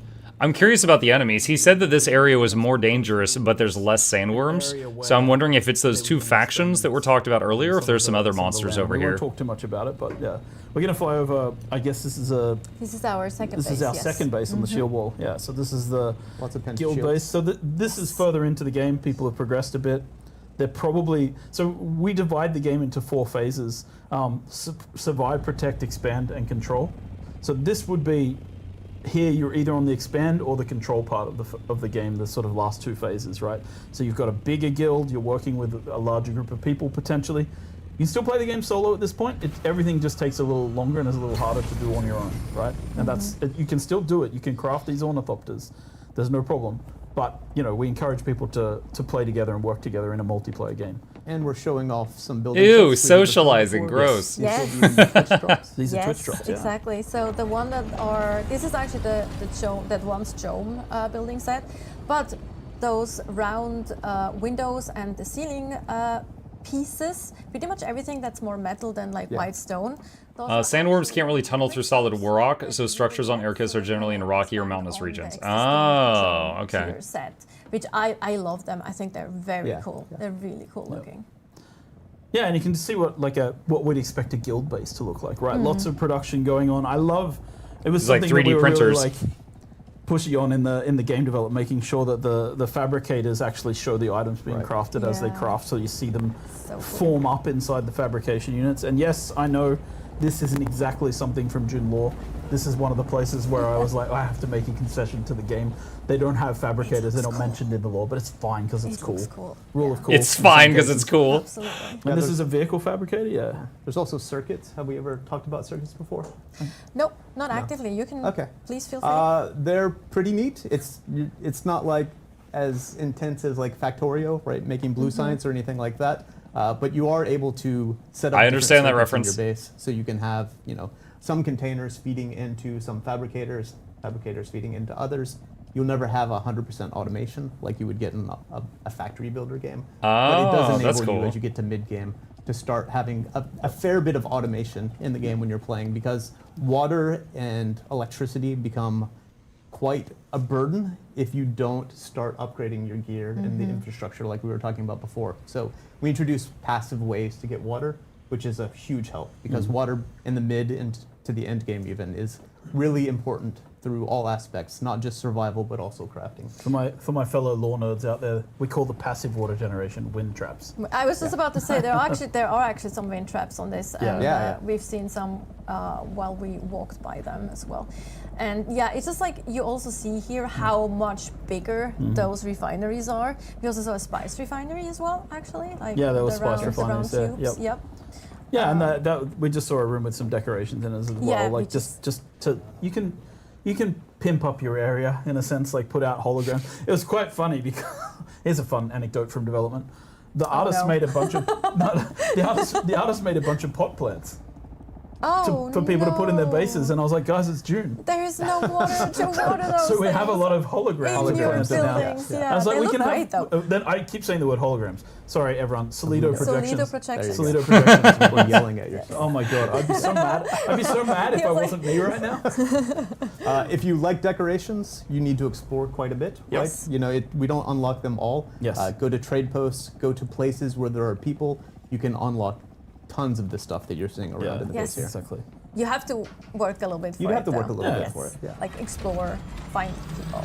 I'm curious about the enemies. He said that this area was more dangerous, but there's less sandworms. So I'm wondering if it's those two factions that were talked about earlier, or if there's some other monsters over We here. won't talk too much about it, but yeah. We're going to fly over, I guess this is a... This is our second base, This is our yes. second base on the shield wall. Yeah, so this is the Lots of guild shields. base. So this is further into the game. People have progressed a bit. They're probably... So we divide the game into 4 phases. Survive, protect, expand, and control. So this would be... Here you're either on the expand or the control part of the game, the sort of last 2 phases, right? So you've got a bigger guild, you're working with a larger group of people potentially. You can still play the game solo at this point. Everything just takes a little longer and is a little harder to do on your own, right? And you can still do it. You can craft these ornithopters. There's no problem. But, you know, we encourage people to play together and work together in a multiplayer game. And we're showing off some building. Ew, sets we never socializing, saw before. gross. Yes. Twitch drops. These are Yes, Twitch drops, yeah. exactly. So the one that are, this is actually the that once Chome building set, but those round windows and the ceiling pieces, pretty much everything that's more metal than like white stone. Sandworms can't really tunnel through solid rock, so structures on Airkiss are generally in rocky or mountainous regions. Oh, okay. Set, which I love them. I think they're very cool. Yeah. They're really cool looking. Yeah, and you can see what we'd expect a guild base to look like, right? Lots of production going on. I love it was It's like something 3D that we were printers. really, like pushy on in the game development, making sure that the fabricators actually show the items being crafted as they Yeah. craft, so you see them So cool. form up inside the fabrication units. And yes, I know this isn't exactly something from Dune lore. This is one of the places where I was like, I have to make a concession to the game. They don't have fabricators, they're not mentioned in the lore, but it's fine because it's cool. looks cool. Rule of Yeah. cool. It's fine because it's cool. Absolutely. And this is a vehicle fabricator, yeah. There's also circuits. Have we ever talked about circuits before? Nope, not actively. You can. Okay. Please feel free. They're pretty neat. It's not like as intense as like Factorio, right? Making blue science or anything like that. But you are able to set up. I understand that different circuits in reference. your base, so you can have some containers feeding into some fabricators feeding into others. You'll never have 100% automation like you would get in a factory builder game. But it does Oh, enable that's you cool. as you get to mid-game to start having a fair bit of automation in the game when you're playing, because water and electricity become quite a burden if you don't start upgrading your gear and the infrastructure like we were talking about before. So we introduced passive ways to get water, which is a huge help, because water in the mid and to the end game even is really important through all aspects, not just survival but also crafting. For my fellow lore nerds out there, we call the passive water generation wind traps. I was just about to say there are actually some wind traps on this, and Yeah. we've seen some while we walked by them as well. And yeah, it's just like you also see here how much bigger those refineries are. We also saw a spice refinery as well, actually. Like Yeah, there was the spice refineries round there, tubes. yep. Yep. Yeah, and that we just saw a room with some decorations in it as well. Yeah, we like just to you can pimp up your area in a sense, like put out holograms. It was quite funny because here's a fun anecdote from development. The artist no. made a bunch of the artist made a bunch of pot plants for people to put in their bases, and I was like, guys, it's June. There is no water to water those. So we have a things lot of holograms in your planted now. buildings. Yeah, I was like, they we look can great have. though. Then I keep saying the word holograms. Sorry, everyone. Solido projections. Solido projections. Solido projections. We're yelling at you. Oh my god, I'd be so mad. I'd be so mad if I wasn't me right now. If you like decorations, you need to explore quite a bit, Yes. right? We don't unlock them all. Yes. Go to trade posts, go to places where there are people. You can unlock tons of the stuff that you're seeing around in the Yes. base here. Exactly. You have to work a little bit for You'd it. have to work a though. little bit Yes. for it, yeah. Like explore, find people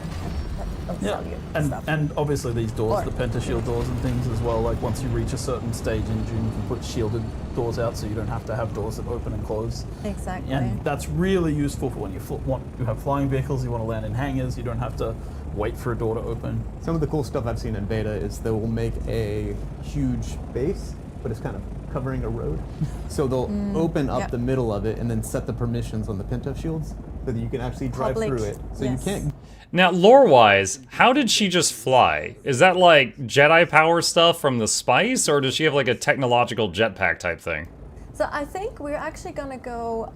that Yeah, sell you and stuff. and obviously these doors, Or- the pentashield doors and things as well. Like once you reach a certain stage in June, you can put shielded doors out, so you don't have to have doors that open and close. Exactly. And that's really useful for when you have flying vehicles, you want to land in hangars, you don't have to wait for a door to open. Some of the cool stuff I've seen in beta is they will make a huge base, but it's kind of covering a road. So they'll open up yeah. the middle of it and then set the permissions on the pinto shields so that you can actually drive Public, through it. So yes. you can't. Now, lore-wise, how did she just fly? Is that like Jedi power stuff from the Spice, or does she have like a technological jetpack type thing? So I think we're actually gonna go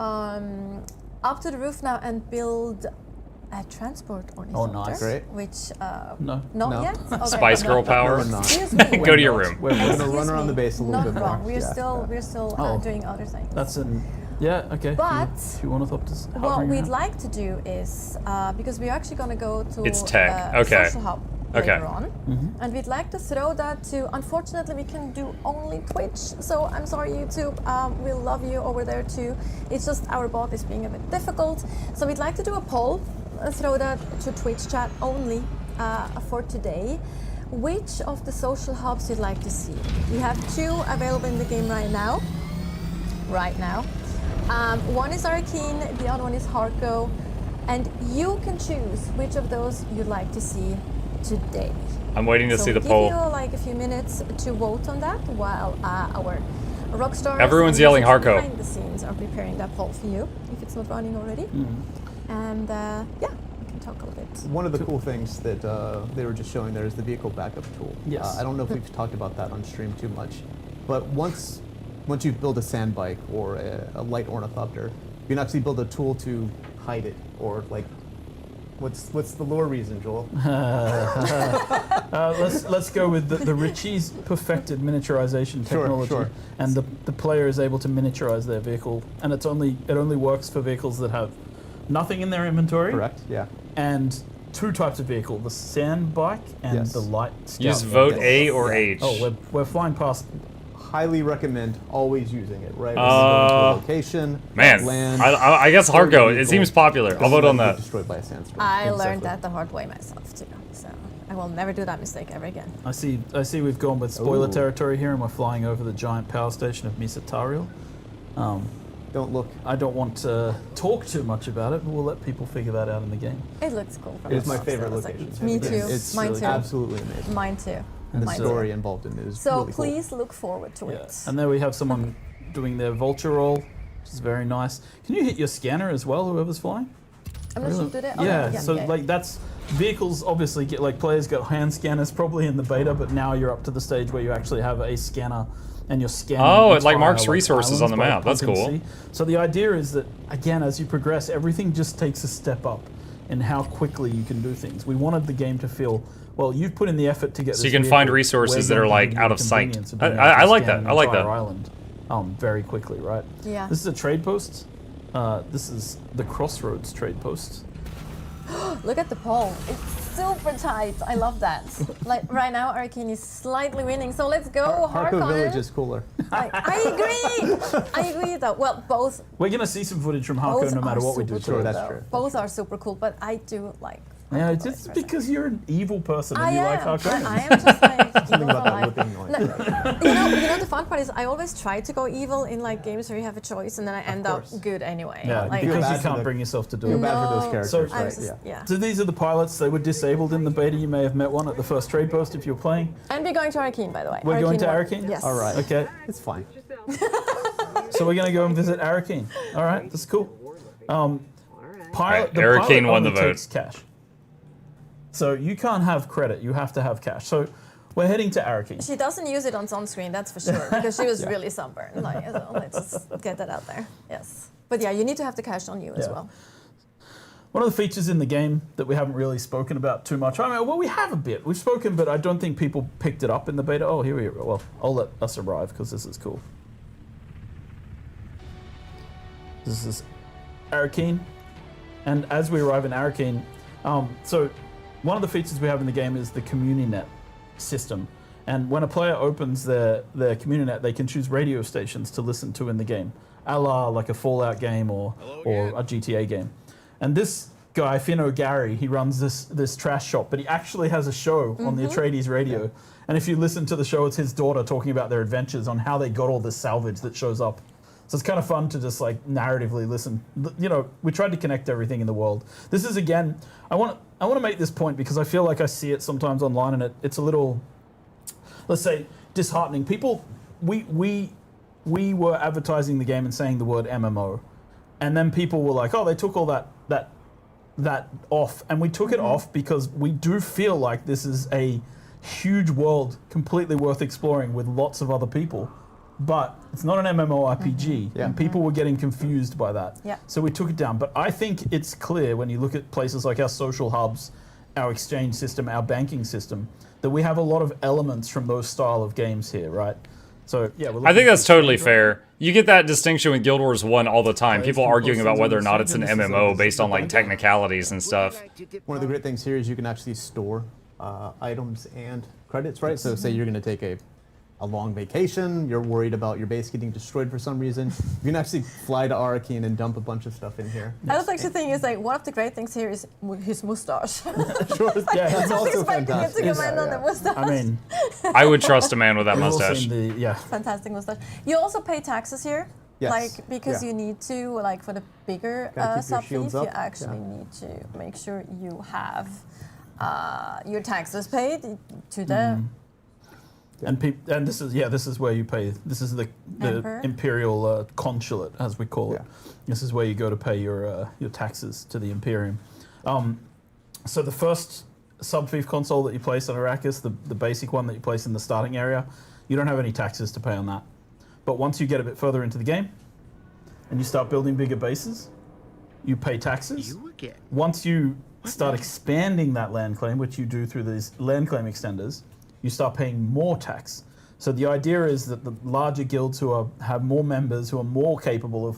up to the roof now and build a transport ornithopter. Oh, nice. Great. Which, No. not No. yet? Okay. Spice Girl power. we're not. Excuse me. Go to your room. We're going to Excuse run around me, the base a little not bit more. wrong. We're Yeah, still, yeah. we're still Oh. doing other things. That's an okay. But few ornithopters. What hovering we'd around. like to do is, because we're actually going to go to It's tech. Okay. Social Hub Okay. later on, and we'd like to throw that to, unfortunately we can do only Twitch, so I'm sorry YouTube, we love you over there too. It's just our bot is being a bit difficult, so we'd like to do a poll, throw that to Twitch chat only for today. Which of the social hubs you'd like to see? We have 2 available in the game right now. One is Arcane, the other one is Hardco, and you can choose which of those you'd like to see today. I'm waiting to So see the we'll poll. give you like a few minutes to vote on that while our rockstars Everyone's and yelling users Hardco. behind the scenes are preparing that poll for you if it's not running already. And yeah, we can talk a little bit. One of the cool things that they were just showing there is the vehicle backup tool. Yes. I don't know if we've talked about that on stream too much, but once you build a sand bike or a light ornithopter, you can actually build a tool to hide it, or like, what's the lore reason, Joel? Let's go with the Ritchie's perfected miniaturization Sure, technology, sure. and the player is able to miniaturize their vehicle, and it only works for vehicles that have nothing in their inventory. Correct. Yeah. And 2 types of vehicle: the sand bike and Yes. the light scout. Use vote vehicle. A or Yeah. H. Oh, we're flying past. Highly recommend always using it. Right. When you go into a location. Man, Land. I guess or Hardco. It vehicle, seems popular. I'll vote on get that. Destroyed by a sandstorm. I learned Exactly. that the hard way myself too, so I will never do that mistake ever again. I see we've gone with spoiler Ooh. territory here, and we're flying over the giant power station of Misatariel. Don't look. I don't want to talk too much about it, but we'll let people figure that out in the game. It looks cool. From It is the my box, favorite though, location. Me It's- too. It's Mine really too. absolutely amazing. Mine too. And the Mine story too. involved in it is So really cool. please look forward to it. And there we have someone doing their vulture roll, which is very nice. Can you hit your scanner as well, whoever's flying? I'm not sure to do that. Oh, Yeah, so like that's vehicles obviously get like players got hand scanners probably in the beta, but now you're up to the stage where you actually have a scanner and you're scanning. Oh, it like entire, marks resources on the islands by map. That's punching cool. C. So the idea is that again, as you progress, everything just takes a step up in how quickly you can do things. We wanted the game to feel, well, you've put in the effort to get So this you can find vehicle, resources we're that are, going to like, give you out the of sight. convenience of being able I to like scan that. an I like entire that. island, very quickly, right? Yeah. This is a trade post. This is the Crossroads trade post. Look at the poll. It's super tight. I love that. Like right now, Arcane is slightly winning. So let's go, Harco Village Harkonnen. is cooler. I agree though. Well, both We're going to see some footage from Harco both no matter are what we do. super Sure, cool, that's though. true. Both are super cool, but I do like. Yeah, Harko just Village because you're an evil person and I you like am. Harkonnen. I am just like Something evil about for that life. whipping noise. No, you know the fun part is I always try to go evil in like games where you have a choice and then I end up course. good anyway. Yeah, like, because bad you for can't the- bring yourself to do Feel it. bad for those No, characters, I'm right? just- yeah. So these are the pilots. They were disabled in the beta. You may have met one at the first trade post if you were playing. And we're going to Arcane, by the way. We're going to won. Arcane? Yes. All right. Okay, It's fine. so we're going to go and visit Arcane. All right, that's cool. Pilot, Right, the Arcane pilot won the only vote. takes cash. So you can't have credit. You have to have cash. So we're heading to Arcane. She doesn't use it on sunscreen, that's for sure, because she was really sunburned. Like, so let's just get that out there. Yes. But yeah, you need to have the cash on you as Yeah. well. One of the features in the game that we haven't really spoken about too much. I mean, well, we have a bit. We've spoken, but I don't think people picked it up in the beta. Oh, here we go. Well, I'll let us arrive because this is cool. This is Arcane. And as we arrive in Arcane, so one of the features we have in the game is the CommuniNet system. And when a player opens their CommuniNet, they can choose radio stations to listen to in the game, a la like a Fallout game or a GTA game. And this guy, Finno Gary, he runs this trash shop, but he actually has a show on the Atreides radio. Yeah. And if you listen to the show, it's his daughter talking about their adventures on how they got all this salvage that shows up. So it's kind of fun to just like narratively listen. You know, we tried to connect everything in the world. This is again, I want to make this point because I feel like I see it sometimes online, and it's a little, let's say, disheartening. People, we were advertising the game and saying the word MMO, and then people were like, oh, they took all that off, and we took it off because we do feel like this is a huge world completely worth exploring with lots of other people. but it's not an MMORPG, Yeah. and people were getting confused by that. Yeah. So we took it down. But I think it's clear when you look at places like our social hubs, our exchange system, our banking system, that we have a lot of elements from those style of games here, right? So yeah, I think that's totally fair. You get that distinction with Guild Wars 1 all the time. People arguing about whether or not it's an MMO based on like technicalities and stuff. One of the great things here is you can actually store items and credits, right? So say you're going to take a long vacation, you're worried about your base getting destroyed for some reason, you can actually fly to Arrakeen and dump a bunch of stuff in here. I was actually thinking, is like one of the great things here is his mustache. Sure, yeah, that's also Expecting it to fantastic. come in on the mustache. I mean, I would trust a man with that we've all mustache. seen the, Fantastic mustache. You also pay taxes here. Yes. Like, because Yeah. you need to, like, for the bigger Gotta keep your sub shields fees, you up. actually need to make sure you have your taxes paid to the and this is where you pay. This is the Emperor? imperial consulate, as we call it. Yeah. This is where you go to pay your taxes to the Imperium. So the first sub-fief console that you place on Arrakis, the basic one that you place in the starting area, you don't have any taxes to pay on that. But once you get a bit further into the game, and you start building bigger bases, you pay taxes. Once you start expanding that land claim, which you do through these land claim extenders, you start paying more tax. So the idea is that the larger guilds who have more members, who are more capable of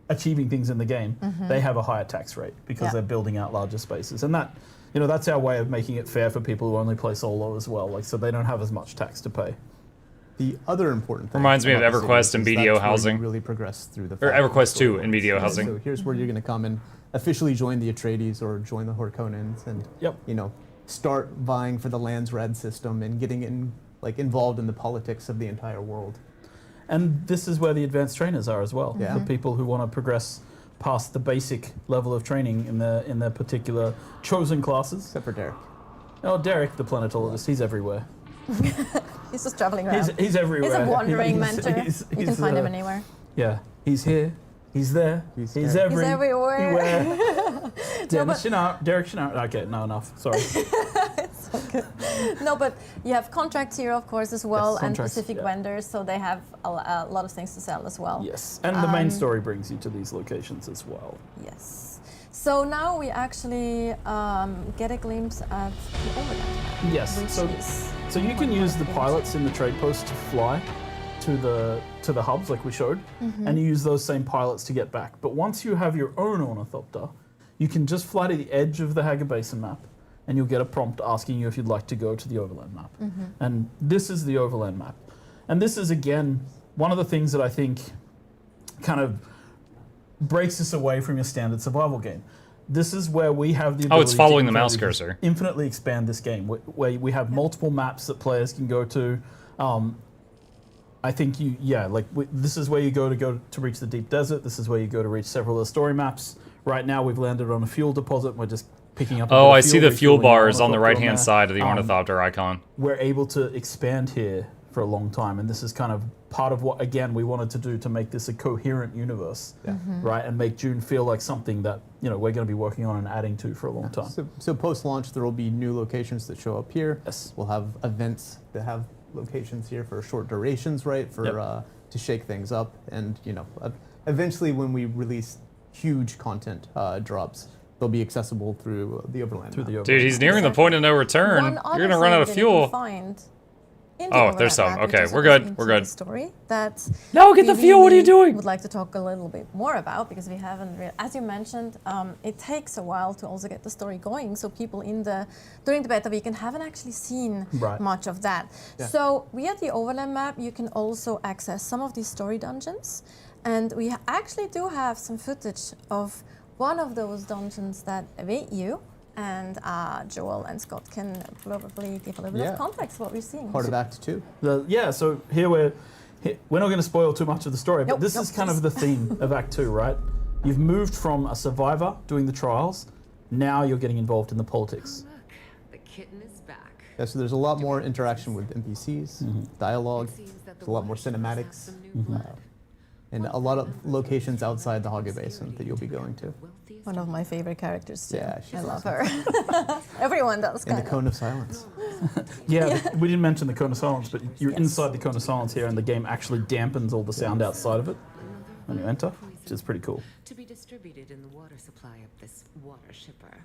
achieving things in the game, they have a higher tax rate because they're building out larger spaces. And that, that's our way of making it fair for people who only play solo as well. Like, so they don't have as much tax to pay. The other important thing Reminds me of about the EverQuest city and is BDO that's where housing. you really progress through the Or EverQuest 2 and BDO Yeah, housing. So here's where you're going to come and officially join the Atreides or join the Harkonnens and start vying for the Lands Red system and getting involved in the politics of the entire world. And this is where the advanced trainers are as well. Yeah. For people who want to progress past the basic level of training in their particular chosen classes. Except for Derek. Oh, Derek, the planetologist, he's everywhere. He's just traveling around. He's everywhere. He's a wandering mentor. You can find him uh, anywhere. Yeah, he's here. He's there. He's everywhere. Derek Chenault. Okay, no, enough. Sorry. It's okay. No, but you have contracts here, of course, as well, Yes, and contracts, specific yeah. vendors, so they have a lot of things to sell as well. Yes, and the main story brings you to these locations as well. Yes. So now we actually get a glimpse at the overland map. Yes, which is so you can use the pilots in the trade post to fly to the hubs like we showed, and you use those same pilots to get back. But once you have your own ornithopter, you can just fly to the edge of the Haga Basin map, and you'll get a prompt asking you if you'd like to go to the overland map. And this is the overland map. And this is, again, one of the things that I think kind of breaks us away from your standard survival game. This is where we have the ability Oh, it's following the to mouse cursor. infinitely expand this game, where we have multiple maps that players can go to. I think this is where you go to reach the deep desert. This is where you go to reach several of the story maps. Right now, we've landed on a fuel deposit. We're just picking up. Oh, a bit I of see the fuel refueling our bars on the ornithopter right-hand there. side of the ornithopter icon. We're able to expand here for a long time, and this is kind of part of what, again, we wanted to do to make this a coherent universe, right, and make Dune feel like something that we're going to be working on and adding to for a long time. So post-launch, there will be new locations that show up here. Yes. We'll have events that have locations here for short durations, right, for to shake things up. And, eventually when we release huge content drops, they'll be accessible through the overland map. Dude, he's nearing the point of no return. One You're other going to run out of thing that you fuel. can find in the Oh, overland there's some. map, which Okay, is we're also good. into We're the good. story that No, get the we fuel. What are you really doing? would like to talk a little bit more about, because we haven't as you mentioned, it takes a while to also get the story going. So people during the beta weekend haven't actually seen much of that. Yeah. So via the overland map, you can also access some of these story dungeons, and we actually do have some footage of one of those dungeons that await you. And Joel and Scott can probably give a little bit of context to what we're seeing. Part of Act 2. So here we're not going to spoil too much of the story, but this is kind of the theme of Act 2, right? You've moved from a survivor doing the trials, now you're getting involved in the politics. Look, the kitten is back. Yeah, so there's a lot more interaction with NPCs, dialogue, there's a lot more cinematics, and a lot of locations outside the Haga Basin that you'll be going to. One of my favorite characters too. Yeah, she's I love her. Everyone does. In the kind of. Cone of Silence. Yeah, we didn't mention the cone of silence, but you're inside the cone of silence here, and the game actually dampens all the sound outside of it when you enter, which is pretty cool. To be distributed in the water supply of this water shipper.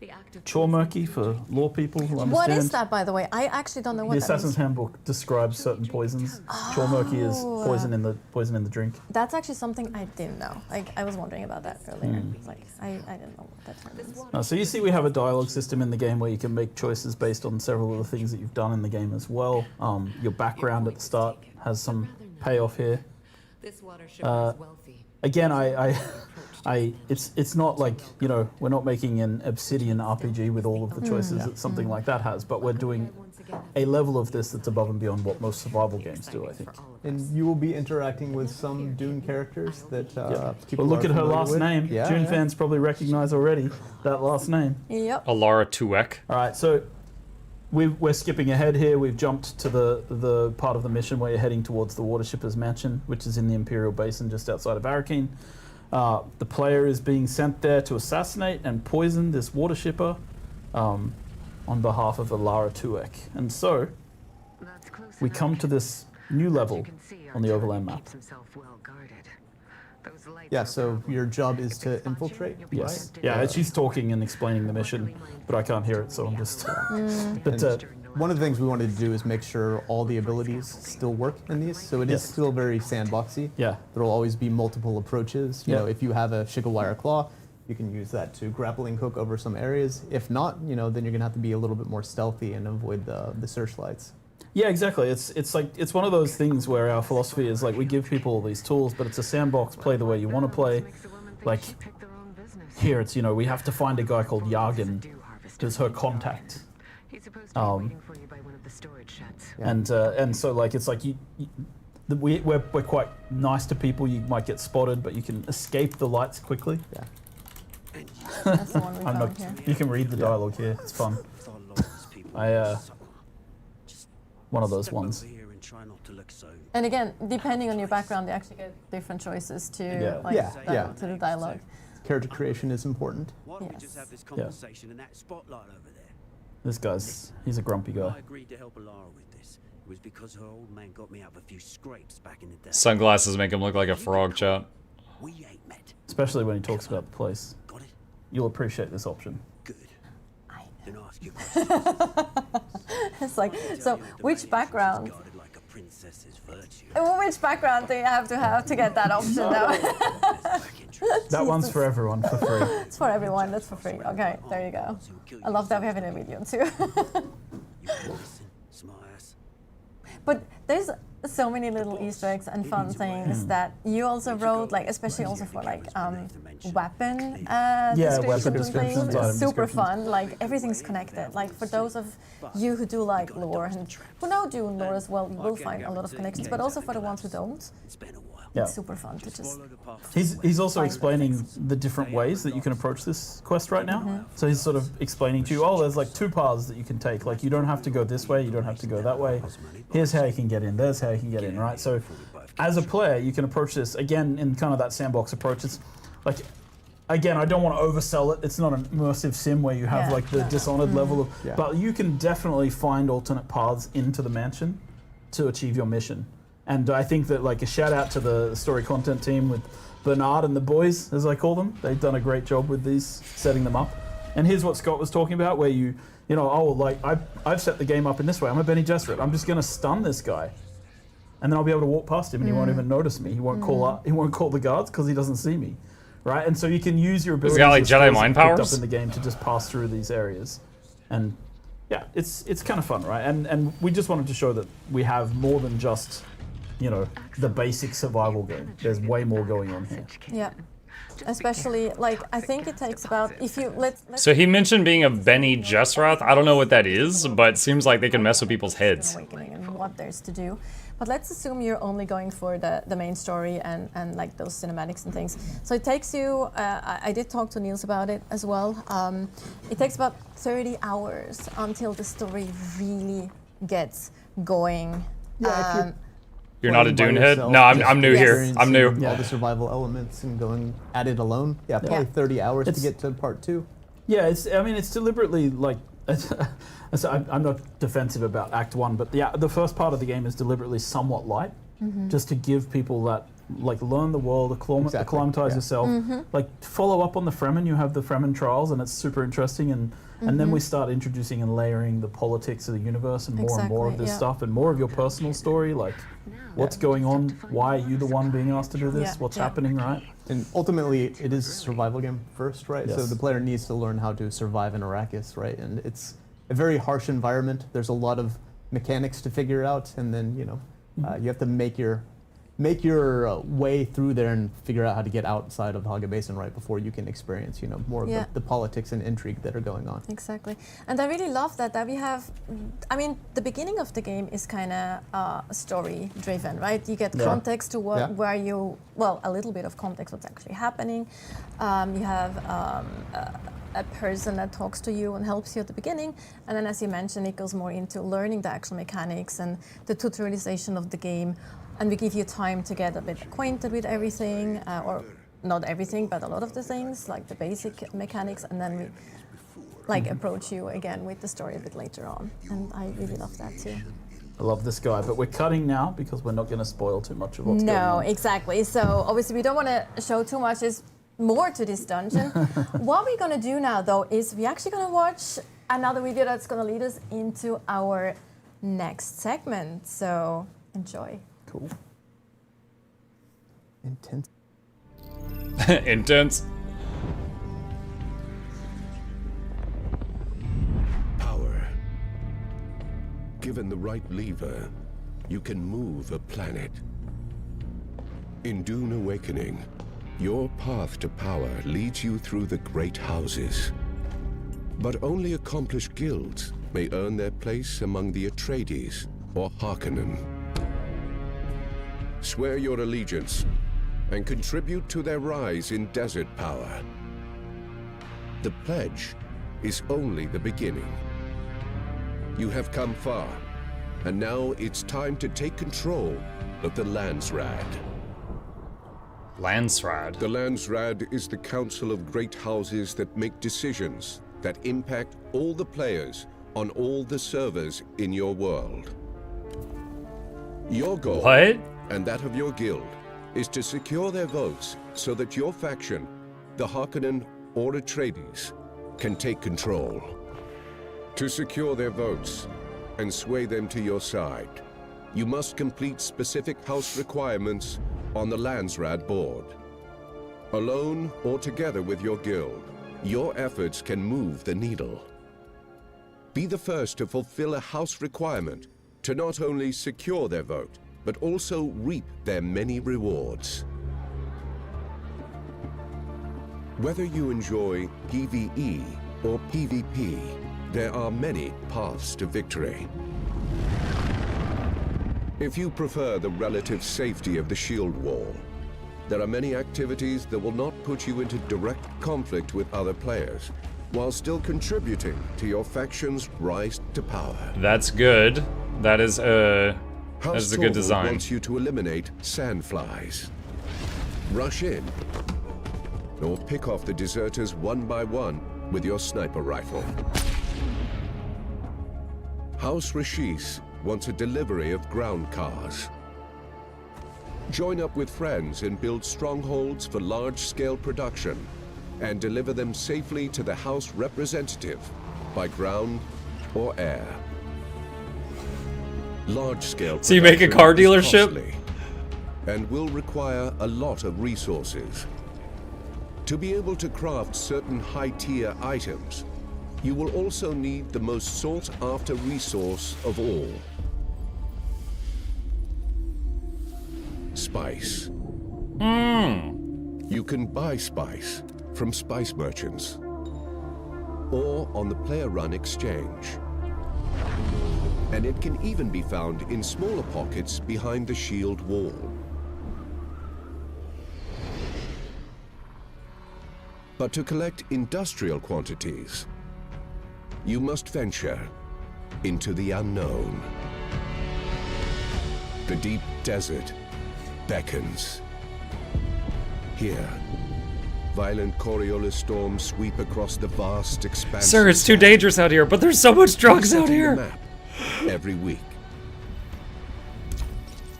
The act of Chore murky for lore people who understand. What is that, by the way? I actually don't know The what that Assassin's is. Handbook describes certain poisons. Chore murky is poison in the drink. That's actually something I didn't know. Like, I was wondering about that earlier. Like, I didn't know what that term is. So you see we have a dialogue system in the game where you can make choices based on several of the things that you've done in the game as well. Your background at the start has some payoff here. This water shipper is wealthy. Again, it's not like, you know, we're not making an Obsidian RPG with all of the choices that something like that has, but we're doing a level of this that's above and beyond what most survival games do, I think. And you will be interacting with some Dune characters that people Well, look are at her familiar last with. name. Yeah, Dune yeah. fans probably recognize already that last name. Yep. Alara Tuek. All right, so we're skipping ahead here. We've jumped to the part of the mission where you're heading towards the water shipper's mansion, which is in the Imperial Basin just outside of Arakeen. The player is being sent there to assassinate and poison this water shipper on behalf of Alara Tuek. And so we come to this new level on the Overland map. Yeah, so your job is to infiltrate, Yes. right? Yeah, she's talking and explaining the mission, but I can't hear it, so I'm just... But one of the things we wanted to do is make sure all the abilities still work in these, so it is Yes. still very sandboxy. yeah. There will always be multiple approaches. You Yeah. know, if you have a Shigawire Claw, you can use that to grappling hook over some areas. If not, you know, then you're gonna have to be a little bit more stealthy and avoid the searchlights. Yeah, exactly. It's one of those things where our philosophy is like we give people all these tools, but it's a sandbox. Play the way you want to play. Like here, it's, you know, we have to find a guy called Yargan, who's her contact. And so like it's like we're quite nice to people. You might get spotted, but you can escape the lights quickly. Yeah. That's the one we found here. You can read the dialogue here. It's fun. One of those ones. And again, depending on your background, they actually get different choices to to the dialogue. Character creation is important. Why don't we just have this Yeah. conversation in that spotlight over there? This guy's, he's a grumpy I guy. agreed to help Alara with this. It was because her old man got me out of a few scrapes back in the day. Sunglasses make him look like a frog, chat. We ain't met. Especially when he talks about the place. Got it? You'll appreciate this option. Good. Then ask your question. It's like, so which background? Guarded like a princess's virtue. Which background do you have to get that option now? That one's for everyone for free. It's for everyone. That's for free. Okay, there you go. I love that we have it in a video too. You listen, smart ass. But there's so many little Easter eggs and fun things that you also wrote, like especially also for like weapon weapon descriptions and descriptions, things. item Super descriptions. fun. Like everything's connected. Like for those of you who do like lore and who know Dune lore as well, you will find a lot of connections. But also for the ones who don't, It's been a while. Yeah. it's super fun to just. He's also Find explaining the different ways that you can approach this quest right now. So he's sort of explaining to you, there's like two paths that you can take. Like you don't have to go this way, you don't have to go that way. Here's how you can get in, there's how you can get in, right? So as a player, you can approach this, again, in kind of that sandbox approach. It's like, again, I don't want to oversell it. It's not an immersive sim where you have like the Dishonored level of, but you can definitely find alternate paths into the mansion to achieve your mission. And I think that like a shout out to the story content team with Bernard and the boys, as I call them. They've done a great job with these, setting them up. And here's what Scott was talking about, where you know, like I've set the game up in this way. I'm a Bene Gesserit. I'm just going to stun this guy, and then I'll be able to walk past him, and he won't even notice me. He won't call up. He won't call the guards because he doesn't see me, right? And so you can use your abilities. got, like, and Jedi skills mind that you picked powers? up in the game to just pass through these areas, and yeah, it's kind of fun, right? And we just wanted to show that we have more than just, you know, the basic survival game. There's way more going on here. Yeah. Especially, like, I think it takes about, if you, let's So he mentioned being a Bene Gesserit. I don't know what that is, but it seems like they can mess with people's heads. Awakening and what there's to do. But let's assume you're only going for the main story and like those cinematics and things. So it takes you, I did talk to Niels about it as well. It takes about 30 hours until the story really gets going. Yeah, if You're not a playing by Dune head? yourself, No, just I'm new here. I'm new. experiencing all the survival elements and going at it alone. Yeah, probably 30 hours to get to part 2. Yeah, it's deliberately like So I'm not defensive about Act 1, but the first part of the game is deliberately somewhat light, just to give people that, like, learn the world, acclimatize yourself, like, follow up on the Fremen. You have the Fremen trials, and it's super interesting, and then we start introducing and layering the politics of the universe and more of this stuff, and more of your personal story, like, what's going on, why are you the one being asked to do this, what's happening, right? And ultimately, it is a survival game first, right? Yes. So the player needs to learn how to survive in Arrakis, right? And it's a very harsh environment. There's a lot of mechanics to figure out, and then, you know, you have to make your way through there and figure out how to get outside of the Haga Basin, right, before you can experience, you know, more of the politics and intrigue that are going on. Exactly. And I really love that we have, I mean, the beginning of the game is kind of story driven, right? You get context to what, where you, well, a little bit of context what's actually happening. You have a person that talks to you and helps you at the beginning, and then, as you mentioned, it goes more into learning the actual mechanics and the tutorialization of the game. And we give you time to get a bit acquainted with everything, or not everything, but a lot of the things, like the basic mechanics, and then we like approach you again with the story a bit later on. And I really love that too. I love this guy, but we're cutting now because we're not going to spoil too much of what's going on. No, exactly. So obviously we don't want to show too much. There's more to this dungeon. What we're going to do now, though, is we're actually going to watch another video that's going to lead us into our next segment. So enjoy. Cool. Intense. Intense. Power. Given the right lever, you can move a planet. In Dune Awakening, your path to power leads you through the great houses. But only accomplished guilds may earn their place among the Atreides or Harkonnen. Swear your allegiance and contribute to their rise in desert power. The pledge is only the beginning. You have come far, and now it's time to take control of the Landsraad. Landsraad? The Landsraad is the council of great houses that make decisions that impact all the players on all the servers in your world. Your goal, and that of your guild, is to secure their votes so that your faction, the Harkonnen or Atreides, can take control. To secure their votes and sway them to your side, you must complete specific house requirements on the Landsraad board. Alone or together with your guild, your efforts can move the needle. Be the first to fulfill a house requirement to not only secure their vote, but also reap their many rewards. Whether you enjoy PvE or PvP, there are many paths to victory. If you prefer the relative safety of the shield wall, there are many activities that will not put you into direct conflict with other players, while still contributing to your faction's rise to power. That's good. That is a good design. Wants you to eliminate sandflies. Rush in, or pick off the deserters one by one with your sniper rifle. House Rashis wants a delivery of ground cars. Join up with friends and build strongholds for large-scale production, and deliver them safely to the House representative by ground or air. Large-scale. So you make a car dealership? And will require a lot of resources. To be able to craft certain high-tier items, you will also need the most sought-after resource of all: spice. You can buy spice from spice merchants, or on the player-run exchange. And it can even be found in smaller pockets behind the shield wall. But to collect industrial quantities, you must venture into the unknown. The deep desert beckons. Here, Violent Coriolis storms sweep across the vast expanse. Sir, it's too dangerous out here, but there's so much drugs out here. Map every week,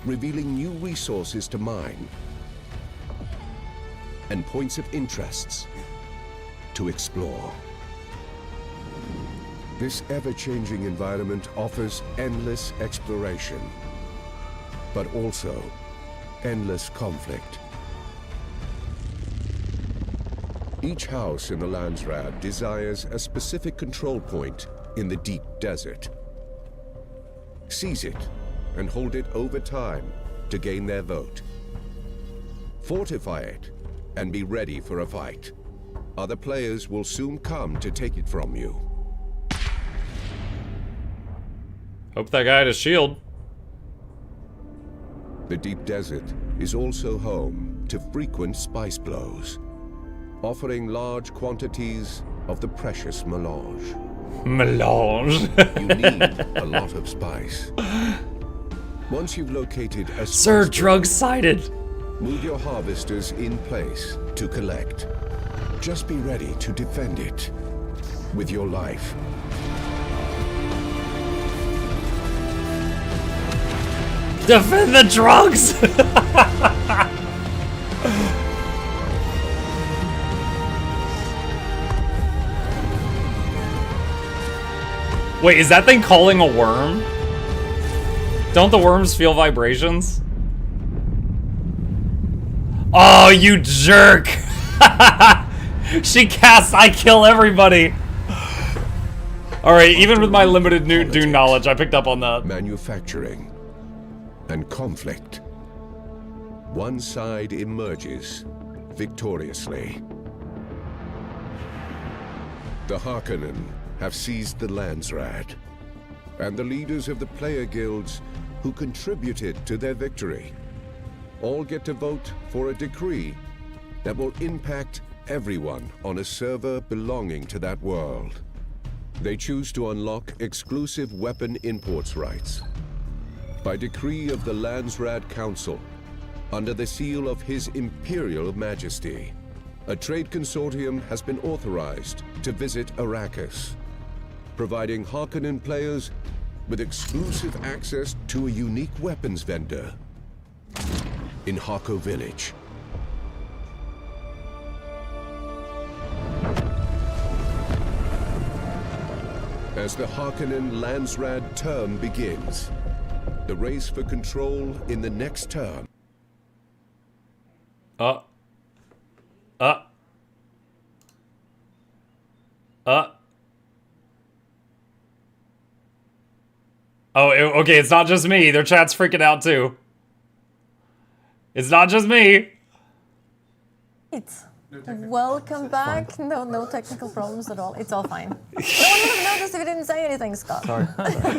revealing new resources to mine and points of interests to explore. This ever-changing environment offers endless exploration, but also endless conflict. Each house in the Landsraad desires a specific control point in the deep desert. Seize it and hold it over time to gain their vote. Fortify it and be ready for a fight. Other players will soon come to take it from you. Hope that guy had a shield. The deep desert is also home to frequent spice blows, offering large quantities of the precious melange. Melange. You need a lot of spice. Once you've located a spice Sir, blow, drug sighted. move your harvesters in place to collect. Just be ready to defend it with your life. Defend the drugs! Wait, is that thing calling a worm? Don't the worms feel vibrations? Oh, you jerk! She casts I kill everybody! Alright, even with my limited Dune knowledge, I picked up on that. Manufacturing and conflict. One side emerges victoriously. The Harkonnen have seized the Landsraad, and the leaders of the player guilds who contributed to their victory all get to vote for a decree that will impact everyone on a server belonging to that world. They choose to unlock exclusive weapon imports rights. By decree of the Landsraad Council, under the seal of His Imperial Majesty, a trade consortium has been authorized to visit Arrakis, providing Harkonnen players with exclusive access to a unique weapons vendor in Harko Village. As the Harkonnen Landsraad term begins, the race for control in the next term. Oh, okay, it's not just me. Their chat's freaking out too. It's not just me. Welcome back. No technical problems at all. It's all fine. No one would have noticed if you didn't say anything, Scott. Sorry.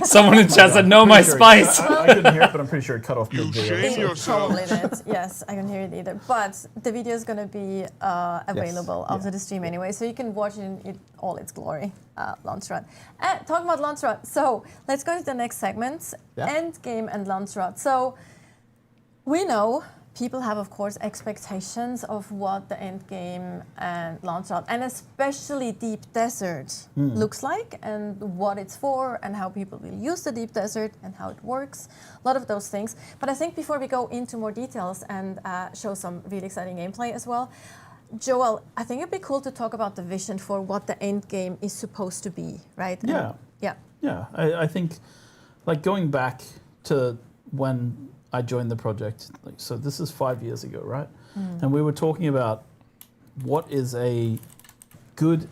Someone in chat said, no, my spice. I couldn't hear it, but I'm pretty sure it cut off mid-video. It probably did. Yes, I can hear it either. But the video is going to be available after the stream anyway, so you can watch it in all its glory. Landsraad. Talking about Landsraad, so let's go to the next segment. Endgame and Landsraad. So we know people have, of course, expectations of what the Endgame and Landsraad, and especially Deep Desert, looks like, and what it's for, and how people will use the Deep Desert, and how it works. A lot of those things. But I think before we go into more details and show some really exciting gameplay as well, Joel, I think it'd be cool to talk about the vision for what the Endgame is supposed to be, right? Yeah. And, yeah. I think, like, going back to when I joined the project, so this is 5 years ago, right? And we were talking about what is a good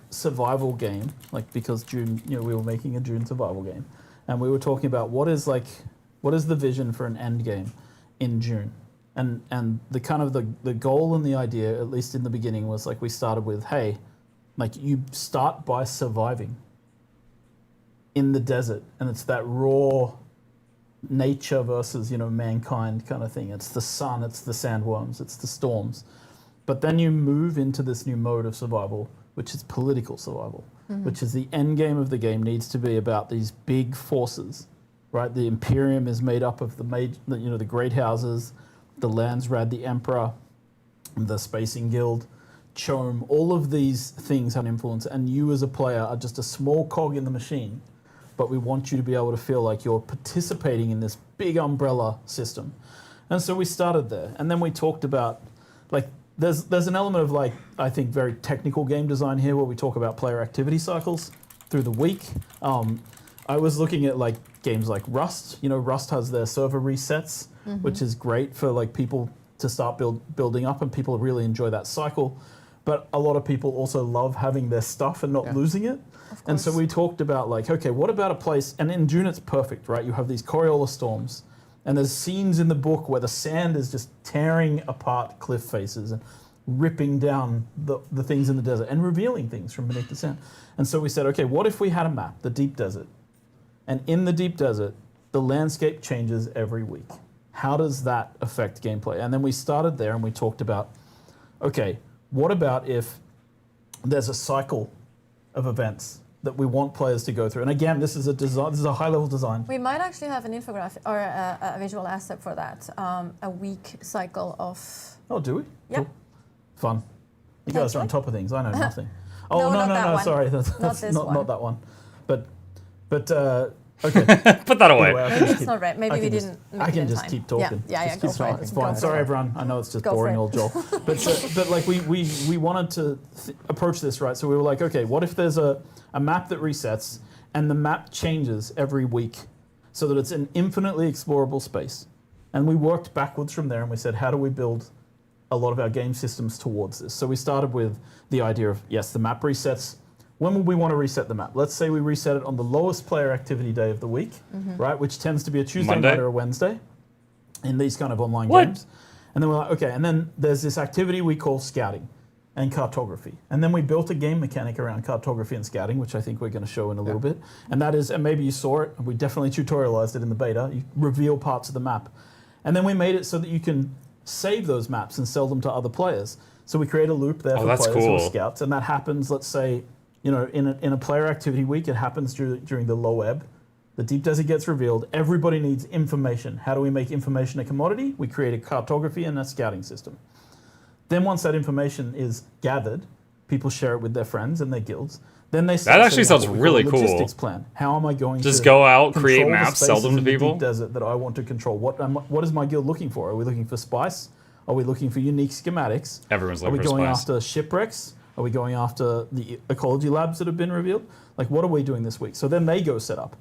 survival game, like, because Dune, we were making a Dune survival game, and we were talking about what is the vision for an end game in Dune, and the kind of the goal and the idea, at least in the beginning, was like we started with, hey, like, you start by surviving in the desert, and it's that raw nature versus mankind kind of thing. It's the sun, it's the sandworms, it's the storms, but then you move into this new mode of survival, which is political survival, which is the end game of the game. Needs to be about these big forces, right? The Imperium is made up of the great houses, the Landsraad, the Emperor, the Spacing Guild, chome, all of these things have an influence, and you as a player are just a small cog in the machine, but we want you to be able to feel like you're participating in this big umbrella system. And so we started there, and then we talked about, like, there's an element of, like, I think very technical game design here where we talk about player activity cycles through the week. I was looking at, like, games like Rust. You know, Rust has their server resets, which is great for, like, people to start building up, and people really enjoy that cycle. But a lot of people also love having their stuff and not losing it. And so we talked about, like, okay, what about a place, and in Dune it's perfect, right? You have these Coriolis storms, and there's scenes in the book where the sand is just tearing apart cliff faces and ripping down the things in the desert and revealing things from beneath the sand. And so we said, okay, what if we had a map, the deep desert, and in the deep desert, the landscape changes every week. How does that affect gameplay? And then we started there and we talked about, okay, what about if there's a cycle of events that we want players to go through? And again, this is a design. This is a high-level design. We might actually have an infographic or a visual asset for that. A week cycle of. Oh, do we? Yeah. Cool. Fun. You guys are on top of things. I know nothing. Oh No, not that no! one. Sorry, that's Not this one. not that one. But okay. Put that away. Anyway, It's not right. Maybe we didn't. I can just keep talking. Yeah. It's fine. It's fine. Sorry, everyone. I know it's just Go for boring it. old Joel. But like we wanted to approach this right. So we were like, okay, what if there's a map that resets and the map changes every week, so that it's an infinitely explorable space? And we worked backwards from there, and we said, how do we build a lot of our game systems towards this? So we started with the idea of, yes, the map resets. When would we want to reset the map? Let's say we reset it on the lowest player activity day of the week, right? Which tends to be a Tuesday Monday? night or a Wednesday in these kind of online What? games. And then we're like, okay, and then there's this activity we call scouting and cartography. And then we built a game mechanic around cartography and scouting, which I think we're going to show in a little bit. And that is, and maybe you saw it, we definitely tutorialized it in the beta, you reveal parts of the map. And then we made it so that you can save those maps and sell them to other players. So we create a loop there for that's players who are cool. scouts, and that happens, let's say, you know, in a player activity week, it happens during the low ebb. The deep desert gets revealed. Everybody needs information. How do we make information a commodity? We create a cartography and a scouting system. Then once that information is gathered, people share it with their friends and their guilds. Then they start That actually setting up sounds what we call a really cool. logistics plan. How am I going Just to go out, create control the maps, sell them spaces to in the people? deep desert that I want to control? What is my guild looking for? Are we looking for spice? Are we looking for unique schematics? Everyone's Are looking we for going spice. after shipwrecks? Are we going after the ecology labs that have been revealed? Like, what are we doing this week? So then they go set up.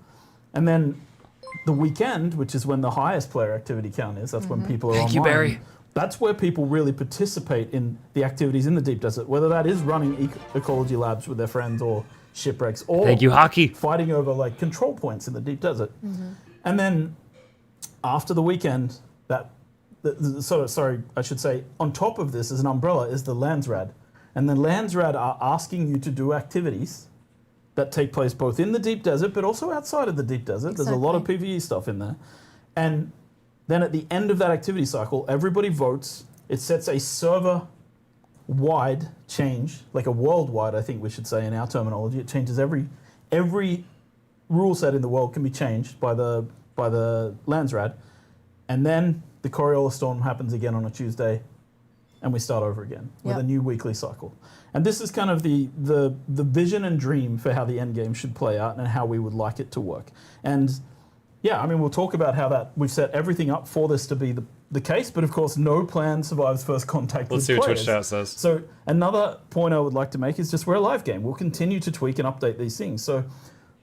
And then the weekend, which is when the highest player activity count is, that's when people are Thank online. you, Barry. That's where people really participate in the activities in the deep desert, whether that is running ecology labs with their friends or shipwrecks, or Thank you, hockey. fighting over like control points in the deep desert. And then after the weekend, I should say, on top of this as an umbrella is the Landsrad. And the Landsrad are asking you to do activities that take place both in the deep desert, but also outside of the deep desert. There's a lot of PvE stuff in there. And then at the end of that activity cycle, everybody votes. It sets a server-wide change, like a worldwide, I think we should say in our terminology. It changes every rule set in the world can be changed by the Landsrad. And then the Coriolis Storm happens again on a Tuesday, and we start over again with a new weekly cycle. And this is kind of the vision and dream for how the Endgame should play out and how we would like it to work. And yeah, I mean, we'll talk about how that we've set everything up for this to be the case, but of course, no plan survives first contact Let's with see what players. Twitch chat says. So another point I would like to make is just we're a live game. We'll continue to tweak and update these things. So,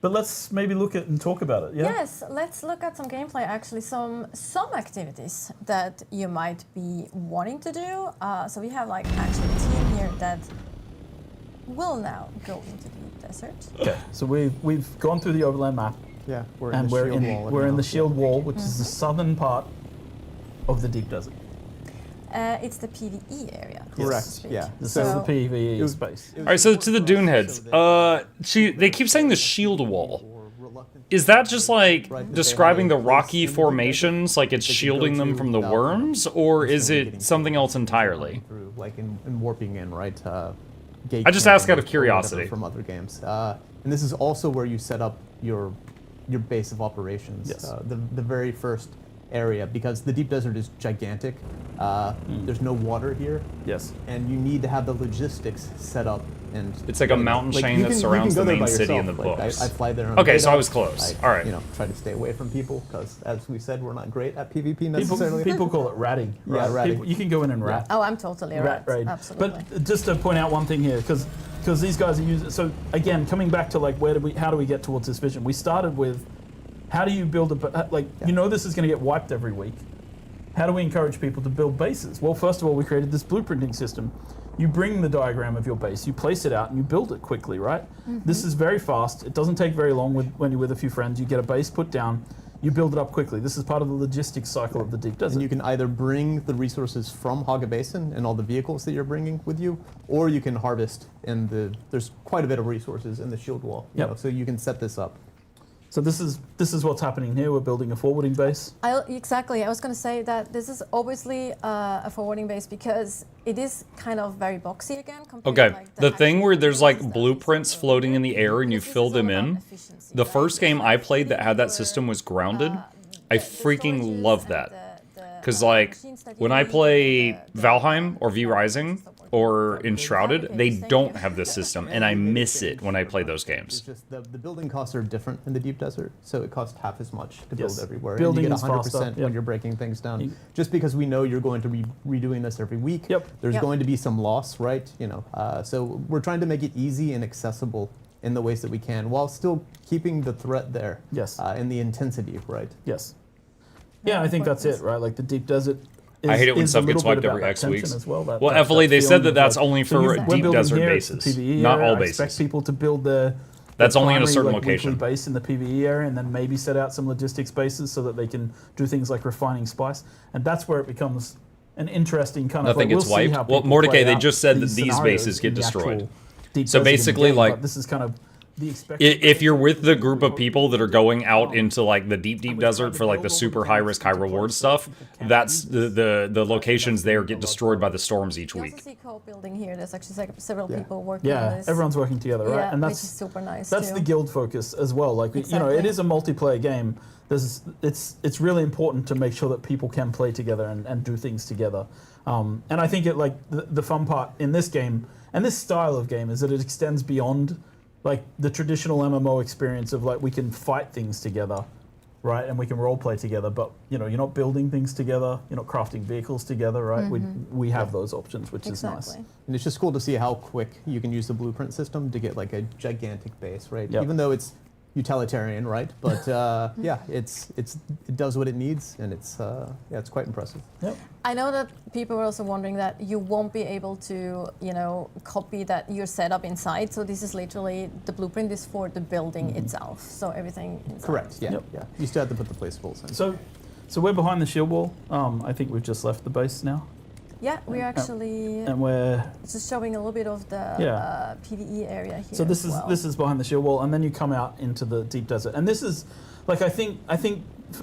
but let's maybe look at and talk about it. Yeah. Yes, let's look at some gameplay. Actually, some activities that you might be wanting to do. So we have like actually a team here that will now go into the desert. Okay. So we've gone through the overland map. Yeah, we're And we're in the shield wall, which is the southern part of the deep desert. It's the PvE area. Correct. so to speak. Yeah. This So is the PvE space. All right, so to the Dune heads. They keep saying the shield wall. Is that just like describing the rocky formations, like it's shielding them from the worms, or is it something else entirely? Through, like in warping in, right? Gate I just ask out of or curiosity. whatever from other games. And this is also where you set up your base of operations. Yes. The very first area because the deep desert is gigantic. There's no water here. Yes. And you need to have the logistics set up. And it's like a mountain chain that surrounds the main city in the books. I fly there on okay, so I beta. was close. All right. You know, try to stay away from people because, as we said, we're not great at PvP necessarily. People call it ratting. Yeah, ratting. People, you can go in and rat. Oh, I'm totally a rat. Raid. Absolutely. But just to point out one thing here, because these guys are using. So again, coming back to like how do we get towards this vision? We started with how do you build you know this is going to get wiped every week. How do we encourage people to build bases? Well, first of all, we created this blueprinting system. You bring the diagram of your base, you place it out, and you build it quickly, right? This is very fast. It doesn't take very long when you're with a few friends. You get a base put down, you build it up quickly. This is part of the logistics cycle of the deep desert. And you can either bring the resources from Haga Basin and all the vehicles that you're bringing with you, or you can harvest there's quite a bit of resources in the shield wall. You know, so you can set this up. So this is what's happening here. We're building a forwarding base. Exactly. I was going to say that this is obviously a forwarding base because it is kind of very boxy again. Okay, to like the thing where there's like blueprints floating in the air and you fill them in. The first game I played that had that system was Grounded. I freaking love that. Because like when I play Valheim or V Rising or Enshrouded, they don't have this system, and I miss it when I play those games. It's just the building costs are different in the deep desert, so it costs half as much to build everywhere. Building and is you get 100% faster. when you're breaking things down. Just because we know you're going to be redoing this every week, there's going to be some loss, right? You know, so we're trying to make it easy and accessible in the ways that we can, while still keeping the threat there. Yes. And the intensity, right? Yes. Yeah, I think that's it, right? Like the deep desert. I hate it when stuff gets wiped every X weeks. Well, FLA, they said that that's only for deep desert bases, not all bases. I expect people to build their that's only in a certain location. Base in the PvE area, and then maybe set out some logistics bases so that they can do things like refining spice, and that's where it becomes an interesting kind of. Nothing gets wiped. Well, Mordecai, they just said that these bases get destroyed. So basically, like this is kind of. If you're with the group of people that are going out into like the deep desert for like the super high risk, high reward stuff, that's the locations there get destroyed by the storms each week. You also see co-building here. There's actually several people working on this. Yeah, everyone's working together, right? Yeah, and that's which is super nice. That's too. the guild focus as well. Like you know, it is a multiplayer game. It's really important to make sure that people can play together and do things together. And I think the fun part in this game and this style of game is that it extends beyond like the traditional MMO experience of like we can fight things together, right? And we can role play together, but you know, you're not building things together, you're not crafting vehicles together, right? We have those options, which is nice. And it's just cool to see how quick you can use the blueprint system to get like a gigantic base, right? Even though it's utilitarian, right? But yeah, it does what it needs, and it's quite impressive. Yep. I know that people were also wondering that you won't be able to, you know, copy that your setup inside. So this is literally the blueprint is for the building itself. So everything inside. Correct. Yeah. Yeah. You still have to put the placeables in. So we're behind the shield wall. I think we've just left the base now. Yeah, we're actually and we're just showing a little bit of the PvE area here. So this is behind the shield wall, and then you come out into the deep desert. And this is like I think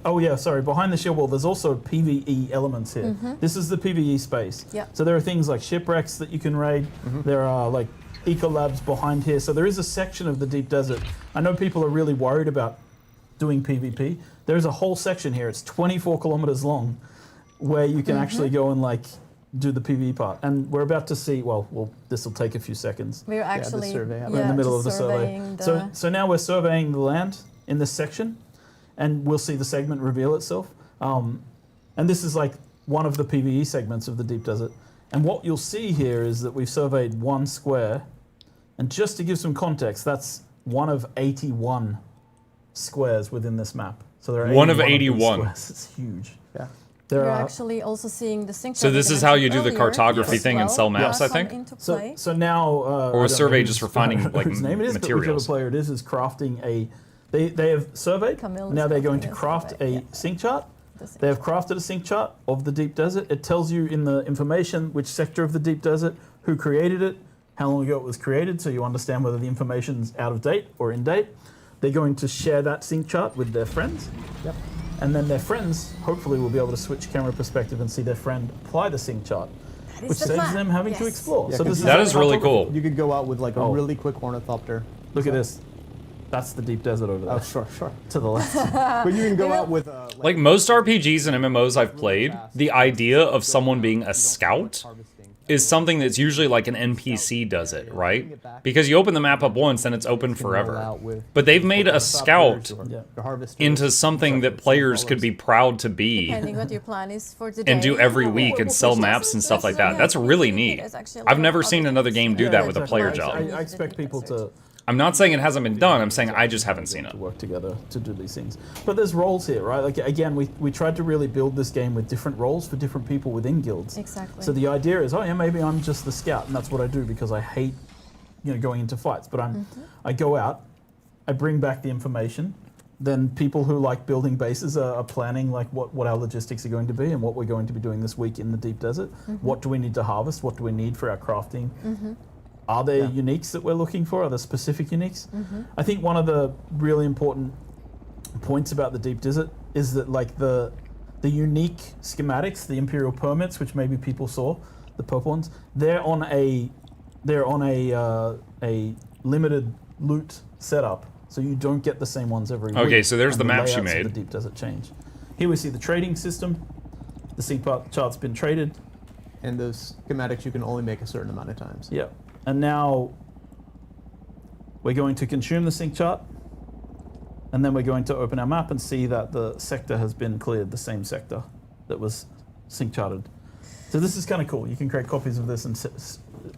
oh yeah, sorry, behind the shield wall there's also PvE elements here. This is the PvE space. Yeah. So there are things like shipwrecks that you can raid. There are like eco labs behind here. So there is a section of the deep desert. I know people are really worried about doing PvP. There's a whole section here. It's 24 kilometers long where you can actually go and like do the PvE part, and we're about to see. Well, this will take a few seconds. We're actually we're in the middle of the survey. So now we're surveying the land in this section, and we'll see the segment reveal itself. And this is like one of the PvE segments of the deep desert. And what you'll see here is that we've surveyed one square, and just to give some context, that's one of 81 squares within this map. So there are one of 81. It's huge. Yeah. We're actually also seeing the sync. So this is how you do the cartography thing and sell maps, I think? So now... or a survey just for finding like name it is, materials. But whichever player it is crafting a... They have surveyed, now they're going to craft a sync chart. They have crafted a sync chart of the deep desert. It tells you in the information which sector of the deep desert, who created it, how long ago it was created, so you understand whether the information's out of date or in date. They're going to share that sync chart with their friends. Yep. And then their friends, hopefully, will be able to switch camera perspective and see their friend apply the sync chart, which saves them having to explore. Yeah, so that is really cool. You could go out with like a really quick ornithopter. Look at this. That's the deep desert over there. Oh, sure. To the left. But you can go out with Like most RPGs and MMOs I've played, the idea of someone being a scout is something that's usually like an NPC does it, right? Because you open the map up once and it's open forever. But they've made a scout into something that players could be proud to be Depending what your plan is for today. and do every week and sell maps and stuff like that. That's really neat. I've never seen another game do that with a player job. I expect people to... I'm not saying it hasn't been done, I'm saying I just haven't seen it. To work together to do these things. But there's roles here, right? Like, again, we tried to really build this game with different roles for different people within guilds. Exactly. So the idea is, oh yeah, maybe I'm just the scout, and that's what I do because I hate, going into fights. But I go out, I bring back the information, then people who like building bases are planning like what our logistics are going to be and what we're going to be doing this week in the deep desert. What do we need to harvest? What do we need for our crafting? Are there uniques that we're looking for? Are there specific uniques? I think one of the really important points about the deep desert is that like the unique schematics, the Imperial permits, which maybe people saw, the purple ones, they're on a limited loot setup, so you don't get the same ones every week. Okay, so there's the maps you layouts made. of the deep desert change. Here we see the trading system. The sync chart's been traded. And those schematics you can only make a certain amount of times. Yeah. And now we're going to consume the sync chart, and then we're going to open our map and see that the sector has been cleared, the same sector that was sync charted. So this is kind of cool. You can create copies of this and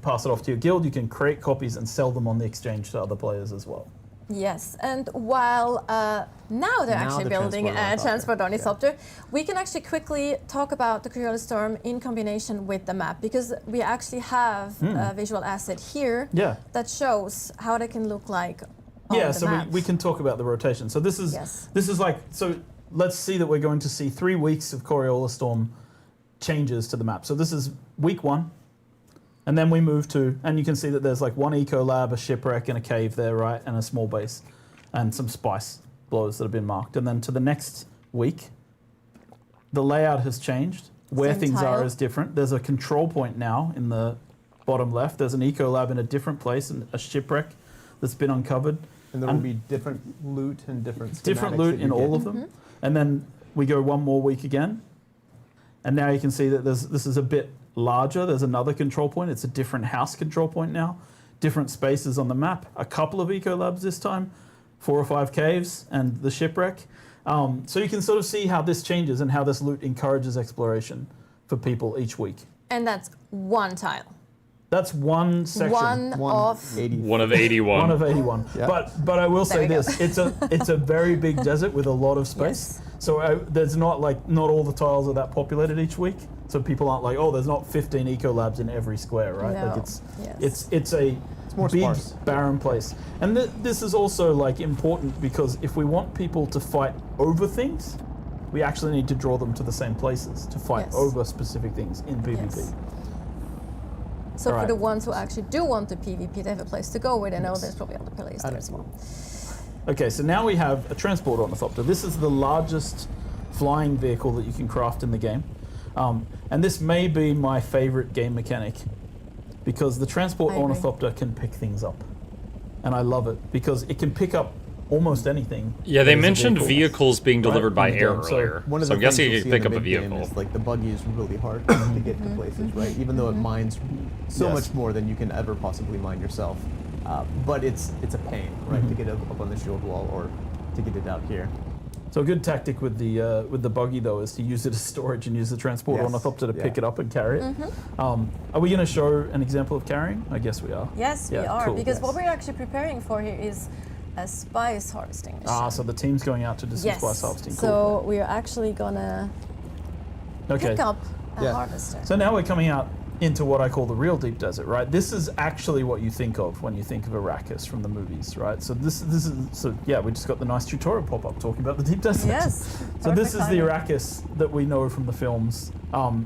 pass it off to your guild. You can create copies and sell them on the exchange to other players as well. Yes, and while now they're actually building a transport ornithopter, we can actually quickly talk about the Curious Storm in combination with the map, because we actually have a visual asset here that shows how they can look like on the map. We can talk about the rotation. So this is like, so let's see that we're going to see 3 weeks of Coriolis Storm changes to the map. So this is week 1. And then we move to, and you can see that there's like one eco lab, a shipwreck, and a cave there, right? And a small base, and some spice blows that have been marked. And then to the next week, the layout has changed. Where things are is different. There's a control point now in the bottom left. There's an eco lab in a different place, and a shipwreck that's been uncovered. And there will be different loot and different different loot in all of them. And then we go one more week again, and now you can see that this is a bit larger. There's another control point. It's a different house control point now. Different spaces on the map. A couple of eco labs this time. 4 or 5 caves and the shipwreck. So you can sort of see how this changes and how this loot encourages exploration for people each week. And that's one tile. That's one section. One of 81. One of 81. Yeah. But I will say this: it's a very big desert with a lot of space. Yes. So there's not all the tiles are that populated each week. So people aren't like, oh, there's not 15 eco labs in every square, right? No. Like it's a more big sparse, barren place. And this is also like important because if we want people to fight over things, we actually need to draw them to the same places to fight over specific things in PvP. Yes. So for the ones who actually do want the PvP, they have a place to go where they know there's probably other players there as well. Okay, so now we have a transport ornithopter. This is the largest flying vehicle that you can craft in the game. And this may be my favorite game mechanic because the transport ornithopter can pick things up. And I love it because it can pick up almost anything. Yeah, they mentioned vehicles being delivered by air earlier. So I'm guessing you can pick up a vehicle. Is, like, the buggy is really hard to get to places, right? Even though it mines so much more than you can ever possibly mine yourself. But it's a pain, right, to get up on the shield wall or to get it out here. So a good tactic with the buggy though is to use it as storage and use the transport ornithopter to pick it up and carry it. Are we going to show an example of carrying? I guess we are. Yes, we are, because what we're actually preparing for here is a spice harvesting mission. So the team's going out to do some spice harvesting. So we're actually gonna pick up a harvester. So now we're coming out into what I call the real deep desert, right? This is actually what you think of when you think of Arrakis from the movies, right? So this is we just got the nice tutorial pop up talking about the deep desert. Yes. So this is the Arrakis that we know from the films.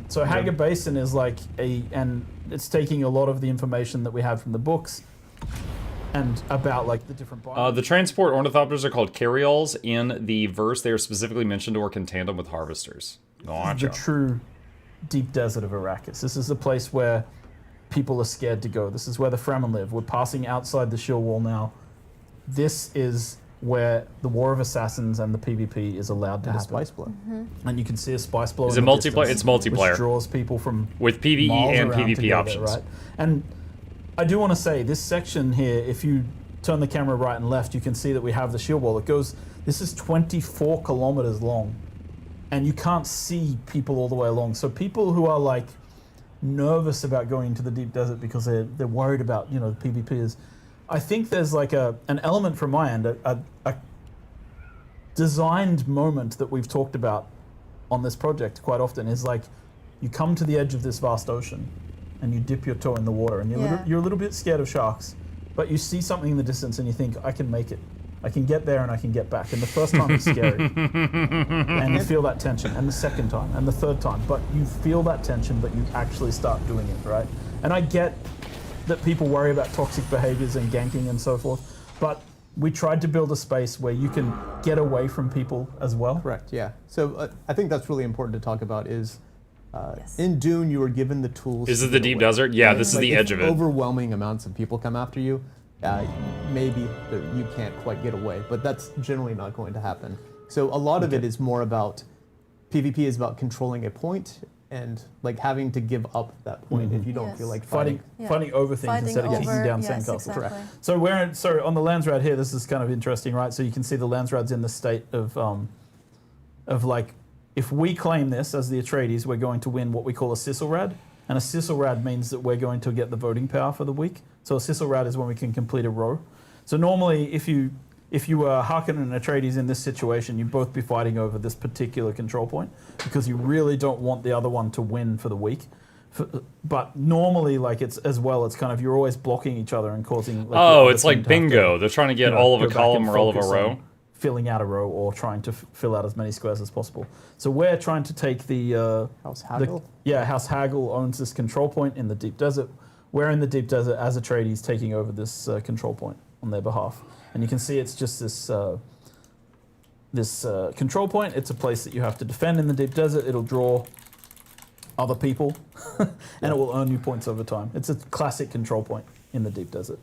So Haga Basin is like and it's taking a lot of the information that we have from the books and about like the different biomes. The transport ornithopters are called carryalls. In the verse, they are specifically mentioned to work in tandem with harvesters. Gotcha. The true deep desert of Arrakis. This is a place where people are scared to go. This is where the Fremen live. We're passing outside the shield wall now. this is where the War of Assassins and the PvP is allowed to happen. Spice blow. And you can see a spice blow. Is in it the multiplayer? distance, It's multiplayer. which draws people from with PvE miles and around PvP together, options. right? And I do want to say this section here, if you turn the camera right and left, you can see that we have the shield wall. It goes. This is 24 kilometers long, and you can't see people all the way along. So people who are like nervous about going into the deep desert because they're worried about the PvPers, I think there's like an element from my end, a designed moment that we've talked about on this project quite often is like you come to the edge of this vast ocean and you dip your toe in the water and you're a little bit scared of sharks, but you see something in the distance and you think, I can make it. I can get there and I can get back. And the first time it's scary. And you feel that tension. And the second time and the third time. But you feel that tension, but you actually start doing it, right? And I get that people worry about toxic behaviors and ganking and so forth, but we tried to build a space where you can get away from people as well. Correct, yeah. So I think that's really important to talk about is in Dune, you were given the tools. Is it the deep desert? Yeah, this is the edge of it. Overwhelming amounts of people come after you. Maybe you can't quite get away, but that's generally not going to happen. So a lot of it is more about, PvP is about controlling a point and like having to give up that point if you don't feel like fighting over things instead of kicking down sandcastles. Exactly. Correct. So on the Landsrad here, this is kind of interesting, right? So you can see the Landsrad's in the state of like, if we claim this as the Atreides, we're going to win what we call a Sisselrad. And a Sisselrad means that we're going to get the voting power for the week. So a Sisselrad is when we can complete a row. So normally, if you were Harkonnen and Atreides in this situation, you'd both be fighting over this particular control point because you really don't want the other one to win for the week. But normally, like it's kind of you're always blocking each other and causing. Like, it's like bingo. They're trying to get all of a column or all of a row. Filling out a row or trying to fill out as many squares as possible. So we're trying to take the House Haggle. House Haggle owns this control point in the deep desert. We're in the deep desert as Atreides taking over this control point on their behalf. And you can see it's just this control point. It's a place that you have to defend in the deep desert. It'll draw other people, and it will earn you points over time. It's a classic control point in the deep desert.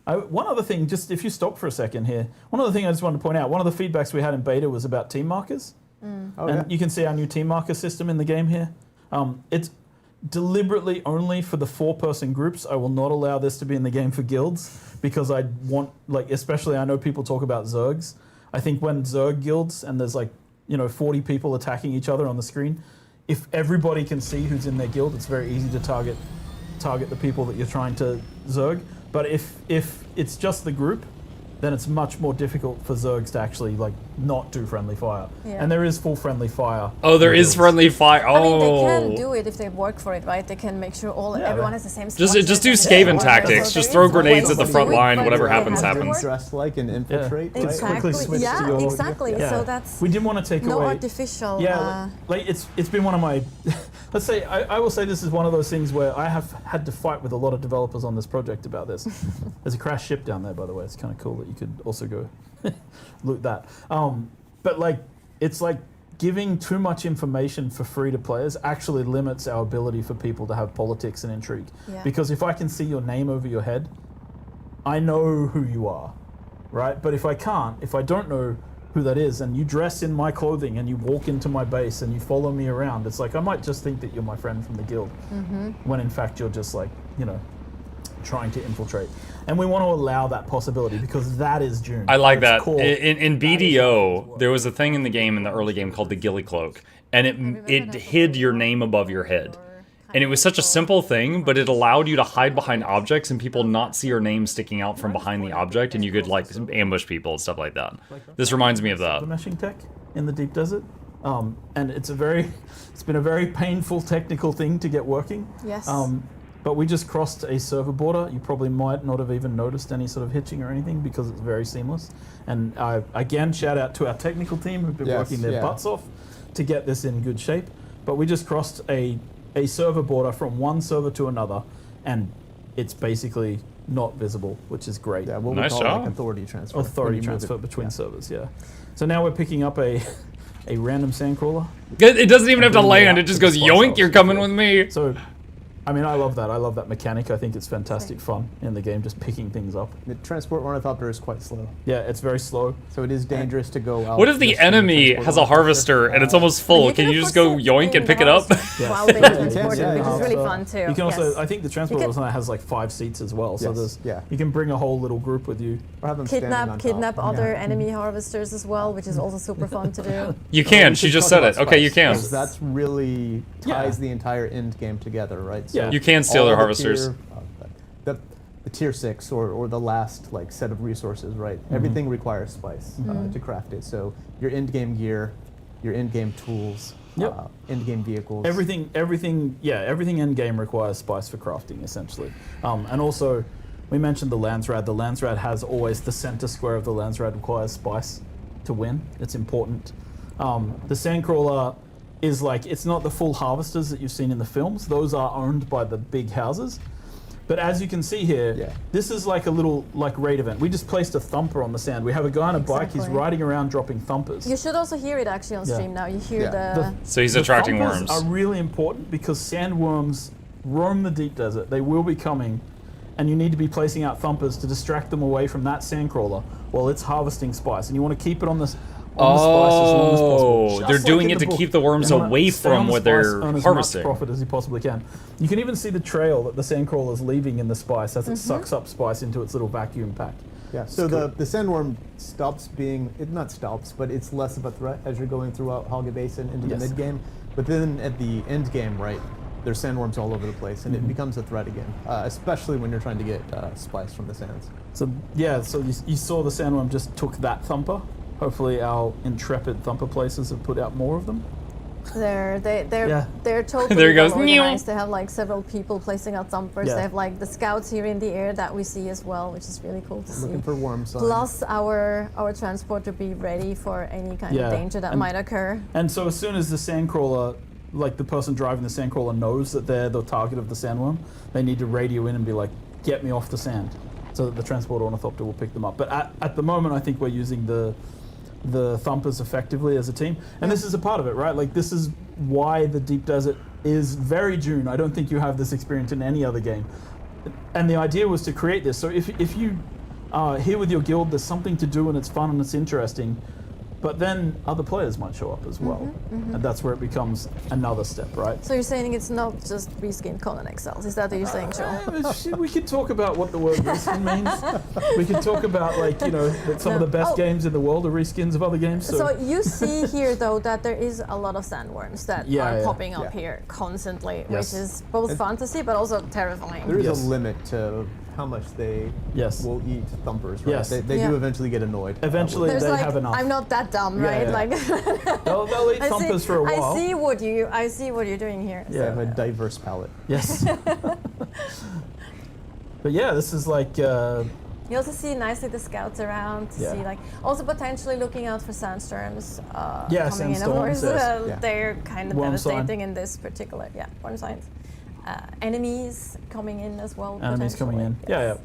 One other thing, just if you stop for a second here, one other thing I just wanted to point out, one of the feedbacks we had in beta was about team markers. You can see our new team marker system in the game here. It's deliberately only for the 4-person groups. I will not allow this to be in the game for guilds because I want, like, especially I know people talk about Zergs. I think when Zerg guilds and there's 40 people attacking each other on the screen, if everybody can see who's in their guild, it's very easy to target the people that you're trying to Zerg. But if it's just the group, then it's much more difficult for Zergs to actually not do friendly fire. And there is full friendly fire. Oh, there is friendly fire. Oh. I mean, they can do it if they work for it, right? They can make sure everyone has the same structure. Just do Skaven tactics. Just throw grenades at the front line. Whatever happens, happens. Dress like and infiltrate. Exactly. Right? Quickly switch to your, exactly. Yeah. So that's we didn't want to take no away artificial. It's been one of my. Let's say I will say this is one of those things where I have had to fight with a lot of developers on this project about this. There's a crashed ship down there, by the way. It's kind of cool that you could also go loot that. But it's like giving too much information for free to players actually limits our ability for people to have politics and intrigue. Because if I can see your name over your head, I know who you are, right? But if I don't know who that is, and you dress in my clothing and you walk into my base and you follow me around, it's like I might just think that you're my friend from the guild, when in fact you're just trying to infiltrate. And we want to allow that possibility because that is Dune. I like that. In BDO, there was a thing in the game, in the early game, called the Ghillie Cloak, and it hid your name above your head. And it was such a simple thing, but it allowed you to hide behind objects and people not see your name sticking out from behind the object, and you could ambush people and stuff like that. This reminds me of that. The meshing tech in the deep desert, and it's been a very painful technical thing to get working. Yes. But we just crossed a server border. You probably might not have even noticed any sort of hitching or anything because it's very seamless. And again, shout out to our technical team who've been working their butts off to get this in good shape. But we just crossed a server border from one server to another, and it's basically not visible, which is great. Yeah, what we call authority transfer. Authority transfer between servers, So now we're picking up a random sandcrawler. It doesn't even have to land. It just goes yoink. You're coming with me. So I mean, I love that. I love that mechanic. I think it's fantastic fun in the game, just picking things up. The transport ornithopter is quite slow. Yeah, it's very slow. So it is dangerous to go out. What if the enemy has a harvester and it's almost full? Can you just go yoink and pick it up? While being transported, which is really fun too. You can also, I think the transport also has like 5 seats as well. So there's, you can bring a whole little group with you. Or have them Kidnap other enemy harvesters as well, which is also super fun to do. You can. She just said it. Okay, you can. That's really ties the entire end game together, right? So you can steal their harvesters. The tier 6 or the last like set of resources, right? Everything requires spice to craft it. So your end game gear, your end game tools, end game vehicles. Everything end game requires spice for crafting essentially. And also, we mentioned the Landsrad. The Landsrad has always the center square of the Landsrad requires spice to win. It's important. The Sandcrawler is like, it's not the full harvesters that you've seen in the films. Those are owned by the big houses. But as you can see here, this is like a little raid event. We just placed a thumper on the sand. We have a guy on a bike, he's riding around dropping thumpers. You should also hear it actually on stream now. You hear the... So he's attracting worms. Are really important because sandworms roam the deep desert. They will be coming, and you need to be placing out thumpers to distract them away from that sandcrawler while it's harvesting spice. And you want to keep it on this... they're doing it to keep the worms away from what they're harvesting. As much profit as you possibly can. You can even see the trail that the sandcrawler is leaving in the spice as it sucks up spice into its little vacuum pack. Yeah, so the sandworm stops being, it not stops, but it's less of a threat as you're going throughout Hauga Basin into the mid game. But then at the end game, right, there's sandworms all over the place, and it becomes a threat again, especially when you're trying to get spice from the sands. So yeah, so you saw the sandworm just took that thumper. Hopefully our intrepid thumper places have put out more of them. They're totally there goes. organized. They have like several people placing out thumpers. Yeah. They have like the scouts here in the air that we see as well, which is really cool to see. Looking for worms. Plus our transport to be ready for any kind of danger that might occur. And so as soon as the sandcrawler, like the person driving the sandcrawler knows that they're the target of the sandworm, they need to radio in and be like, get me off the sand, so that the transport ornithopter will pick them up. But at the moment, I think we're using the thumpers effectively as a team, and this is a part of it, right? Like, this is why the deep desert is very Dune. I don't think you have this experience in any other game, and the idea was to create this. So if you are here with your guild, there's something to do and it's fun and it's interesting, but then other players might show up as well, and that's where it becomes another step, right? So you're saying it's not just reskin Conan Exiles? Is that what you're saying, Joel? We could talk about what the word reskin means. We could talk about, like, you know, that some of the best games in the world are reskins of other games. So you see here, though, that there is a lot sandworms that are popping up here constantly, which is both fun to see, but also terrifying. There is a limit to how much they will eat thumpers, right? They do eventually get annoyed. Eventually they have enough. I'm not that dumb, right? Like they'll eat thumpers for a while. I see what you're doing here. Yeah, so. A diverse palette. Yes. But yeah, this is like... you also see nicely the scouts around to see, like, also potentially looking out for sandstorms coming in. Of course, they're kind of devastating in this particular, worm signs. Enemies coming in as well. Enemies coming in. Yes.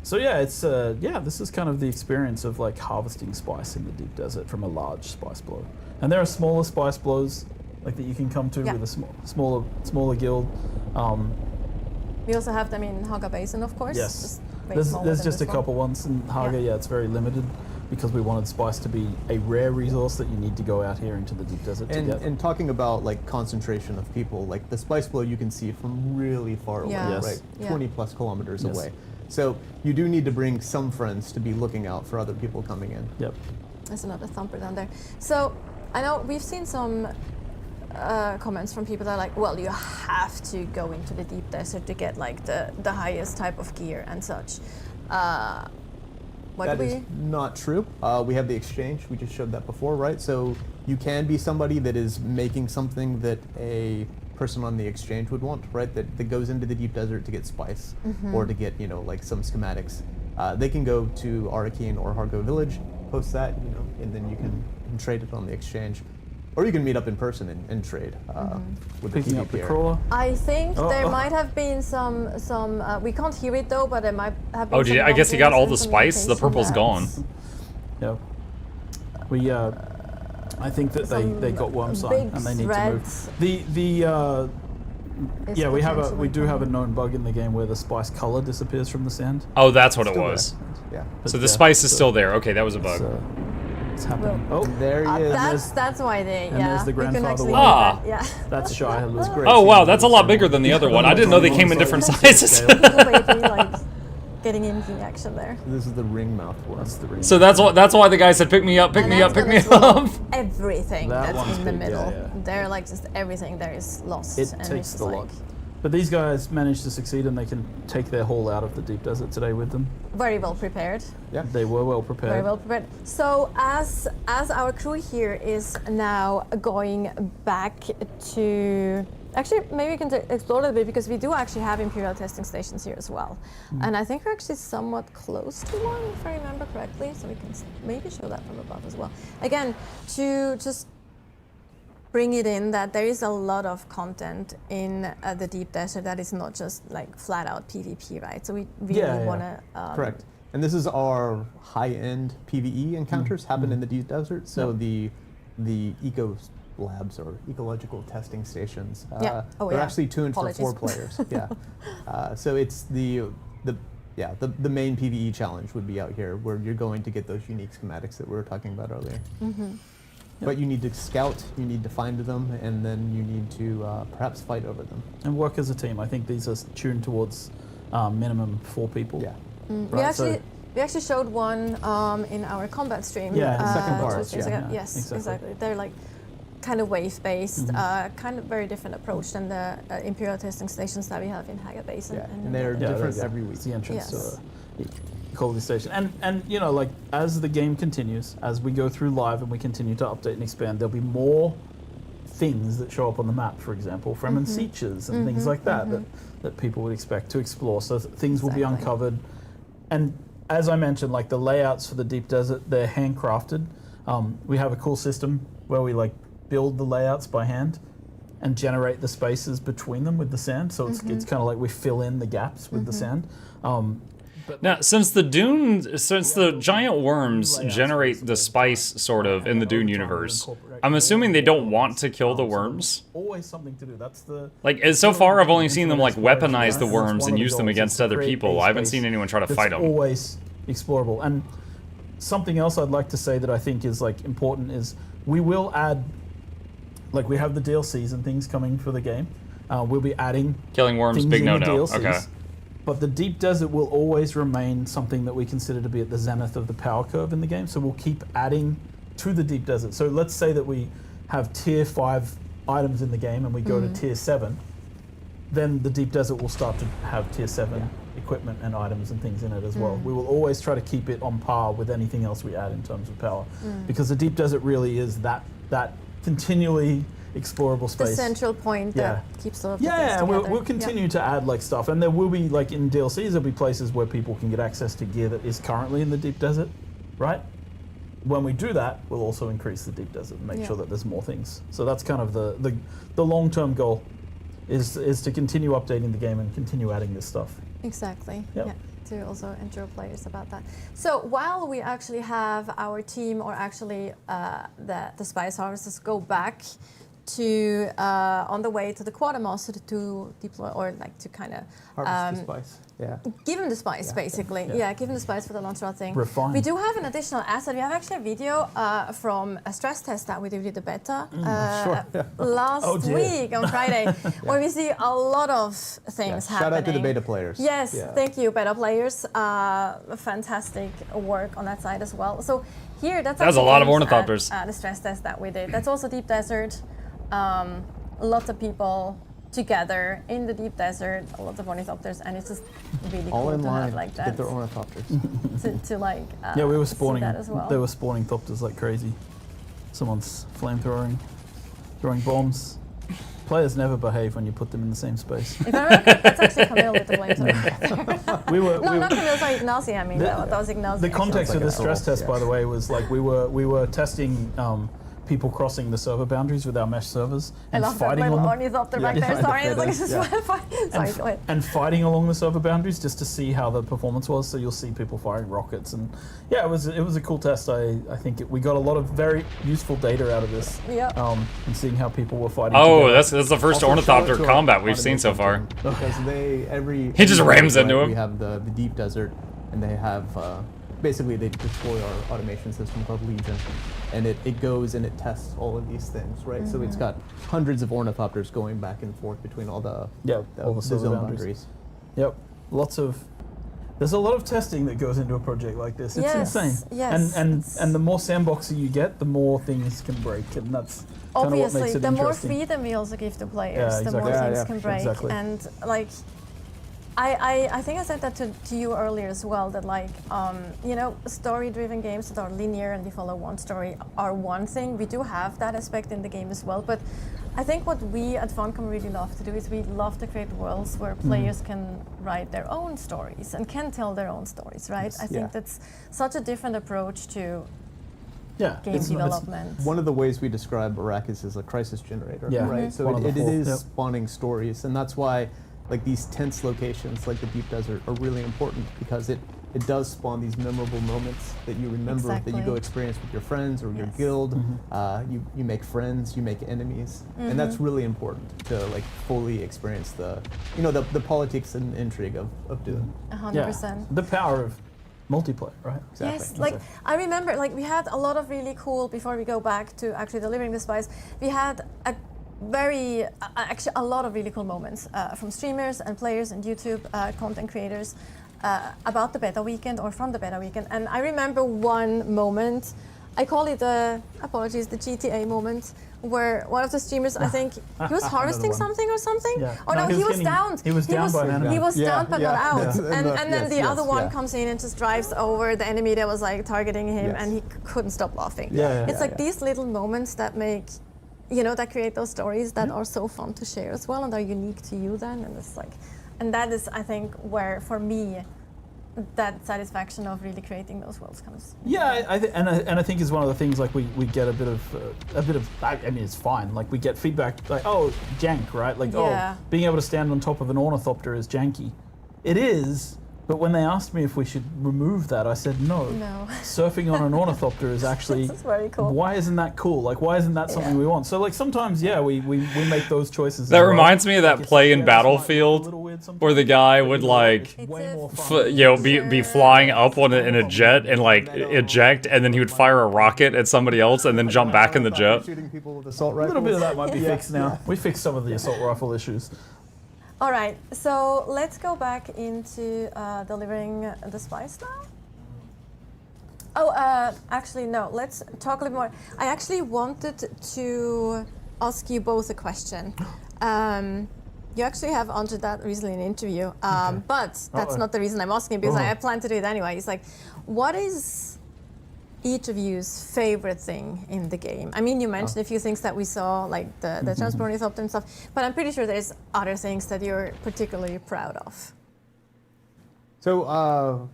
So yeah, it's this is kind of the experience of like harvesting spice in the deep desert from a large spice blow. And there are smaller spice blows like that you can come to with a smaller guild. We also have them in Hauga Basin, of course. Yes. There's just a couple ones in Hauga. It's very limited, because we wanted spice to be a rare resource that you need to go out here into the deep desert to get. And talking about like concentration of people, like the spice blow you can see from really far away, right? 20 plus kilometers away. So you do need to bring some friends to be looking out for other people coming in. Yep. There's another thumper down there. So I know we've seen some comments from people that are like, well, you have to go into the deep desert to get like the highest type of gear and such. That is not true. We have the exchange. We just showed that before, right? So you can be somebody that is making something that a person on the exchange would want, right? That goes into the deep desert to get spice or to get, you know, like some schematics. They can go to Arakeen or Hargo Village, post that, you know, and then you can trade it on the exchange. Or you can meet up in person and trade with the picking up the crawler. I think there might have been some we can't hear it though, but there might have been I guess he got all the spice? The purple's gone. Yeah. We, I think that they got worm sign and they need to move. is Yeah, we potentially do have a coming. known bug in the game where the spice color disappears from the sand. Oh, that's what it Still was. there. Yeah. So the spice is still there. Okay, that was a bug. It's happening. Well, Oh, There he is. That's why they. and Yeah, there's the we can grandfather actually one. Ah. use that, yeah. that's shy. It was great. Oh seeing wow, that that's a it's lot so- bigger than the other one. I didn't know they came in different sizes. Lately, like getting into action there. This is the ring mouth one. That's the ring. So that's why the guy said, "Pick me up, pick And me up, that's pick me gonna up." swallow everything That that's one's in the big, yeah, middle. yeah. They're like just everything there is lost. It and it's takes just the like lot. But these guys managed to succeed, and they can take their haul out of the deep desert today with them. very well prepared. They were well prepared. Very well prepared. So as our crew here is now going back to, actually maybe we can explore a little bit because we do actually have Imperial testing stations here as well, and I think we're actually somewhat close to one if I remember correctly. So we can maybe show that from above as well. Again, to just bring it in that there is a lot of content in the deep desert that is not just like flat out PvP, right? So we really want to Correct. And this is our high-end PvE encounters happen in the deep desert. So the eco labs or ecological testing stations, they're actually tuned for 4 players. So it's the main PvE challenge would be out here where you're going to get those unique schematics that we were talking about earlier. But you need to scout, you need to find them, and then you need to perhaps fight over them. And work as a team. I think these are tuned towards minimum 4 people. Yeah. Right, We actually showed one in our combat stream. Yeah, the second part, 2 days ago. Yes, exactly. They're like kind of wave-based, kind of very different approach than the Imperial testing stations that we have in Haga Basin. And they're different every week. It's the entrance Yes. to the Equality Station. And you know, like as the game continues, as we go through live and we continue to update and expand, there'll be more things that show up on the map, for example, Fremen Sietches and things like that, that people would expect to explore. So things will be uncovered. And as I mentioned, like the layouts for the deep desert, they're handcrafted. We have a cool system where we like build the layouts by hand and generate the spaces between them with the sand. So it's kind of like we fill in the gaps with the sand. Now, since the giant worms generate the spice sort of in the Dune universe, I'm assuming they don't want to kill the worms. Always something to do. That's the so far I've only seen them like weaponize the worms and use them against other people. I haven't seen anyone try to fight them. Always explorable. And something else I'd like to say that I think is like important is we will add, like we have the DLCs and things coming for the game. We'll be adding killing worms, things big in the no-no. DLCs. Okay. But the deep desert will always remain something that we consider to be at the zenith of the power curve in the game. So we'll keep adding to the deep desert. So let's say that we have tier 5 items in the game and we go to tier 7, then the deep desert will start to have tier 7 equipment and items and things in it as well. We will always try to keep it on par with anything else we add in terms of power. Because the deep desert really is that continually explorable space. The central point that keeps all of the things Yeah, together. we'll continue to add like stuff, and there will be like in DLCs there'll be places where people can get access to gear that is currently in the deep desert, right? When we do that, we'll also increase the deep desert and make sure that there's more things. So that's kind of the long-term goal, is to continue updating the game and continue adding this stuff. Exactly. Yep. Yeah. To also ensure players about that. So while we actually have our team, or actually the spice harvesters, go back to on the way to the quartermaster to deploy, or like to kind of Harvest the spice. Yeah. give him the spice, basically. Yeah, give him the spice for the launch rod thing. Refine. We do have an additional asset. We have actually a video from a stress test that we did with the beta last week on Friday, where we see a lot of things happening. Shout out to the beta players. Yes, thank you, beta players. Fantastic work on that side as well. So here, that was a lot of ornithopters. The stress test that we did. That's also deep desert. Lots of people together in the deep desert, a lot of ornithopters, and it's just really all cool in to line have like that. get their ornithopters. to like Yeah, we were see spawning. that as well. They were spawning thopters like crazy. Someone's throwing bombs. Players never behave when you put them in the same space. If I remember, that's actually Camille with the flamethrower. Not Camille, sorry, Ignacy. I mean, that was Ignacy. The context of this stress test, by the way, was like we were testing people crossing the server boundaries with our mesh servers I and love that fighting little on them. ornithopter back there. Sorry, it's like, sorry, go ahead. And fighting along the server boundaries just to see how the performance was. So you'll see people firing rockets, and yeah, it was a cool test. I think we got a lot of very useful data out of this. Yeah. And seeing how people were fighting. Oh, together. that's the first Also, ornithopter shout out to our combat we've seen so far. Because He just rams into him. We have the deep desert, and they have basically they deploy our automation system called Legion, and it goes and it tests all of these things, right? So it's got hundreds of ornithopters going back and forth between all the all the server zone boundaries. Yep, there's a lot of testing that goes into a project like this. It's insane. Yes, and the more sandboxy you get, the more things can break, and that's kind of what obviously makes it the more interesting. freedom we also give to players, the more exactly. things can break. Exactly. And like, I think I said that to you earlier as well, that like, you know, story-driven games that are linear and we follow one story are one thing. We do have that aspect in the game as well, but I think what we at Funcom really love to do is we love to create worlds where players can write their own stories and can tell their own stories, right? I think that's such a different approach to game development. One of the ways we describe Arrakis is a crisis generator, right? So it is spawning stories, and that's why like these tense locations like the deep desert are really important, because it does spawn these memorable moments that you remember, that you go experience with your friends or your guild. You make friends, you make enemies, and that's really important to like fully experience the politics and intrigue of Dune. 100%. The power of multiplayer, right? Exactly. Yes, like I remember, like we had a lot of really cool, before we go back to actually delivering the spice, we had actually a lot of really cool moments from streamers and players and YouTube content creators about the beta weekend or from the beta weekend. And I remember one moment, I call it the GTA moment, where one of the streamers, I think, he was harvesting something or something. Yeah. Oh no, he was downed. He was downed by an enemy. He was downed but not out. Yeah. And then the other one comes in and just drives over the enemy that was like targeting him, and he couldn't stop laughing. It's like these little moments that make, that create those stories that are so fun to share as well and are unique to you then. And it's like, and that is, I think, where for me, that satisfaction of really creating those worlds comes. Yeah, I think is one of the things, like we get a bit of I mean, it's fine. Like we get feedback like, oh, jank, right? Like, oh, being able to stand on top of an ornithopter is janky. It is. But when they asked me if we should remove that, I said no. No. Surfing on an ornithopter is actually very cool. Why isn't that cool? Like, why isn't that something we want? So, like, sometimes, we make those choices. That reminds me of that play in Battlefield where the guy would like, be flying up on in a jet and like eject, and then he would fire a rocket at somebody else and then jump back in the jet. Shooting people with assault A rifles. little bit of that might be fixed now. We fixed some of the assault rifle issues. All right, so let's go back into delivering the spice now. Oh, actually, no, let's talk a little more. I actually wanted to ask you both a question. You actually have answered that recently in an interview, but that's not the reason I'm asking, because I plan to do it anyway. It's like, what is each of you's favorite thing in the game? I mean, you mentioned a few things that we saw, like the transport ornithopter and stuff, but I'm pretty sure there's other things that you're particularly proud of. So,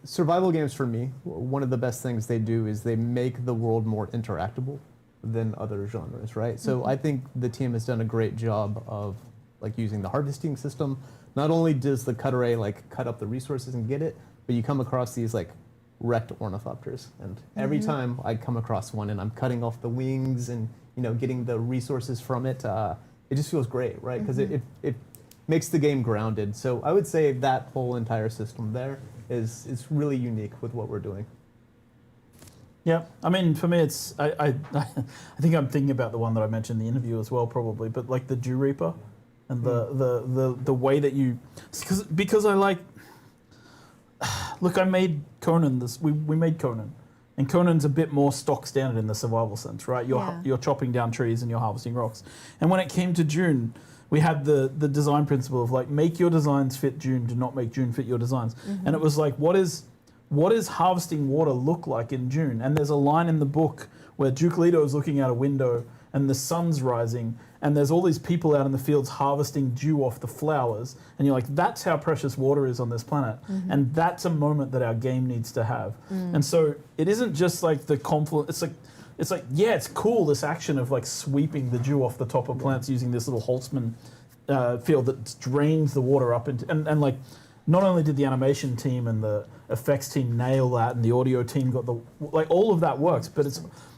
survival games for me, one of the best things they do is they make the world more interactable than other genres, right? So I think the team has done a great job of like using the harvesting system. Not only does the cut array like cut up the resources and get it, but you come across these like wrecked ornithopters, and every time I come across one and I'm cutting off the wings and getting the resources from it, it just feels great, right? Because it makes the game grounded. So I would say that whole entire system there is really unique with what we're doing. Yeah, I mean, for me, it's I think I'm thinking about the one that I mentioned in the interview as well, probably, but like the Dew Reaper and the way that you, because I like. Look, I made Conan. We made Conan, and Conan's a bit more stock standard in the survival sense, right? You're chopping down trees and you're harvesting rocks. And when it came to Dune, we had the design principle of like, make your designs fit Dune, do not make Dune fit your designs. And it was like, what is harvesting water look like in Dune? And there's a line in the book where Duke Leto is looking out a window and the sun's rising, and there's all these people out in the fields harvesting dew off the flowers, and you're like, that's how precious water is on this planet, and that's a moment that our game needs to have. And so it isn't just like the confluence, it's like, yeah, it's cool, this action of like sweeping the dew off the top of plants using this little Holtzman field that drains the water up into, and like, not only did the animation team and the effects team nail that, and the audio team got the, like, all of that works, but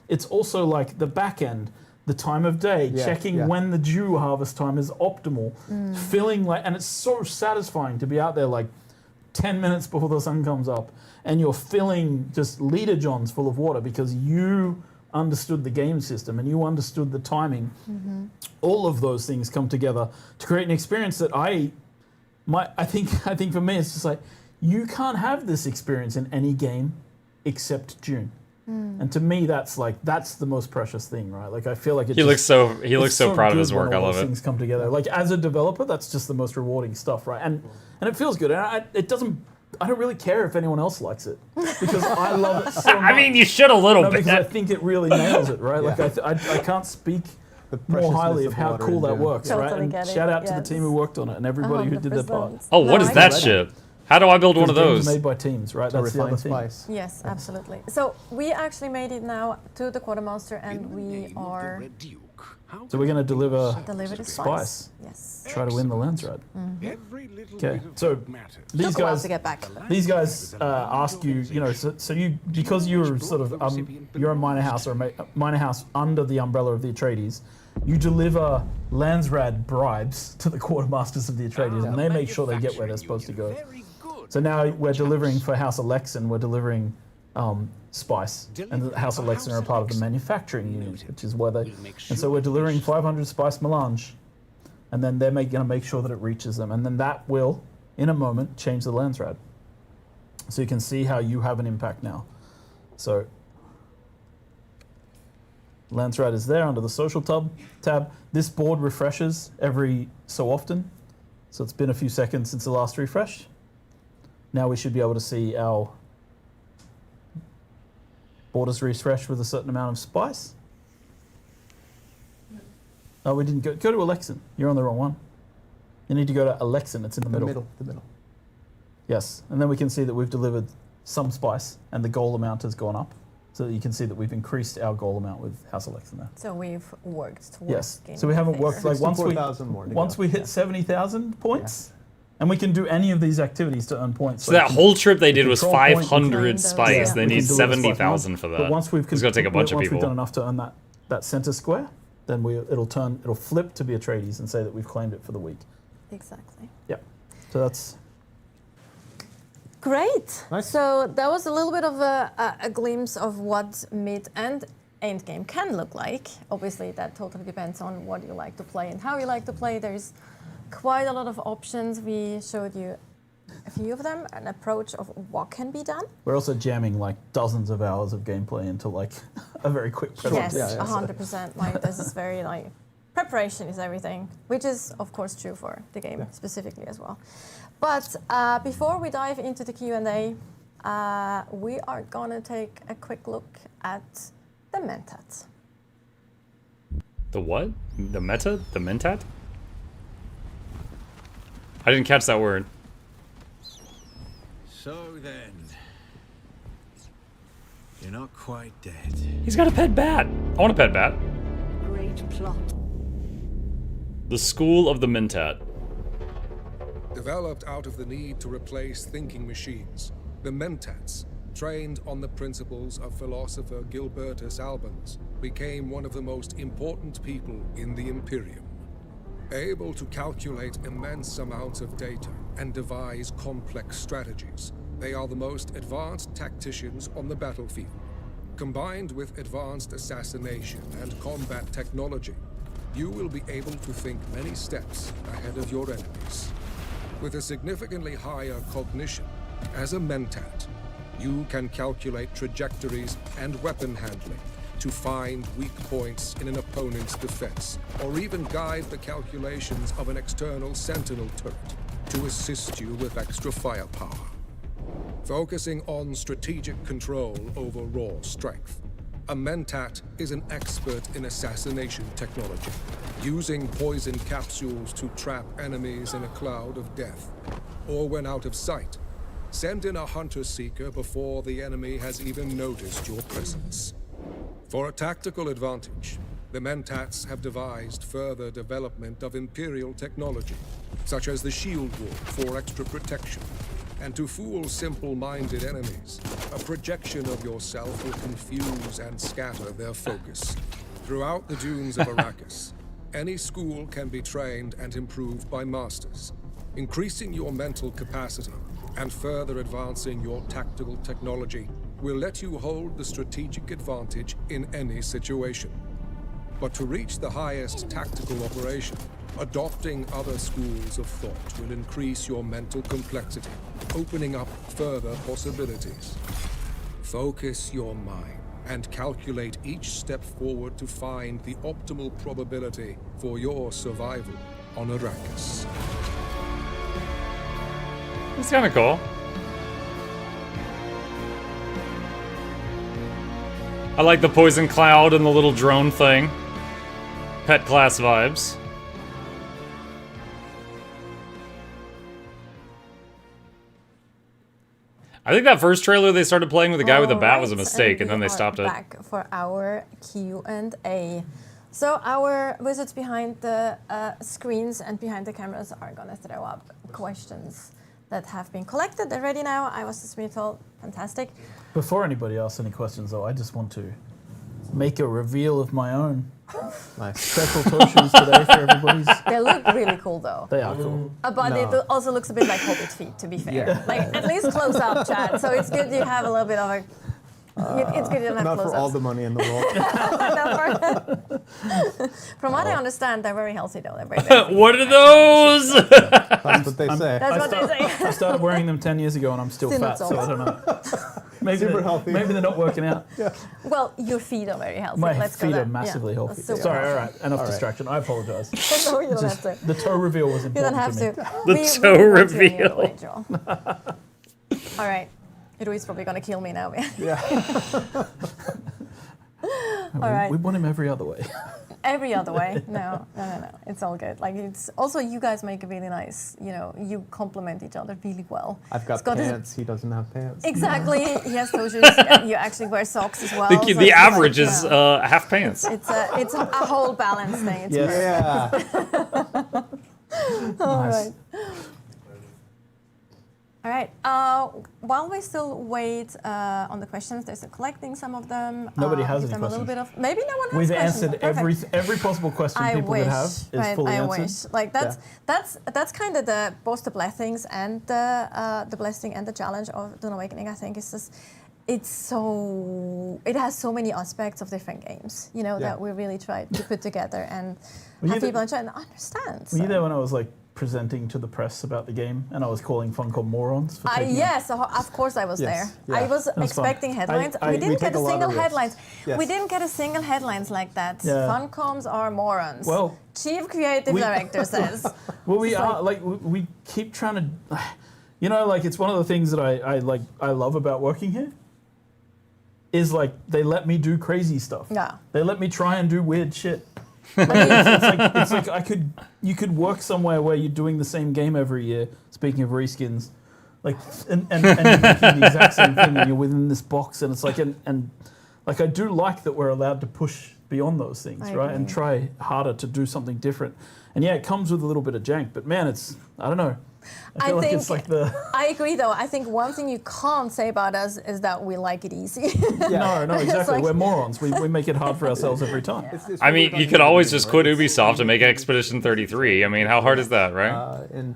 it's also like the back end, the time of day, checking when the dew harvest time is optimal, feeling like, and it's so satisfying to be out there like 10 minutes before the sun comes up, and you're filling just liter johns full of water because you understood the game system and you understood the timing. All of those things come together to create an experience that I think for me it's just like, you can't have this experience in any game except Dune. And to me, that's the most precious thing, right? Like, I feel like he looks so proud of his work. I love it. Things come together. Like, as a developer, that's just the most rewarding stuff, right? And it feels good. And I don't really care if anyone else likes it because I love it so much. I mean, you should a little bit. Because I think it really nails it, right? Like, I can't speak more highly of how cool that works, right? And shout out to the team who worked on it and everybody who did their part. Oh, what is that shit? How do I build one of those? Made by teams, right? That's the other thing. Spice. Yes, absolutely. So we actually made it now to the quartermaster, and we are. So we're going to deliver the spice. Yes. Try to win the Landsrad. Okay. So these Took a while guys to get back. ask you, so you, because you're sort of you're a minor house or a minor house under the umbrella of the Atreides. You deliver Landsrad bribes to the quartermasters of the Atreides, and they make sure they get where they're supposed to go. So now we're delivering for House Alexan, we're delivering spice, and the House Alexan are a part of the manufacturing unit, which is where they. And so we're delivering 500 spice melange, and then they're going to make sure that it reaches them, and then that will, in a moment, change the Landsrad. So you can see how you have an impact now. So. Landsrad is there under the social tab. This board refreshes every so often. So it's been a few seconds since the last refresh. Now we should be able to see our borders refresh with a certain amount of spice. Oh, we didn't go to Alexan. You're on the wrong one. You need to go to Alexan. It's in the middle. The middle. Yes, and then we can see that we've delivered some spice and the goal amount has gone up. So that you can see that we've increased our goal amount with House Alexan there. So we've worked towards. Yes. So we haven't worked like once we hit 70,000 points, and we can do any of these activities to earn points. So that whole trip they did was 500 spice. Yeah. They need 70,000 for that. But once we've it's going to take a bunch of people. Once we've done enough to earn that center square, then it'll flip to be Atreides and say that we've claimed it for the week. Exactly. Yep. So that's. Great. Nice. So that was a little bit of a glimpse of what mid and endgame can look like. Obviously, that totally depends on what you like to play and how you like to play. There's quite a lot of options. We showed you a few of them, an approach of what can be done. We're also jamming like dozens of hours of gameplay into like a very quick presentation. Yes, 100%. Like, this is very like, preparation is everything, which is of course true for the game specifically as well. But before we dive into the Q&A, we are gonna take a quick look at the Mentat. The what? The meta? The Mentat? I didn't catch that word. So then, you're not quite dead. He's got a pet bat. I want a pet bat. Great plot. The School of the Mentat. Developed out of the need to replace thinking machines, the Mentats, trained on the principles of philosopher Gilbertus Albans, became one of the most important people in the Imperium. Able to calculate immense amounts of data and devise complex strategies, they are the most advanced tacticians on the battlefield. Combined with advanced assassination and combat technology, you will be able to think many steps ahead of your enemies. With a significantly higher cognition, as a Mentat, you can calculate trajectories and weapon handling to find weak points in an opponent's defense, or even guide the calculations of an external sentinel turret to assist you with extra firepower. Focusing on strategic control over raw strength, a Mentat is an expert in assassination technology, using poison capsules to trap enemies in a cloud of death. Or when out of sight, send in a hunter-seeker before the enemy has even noticed your presence. For a tactical advantage, the Mentats have devised further development of Imperial technology, such as the shield wall for extra protection. And to fool simple-minded enemies, a projection of yourself will confuse and scatter their focus. Throughout the dunes of Arrakis, any school can be trained and improved by masters, increasing your mental capacity and further advancing your tactical technology will let you hold the strategic advantage in any situation. But to reach the highest tactical operation, adopting other schools of thought will increase your mental complexity, opening up further possibilities. Focus your mind and calculate each step forward to find the optimal probability for your survival on Arrakis. It's kind of cool. I like the poison cloud and the little drone thing. Pet class vibes. I think that first trailer they started playing with the guy with the bat was a mistake, and then they stopped it. Back for our Q&A. So our wizards behind the screens and behind the cameras are gonna throw up questions that have been collected. They're ready now. I was just really told, fantastic. Before anybody asks any questions, though, I just want to make a reveal of my own. Nice. Special toe shoes today for everybody's. They look really cool, though. They are cool. But it also looks a bit like Hobbit feet, to be fair. Yeah. Like, at least close up, Chad. So it's good you have a little bit of a... it's good you don't have Not close-ups. for all the money in the world. From what I understand, they're very healthy, though. They're very, very What are those? That's what they say. That's what they say. I started wearing them 10 years ago and I'm still fat, so I don't know. Maybe Super healthy. Maybe they're not working out. Well, your feet are very healthy. My Let's go feet there. are massively Yeah, healthy. super Sorry, healthy. all right. Enough distraction. I apologize. No, you don't have to. The toe reveal was You important don't have to me. to. The toe we won't do any reveal. other way, Joel. All right. Rui's probably going to kill me now. Yeah. All right. We want him every other way. Every other way. No. It's all good. Like, it's also, you guys make a really nice, you complement each other really well. I've got It's got pants, he doesn't have pants. Exactly. He has toe shoes. You actually wear socks as well. so The it's average like, is half pants. It's a whole balance thing. It's Yes. great. All right. All right. While we still wait on the questions, there's collecting some of them. Nobody has give any them a little bit of. Maybe no one has We've questions. answered Perfect. every possible question I people wish, could have is right, fully I answered. wish. Like that's kind of both the blessings and the blessing and the challenge of Dune Awakening. I think is just it has so many aspects of different games. That we really tried to put together and have people enjoy and understand. Were you there when I was like presenting to the press about the game and I was calling Funcom morons for taking Yes, of course I was there. Yeah. I was was expecting fun. headlines. we we didn't take get a a lot single of risks. headlines. Yes. We didn't get a single headlines like that. Yeah. Funcoms are morons. Well, Chief Creative Director says. Well, we are like we keep trying to, like it's one of the things that I love about working here. Is like they let me do crazy stuff. Yeah. They let me try and do weird shit. It's like you could work somewhere where you're doing the same game every year. Speaking of reskins, like and you're making the exact same thing, and you're within this box, and it's like and like I do like that we're allowed to push beyond those things, I right, agree. and try harder to do something different. And yeah, it comes with a little bit of jank, but man, I don't know. I feel like it's like I agree, though. I think one thing you can't say about us is that we like it easy. No, exactly. like- We're morons. We make it hard for ourselves every time. It's I mean, you could always just quit Right? Ubisoft and make Expedition 33. I mean, how hard is that, right? And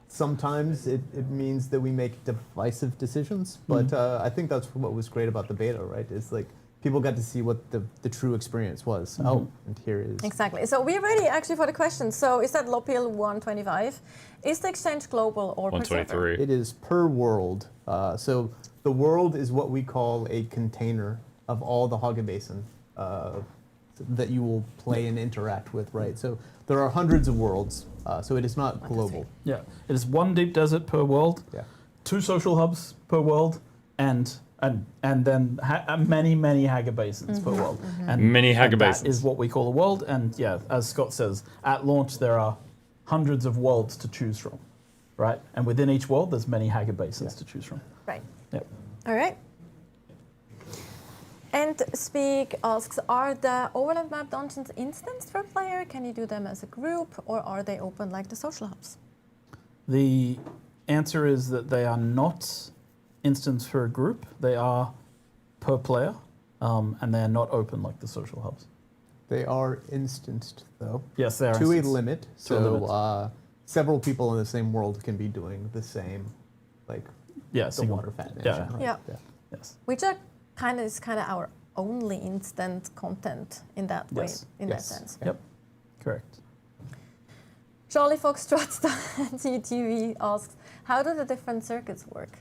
sometimes it means that we make divisive decisions, but I think that's what was great about the beta, right? Is like people got to see what the true experience was. Oh, and here it is. Exactly. So we're ready actually for the questions. So is that Lopil 125? Is the exchange global or per server? 123. It is per world. So the world is what we call a container of all the Haga Basin that you will play and interact with, right? So there are hundreds of worlds, so it is not global. Yeah, it is one deep desert per world, Yeah. 2 social hubs per world, and then many Haga basins per world. And Many Haga and basins. That is what we call a world. And yeah, as Scott says, at launch there are hundreds of worlds to choose from, right? And within each world, there's many Haga basins to choose from. Right. Yep. All right. And Speak asks, are the overland map dungeons instanced per player? Can you do them as a group, or are they open like the social hubs? The answer is that they are not instanced for a group. They are per player, and they're not open like the social hubs. They are instanced, though. Yes, they are to instanced. a limit. To a limit. Several people in the same world can be doing the same, like the single. water fat Yeah. mansion. Yeah. Yes. Which are kind of our only instant content in that way, in that sense. Yep. Correct. Charlie Foxtrot TV asks, how do the different circuits work?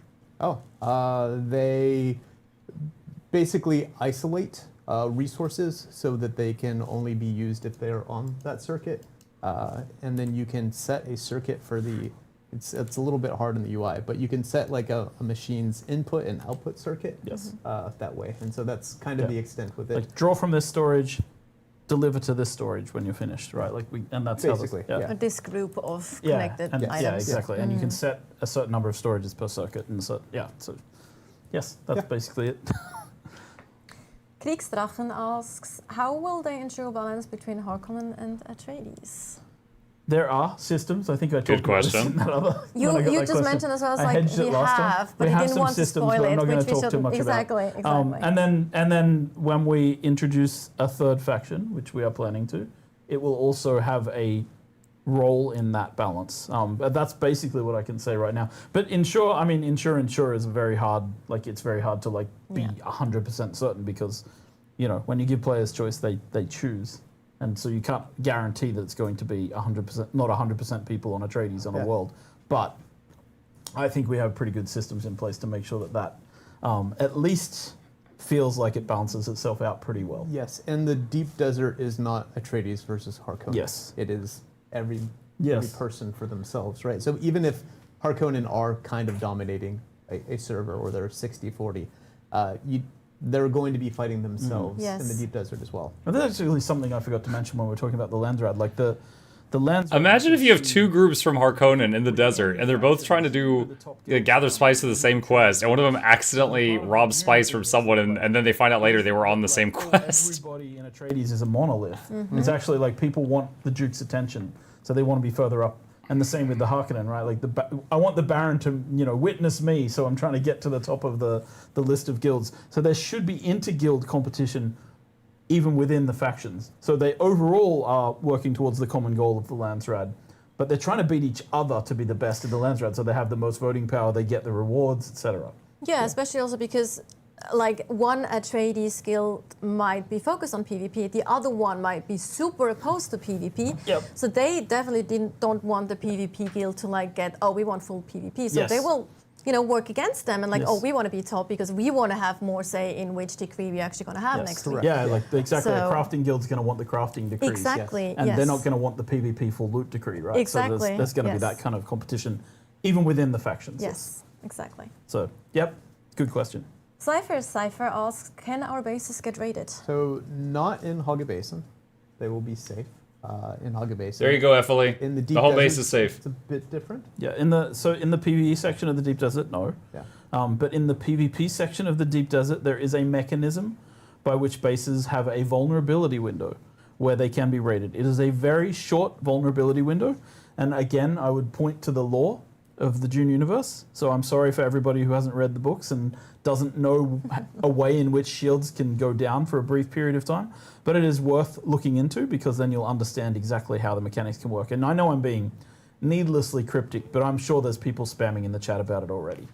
They basically isolate resources so that they can only be used if they're on that circuit. And then you can set a circuit for it's a little bit hard in the UI, but you can set like a machine's input and output circuit that way. And so that's kind of the extent with it. Like draw from this storage, deliver to this storage when you're finished, right? Like and that's basically how Or this group of connected items. Yeah, exactly. And you can set a certain number of storages per circuit, and so yes, that's basically it. Kriegsdrachen asks, how will they ensure balance between Harkonnen and Atreides? There are systems. I think I talked Good about this question. in that other. You just mentioned as well, I like hedged it we last time. have, but you didn't want to spoil but I'm it, not going which to we talk too shouldn't. much Exactly. about. And then when we introduce a third faction, which we are planning to, it will also have a role in that balance. But that's basically what I can say right now. But ensure is very hard. Like it's very hard to like be 100% certain because, when you give players choice, they choose. And so you can't guarantee that it's going to be 100%, not 100% people on Atreides on a world. But I think we have pretty good systems in place to make sure that at least feels like it balances itself out pretty well. Yes, and the deep desert is not Atreides versus Harkonnen. Yes. It is every person for themselves, right? So even if Harkonnen are kind of dominating a server, or they're 60-40, they're going to be fighting themselves in the deep desert as well. And that's actually something I forgot to mention when we were talking about the Landsrad. Like the Landsrad. Imagine if you have two groups from Harkonnen in the desert, and they're both trying to gather spice for the same quest, and one of them accidentally robs spice from someone, and then they find out later they were on the same quest. Everybody in Atreides is a monolith. It's actually like people want the Duke's attention, so they want to be further up. And the same with the Harkonnen, right? Like I want the Baron to, witness me, so I'm trying to get to the top of the list of guilds. So there should be inter-guild competition even within the factions. So they overall are working towards the common goal of the Landsrad, but they're trying to beat each other to be the best of the Landsrad, so they have the most voting power, they get the rewards, etc. Yeah, especially also because like one Atreides guild might be focused on PvP, the other one might be super opposed to PvP. Yep. So they definitely don't want the PvP guild to like we want full PvP. So they will, work against them and we want to be top because we want to have more say in which decree we're actually going to have next week. Yeah, exactly. So, a crafting guild's going to want the crafting decrees. Exactly. And they're not going to want the PvP full loot decree, right? Exactly. So there's going to be that kind of competition even within the factions. Yes, exactly. So, yep, good question. Cypher asks, can our bases get raided? So not in Hogga Basin. They will be safe in Hogga Basin. There you go, FLE. In the deep the whole desert, base is safe. It's a bit different. Yeah, in the PvE section of the Deep Desert, no. Yeah. But in the PvP section of the Deep Desert, there is a mechanism by which bases have a vulnerability window where they can be raided. It is a very short vulnerability window. And again, I would point to the lore of the Dune universe. So I'm sorry for everybody who hasn't read the books and doesn't know a way in which shields can go down for a brief period of time. But it is worth looking into because then you'll understand exactly how the mechanics can work. And I know I'm being needlessly cryptic, but I'm sure there's people spamming in the chat about it already.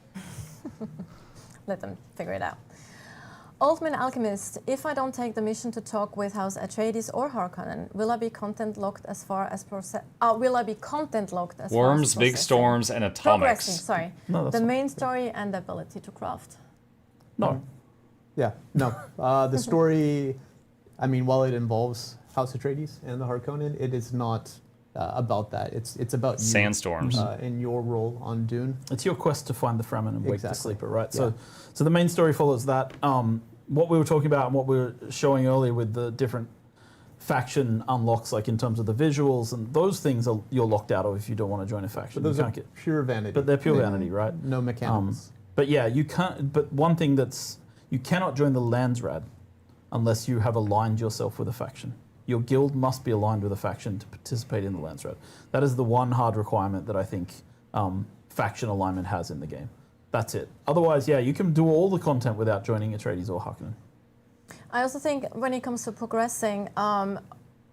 Let them figure it out. Altman Alchemist, if I don't take the mission to talk with House Atreides or Harkonnen, will I be content locked as far as Worms, big storms, and atomics. Sorry. No, the main story and the ability to craft. No. Yeah, no. The story, while it involves House Atreides and the Harkonnen, it is not about that. It's about you, sandstorms and your role on Dune. It's your quest to find the Fremen and wake the sleeper, right? Yeah. So the main story follows that. What we were talking about and what we were showing earlier with the different faction unlocks, like in terms of the visuals and those things, you're locked out of if you don't want to join a faction. But those are pure vanity. But they're pure vanity, right? No mechanics. But yeah, you can't. But one thing you cannot join the Landsrad unless you have aligned yourself with a faction. Your guild must be aligned with a faction to participate in the Landsraad. That is the one hard requirement that I think faction alignment has in the game. That's it. Otherwise, yeah, you can do all the content without joining Atreides or Harkonnen. I also think when it comes to progressing,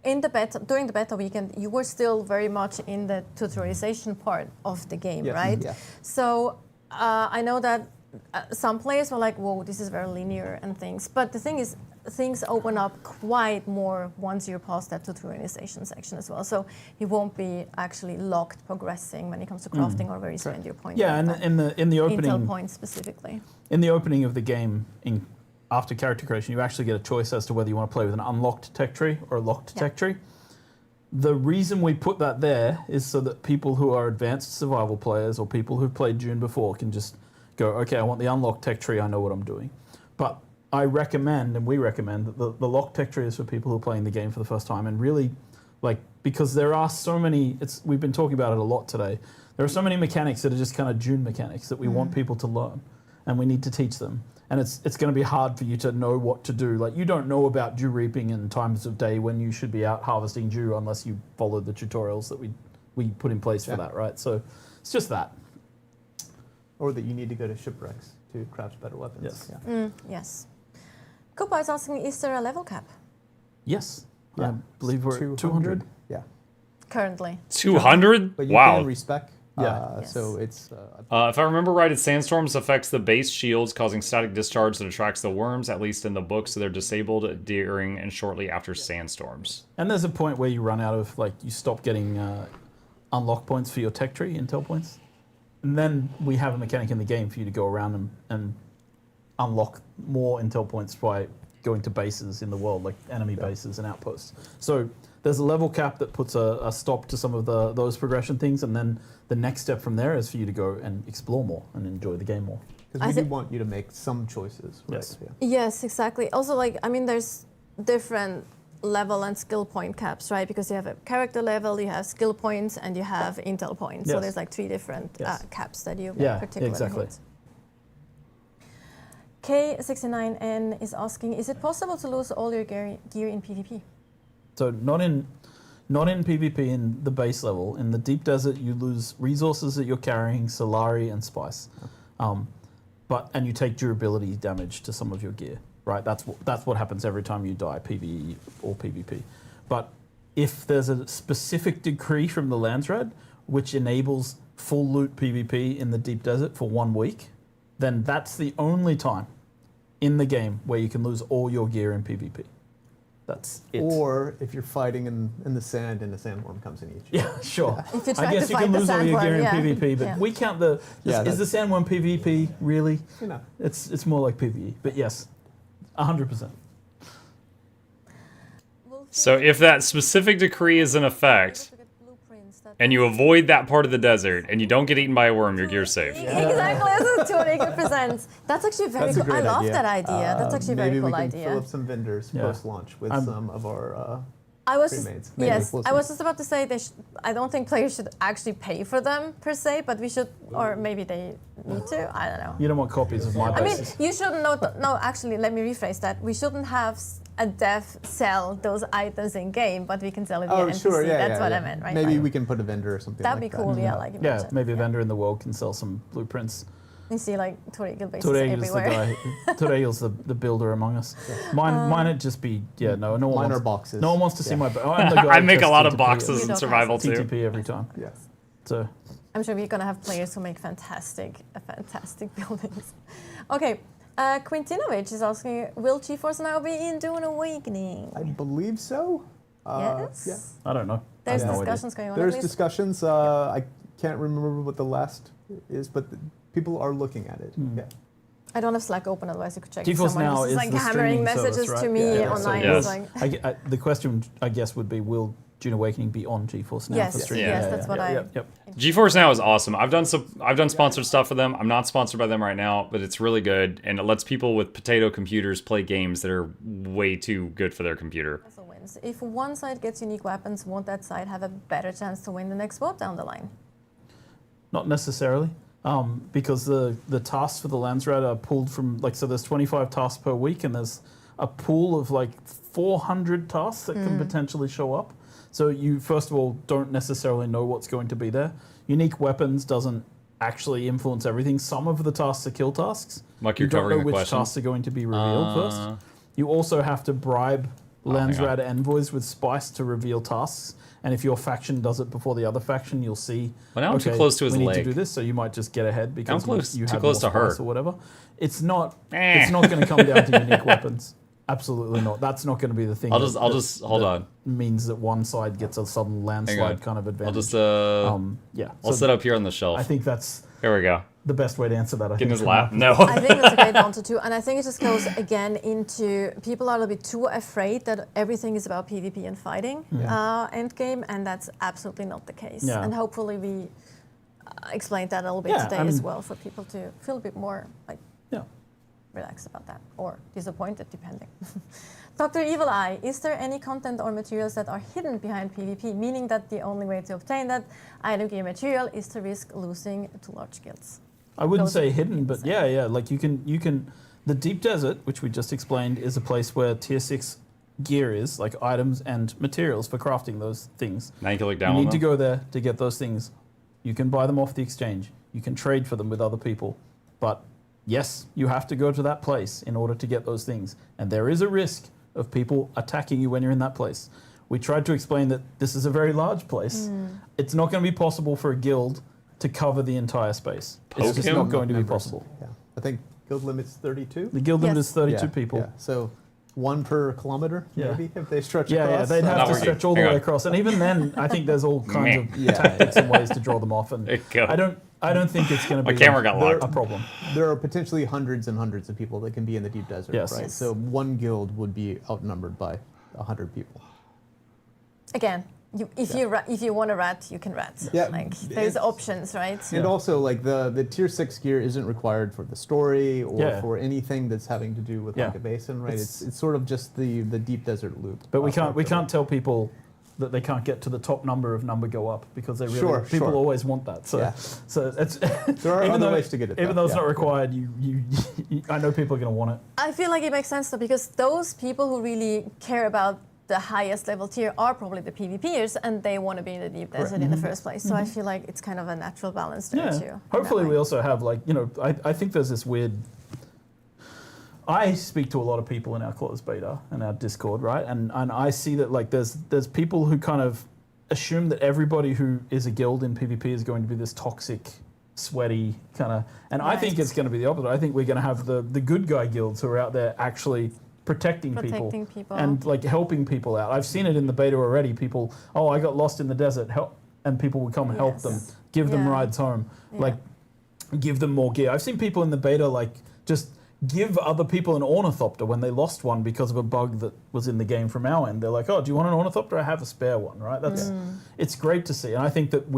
in the beta, during the beta weekend, you were still very much in the tutorialization part of the game, right? Yeah. So I know that some players were like, whoa, this is very linear and things. But the thing is, things open up quite more once you're past that tutorialization section as well. So you won't be actually locked progressing when it comes to crafting or where you spend your points. Yeah, and in the opening, Intel points specifically. In the opening of the game, after character creation, you actually get a choice as to whether you want to play with an unlocked tech tree or a locked tech tree. The reason we put that there is so that people who are advanced survival players or people who've played Dune before can just go, okay, I want the unlocked tech tree, I know what I'm doing. But I recommend, and we recommend, that the locked tech tree is for people who are playing the game for the first time, and really, because there are so many, we've been talking about it a lot today, there are so many mechanics that are just kind of Dune mechanics that we want people to learn, and we need to teach them. And it's going to be hard for you to know what to do. Like, you don't know about dew reaping and times of day when you should be out harvesting dew unless you follow the tutorials that we put in place for that, right? So it's just that. Or that you need to go to shipwrecks to craft better weapons. Yes. Yeah. Yes. Koopa is asking, is there a level cap? Yes. Yeah. I believe we're at 200. Yeah. Currently. 200? But you Wow. can respec. Yes. So it's... if I remember right, it's Sandstorms affects the base shields, causing static discharge that attracts the worms, at least in the book, so they're disabled during and shortly after Sandstorms. And there's a point where you run out of, you stop getting unlock points for your tech tree, intel points. And then we have a mechanic in the game for you to go around and unlock more intel points by going to bases in the world, like enemy bases and outposts. So there's a level cap that puts a stop to some of those progression things, and then the next step from there is for you to go and explore more and enjoy the game more. Because we do want you to make some choices, right? Yes. Yeah. Yes, exactly. Also, there's different level and skill point caps, right? Because you have a character level, you have skill points, and you have intel points. So there's 3 different caps that you particularly exactly. hit. K69N is asking, is it possible to lose all your gear in PvP? So not in PvP in the base level. In the deep desert, you lose resources that you're carrying, Solari and Spice, and you take durability damage to some of your gear. Right, that's what happens every time you die, PvE or PvP. But if there's a specific decree from the Landsraad which enables full loot PvP in the deep desert for 1 week, then that's the only time in the game where you can lose all your gear in PvP. That's it. Or if you're fighting in the sand and a sandworm comes and eats you. Yeah, sure. If you I guess you can lose all your gear in PvP, but we count is the sandworm PvP really? It's more like PvE, but yes. 100%. So if that specific decree is in effect, and you avoid that part of the desert, and you don't get eaten by a worm, your gear's safe. Exactly, this is 200%. That's actually very cool. I love that idea. That's actually a very cool idea. Maybe we can fill up some vendors post-launch with some of our I was pre-mades. I was just about to say I don't think players should actually pay for them per se, but we should, or maybe they need to. I don't know. You don't want copies of my bases. I mean, you shouldn't. No, actually, let me rephrase that. We shouldn't have a dev sell those items in game, but we can sell it via NPC. Sure, That's what I meant, right? Maybe we can put a vendor or something. That'd be cool. Yeah, like you mentioned. Maybe a vendor in the world can sell some blueprints. You see, Torregil bases everywhere. Torregil's the builder among us. Mine would just be no one mine wants, are boxes. No one wants to see my. I make a lot of boxes in survival too. TTP every time. Yes. So. I'm sure we're gonna have players who make fantastic buildings. Okay, Quintinovich is asking, will GeForce now be in Dune Awakening? I believe so. Yes. Yeah. I don't know. There's discussions going on. There's discussions. I can't remember what the last is, but people are looking at it. Yeah. I don't have Slack open, otherwise you could check. GeForce Now is like the hammering messages service, right? To me online. Yes. The question, I guess, would be, will Dune Awakening be on GeForce Now for streaming? Yes, that's what I. GeForce Now is awesome. I've done sponsored stuff for them. I'm not sponsored by them right now, but it's really good, and it lets people with potato computers play games that are way too good for their computer. Also wins. If one side gets unique weapons, won't that side have a better chance to win the next vote down the line? Not necessarily, because the tasks for the Landsraad are pulled from, so there's 25 tasks per week, and there's a pool of like 400 tasks that can potentially show up. So you, first of all, don't necessarily know what's going to be there. Unique weapons doesn't actually influence everything. Some of the tasks are kill tasks. Like You you're don't know covering the which question. tasks are going to be revealed first. You also have to bribe Landsrad envoys with spice to reveal tasks. And if your faction does it before the other faction, you'll see. Well, now I'm too close to his we need leg. to do this, so you might just get ahead because you too have close more to her. spice or whatever. It's not. It's not going to come down to unique weapons. Absolutely not. That's not going to be the thing. I'll just hold on. Means that one side gets a sudden landslide kind of advantage. I'll just yeah. I'll sit up here on the shelf. I think that's Here we go. the best way to answer that. I Get think in his lap. No. I think that's a great answer too, and I think it just goes again into people are a little bit too afraid that everything is about PvP and fighting endgame, and that's absolutely not the case. Yeah. And hopefully we explained that a little bit Yeah, today I as mean- well for people to feel a bit more like relaxed about that, or disappointed depending. Dr. Evil Eye, is there any content or materials that are hidden behind PvP, meaning that the only way to obtain that item gear material is to risk losing to large guilds? I wouldn't Those say are hidden, but things. yeah. Like you can. The deep desert, which we just explained, is a place where tier 6 gear is, like items and materials for crafting those things. Now you can look You down on need to them. go there to get those things. You can buy them off the exchange. You can trade for them with other people. But yes, you have to go to that place in order to get those things. And there is a risk of people attacking you when you're in that place. We tried to explain that this is a very large place. It's not going to be possible for a guild to cover the entire space. It's just him? not going to be Members. possible. Yeah. I think guild limit's 32. The guild limit Yes. is 32 Yeah, people. Yeah. So 1 per kilometer, Yeah. maybe, if they stretch Yeah, across. they'd have Not to working. stretch all the Hang way on. across, and even then, I think there's all kinds of Yeah. tactics and ways to draw them off. And There you go. I don't think it's going to My be camera got locked. a problem. There are potentially hundreds and hundreds of people that can be in the deep desert, Yes. right? Yes. So one guild would be outnumbered by 100 people. Again, if you want to rat, you can rat. Yeah, Like there's it's- options, right? And also, like the tier 6 gear isn't required for the story or Yeah. for anything that's having to do with Yeah. like a basin, right? It's- It's sort of just the deep desert loop. But we part of it. can't tell people that they can't get to the top number go up because they really Sure, people sure. always want that. So Yeah. so it's There are even other though- ways to get it. Even done, though it's yeah. not required, I know people are going to want it. I feel like it makes sense though, because those people who really care about the highest level tier are probably the PvPers, and they want to be in the deep desert in the first place. So I feel like it's kind of a natural balance there too. Yeah. Hopefully, we also have I think there's this weird. I speak to a lot of people in our closed beta and our Discord, right? And I see that like there's people who kind of assume that everybody who is a guild in PvP is going to be this toxic, sweaty kind of. And I think it's going to be the opposite. I think we're going to have the good guy guilds who are out there actually protecting people and like helping people out. I've seen it in the beta already. People, I got lost in the desert, help, and people would come and help them, give them rides home, like give them more gear. I've seen people in the beta like just give other people an ornithopter when they lost one because of a bug that was in the game from our end. They're like, "Oh, do you want an ornithopter? I have a spare one." Right? It's great to see, and I think that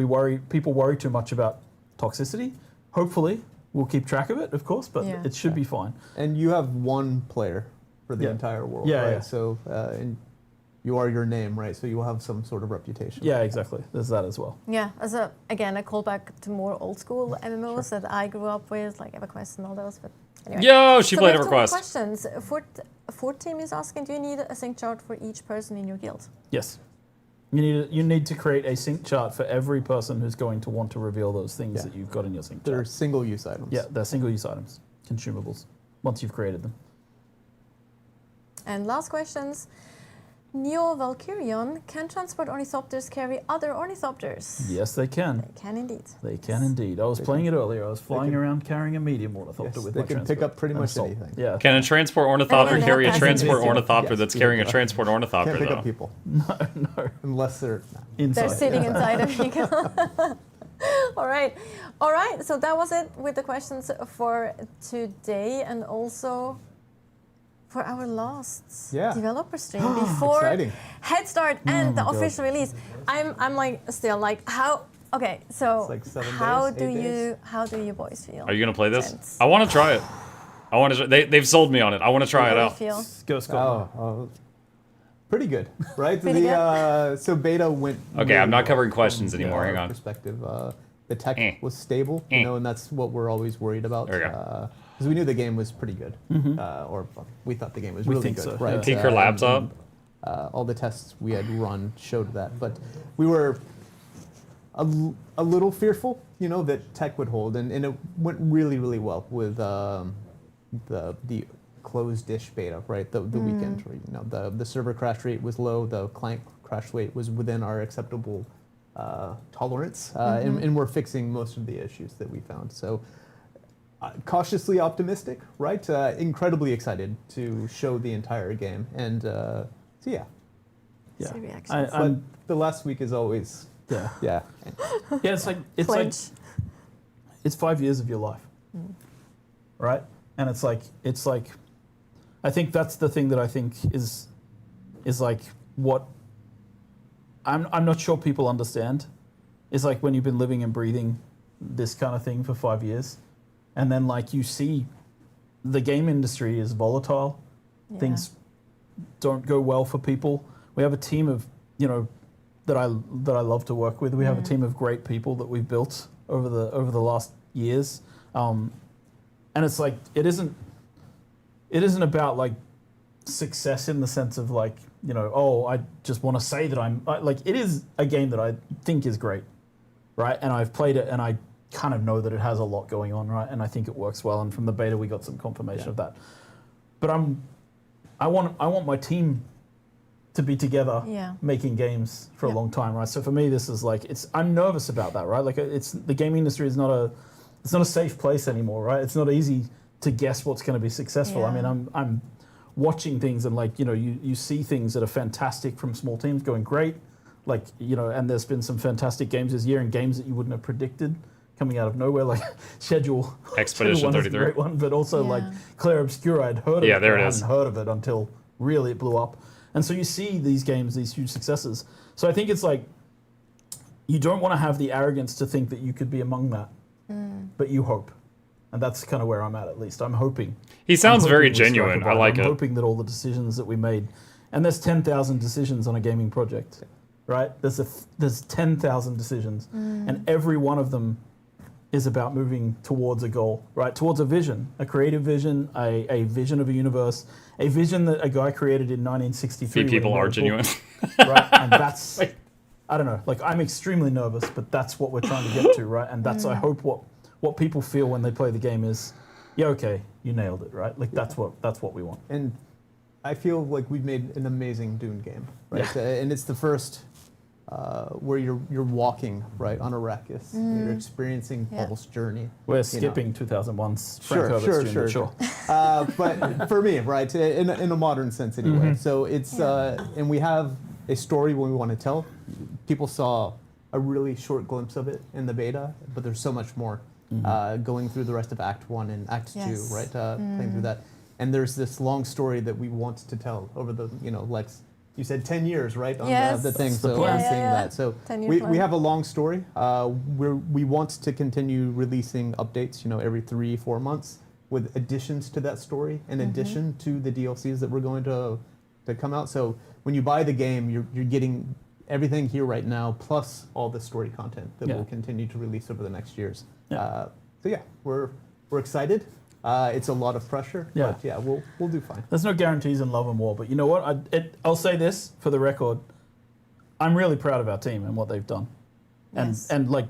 people worry too much about toxicity. Hopefully, we'll keep track of it, of course, but it should be fine. And you have one player for the entire world, Yeah, right? yeah. So and you are your name, right? So you will have some sort of reputation. Yeah, exactly. There's that as well. Yeah, as a callback to more old school MMOs that I grew up with, like EverQuest and all those. But anyway. Yo, she played we have two more EverQuest. questions. Fort Team is asking, do you need a sync chart for each person in your guild? Yes. You need to create a sync chart for every person who's going to want to reveal those things that you've got in your sync chart. They're single-use items. Yeah, they're single-use items, consumables, once you've created them. And last questions. Neo Valkyrion, can transport ornithopters carry other ornithopters? Yes, they can. They can indeed. They can indeed. I was playing it earlier. I was flying around carrying a medium ornithopter with they my can transport. pick up pretty and much assault. anything. Yeah. Can a transport ornithopter And carry a then transport passengers. ornithopter Yes, that's you carrying a can. transport ornithopter, Can't pick though? up people. No. Unless they're... Inside. They're sitting inside a vehicle. All right. So that was it with the questions for today, and also for our last developer stream before Exciting. Head Start and the official release. I'm like still like how. Okay, so It's like 7 how days, do 8 days? how do you boys feel? Are you gonna play this? Gents? I want to try it. I want to. They've sold me on it. I want to try it How out. do you feel? Go, Scott. Oh, pretty good, right? Pretty So beta went. Okay, really I'm not well covering questions from anymore. our Hang on. Perspective. the tech was stable, you know, and that's what we're always worried about. Because we knew the game was pretty good, or we thought the game was really good, so, right? yeah. Peek your labs up. All the tests we had run showed that, but we were a little fearful, you know, that tech would hold, and it went really, really well with the closed-ish beta, right? The weekend, you know, the server crash rate was low, the client crash rate was within our acceptable tolerance, and we're fixing most of the issues that we found. So cautiously optimistic, right? Incredibly excited to show the entire game, and so yeah. But the last week is always yeah. It's 5 years of your life, right? And it's like, I think that's the thing that I think is like what I'm not sure people understand. It's like when you've been living and breathing this kind of thing for 5 years, and then like you see the game industry is volatile. Yeah. Things don't go well for people. We have a team of, you know, that I love to work with. We have a team of great people that we've built over the last years, and it's like it isn't about like success in the sense of like, you know, oh, I just want to say that like, it is a game that I think is great, right? And I've played it and I kind of know that it has a lot going on, right? And I think it works well. And from the beta, we got some confirmation of that. But I want my team to be together making games for a long time, right? So for me, this is like, I'm nervous about that, right? Like the gaming industry is not a safe place anymore, right? It's not easy to guess what's going to be successful. I mean, I'm watching things and like, you know, you see things that are fantastic from small teams going great, like, you know, and there's been some fantastic games this year and games that you wouldn't have predicted coming out of nowhere, like Schedule Expedition 33, is a great one, but also like Claire Obscura, I'd heard of it, there it I is. hadn't heard of it until really it blew up. And so you see these games, these huge successes. So I think it's like, you don't want to have the arrogance to think that you could be among that, but you hope. And that's kind of where I'm at least. I'm hoping. He sounds very genuine. I like it. I'm hoping that all the decisions that we made, and there's 10,000 decisions on a gaming project, right? There's 10,000 decisions, and every one of them is about moving towards a goal, right? Towards a vision, a creative vision, a vision of a universe, a vision that a guy created in 1963. People are genuine. Right? And that's, I don't know, like I'm extremely nervous, but that's what we're trying to get to, right? And that's, I hope what people feel when they play the game is, yeah, okay, you nailed it, right? Like that's what we want. And I feel like we've made an amazing Dune game, right? And it's the first where you're walking right on Arrakis. You're experiencing Paul's journey. We're skipping 2001's Frank Herbert's Dune, sure. But for me, right, in a modern sense anyway. So it's and we have a story we want to tell. People saw a really short glimpse of it in the beta, but there's so much more going through the rest of Act 1 and Act 2, right? Playing through that. And there's this long story that we want to tell over the, you know, like you said 10 years, right? On the thing, so I'm saying that. So we have a long story. We want to continue releasing updates, you know, every 3-4 months with additions to that story, in addition to the DLCs that we're going to come out. So when you buy the game, you're getting everything here right now, plus all the story content that we'll continue to release over the next years. So yeah, we're excited. It's a lot of pressure, but yeah, we'll do fine. There's no guarantees in love and war, but you know what? I'll say this for the record. I'm really proud of our team and what they've done. And like,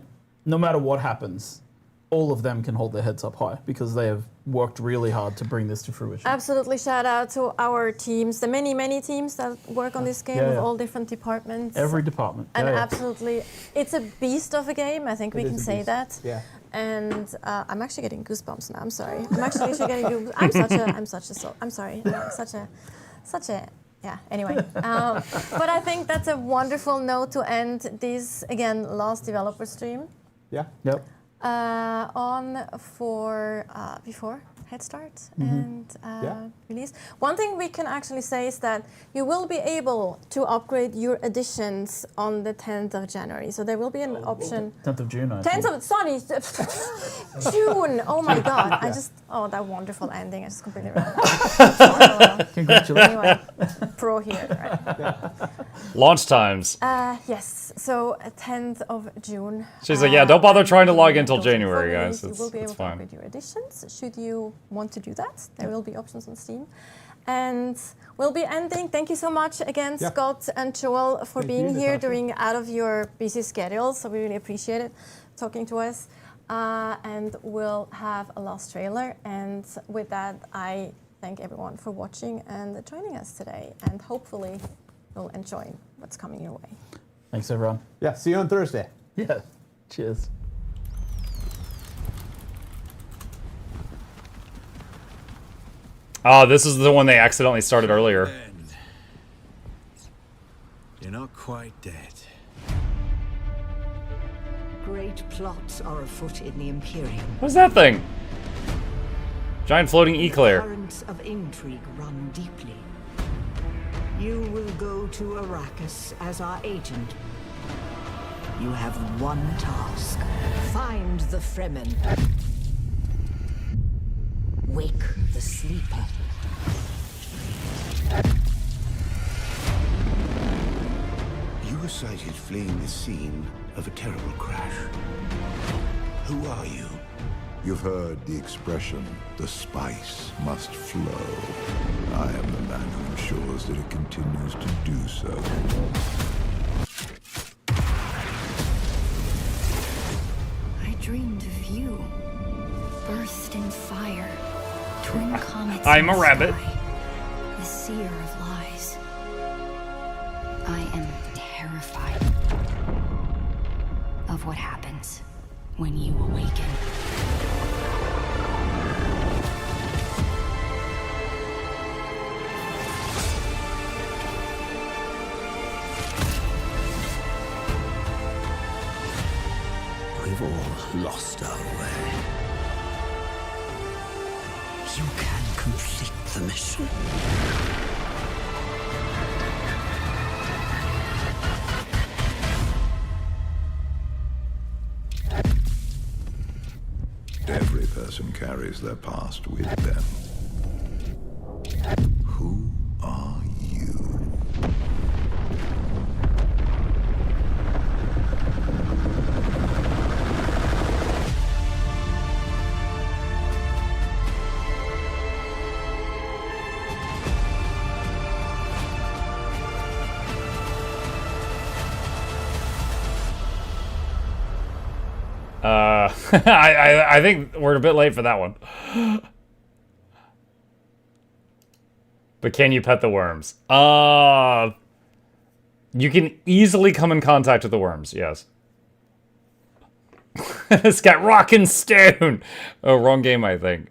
no matter what happens, all of them can hold their heads up high because they have worked really hard to bring this to fruition. Absolutely. Shout out to our teams, the many teams that work on this game with all different departments. Every department. And absolutely, it's a beast of a game. I think we can say that. Yeah. And I'm actually getting goosebumps now. I'm sorry. I'm actually getting goosebumps. I'm sorry. Such a. Yeah, anyway. But I think that's a wonderful note to end this, again, last developer stream. Yeah. Yep. On for before head start and release. One thing we can actually say is that you will be able to upgrade your editions on the 10th of January. So there will be an option. 10th of June, 10th of, sorry, June. Oh my God. I just, that wonderful ending. I just completely ran. Congratulations. Anyway, pro here, right? Launch times. Yes, so 10th of June. She's like, yeah, don't bother trying to log in until January, guys. You will be able It's to fine. upgrade your editions. Should you want to do that, there will be options on Steam. And we'll be ending. Thank you so much again, Scott and Joel, for being here during out of your busy schedules. So we really appreciate it, talking to us. And we'll have a last trailer. And with that, I thank everyone for watching and joining us today. And hopefully you'll enjoy what's coming your way. Thanks, everyone. Yeah, see you on Thursday. Yeah, cheers. Oh, this is the one they accidentally started earlier. You're not quite dead. Great plots are afoot in the Imperium. What's that thing? Giant floating eclair. Currents of intrigue run deeply. You will go to Arrakis as our agent. You have one task. Find the Fremen. Wake the sleeper. You were sighted fleeing the scene of a terrible crash. Who are you? You've heard the expression, the spice must flow. I am the man who ensures that it continues to do so. I dreamed of you. Burst in fire. Twin comets. I'm in a the rabbit. sky, the seer of lies. I am terrified of what happens when you awaken. We've all lost our way. You can complete the mission. Every person carries their past with them. Who are you? I think we're a bit late for that one. But can you pet the worms? You can easily come in contact with the worms, yes. This guy rockin' stone. Oh, wrong game, I think.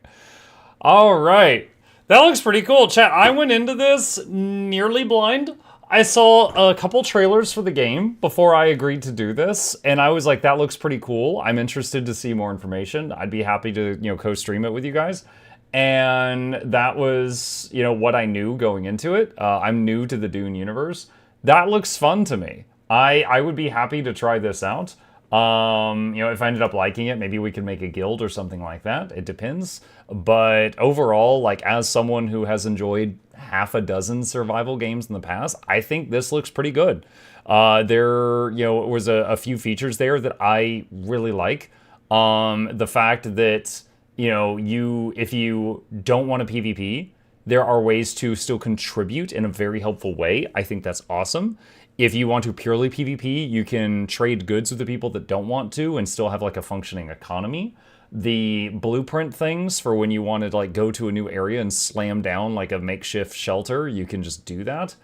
All right. That looks pretty cool. Chat, I went into this nearly blind. I saw a couple trailers for the game before I agreed to do this, and I was like, that looks pretty cool. I'm interested to see more information. I'd be happy to, co-stream it with you guys. And that was, what I knew going into it. I'm new to the Dune universe. That looks fun to me. I would be happy to try this out. If I ended up liking it, maybe we could make a guild or something like that. It depends. But overall, like, as someone who has enjoyed half a dozen survival games in the past, I think this looks pretty good. There was a few features there that I really like. The fact that, if you don't want a PvP, there are ways to still contribute in a very helpful way. I think that's awesome. If you want to purely PvP, you can trade goods with the people that don't want to and still have like a functioning economy. The blueprint things for when you want to like go to a new area and slam down like a makeshift shelter, you can just do that.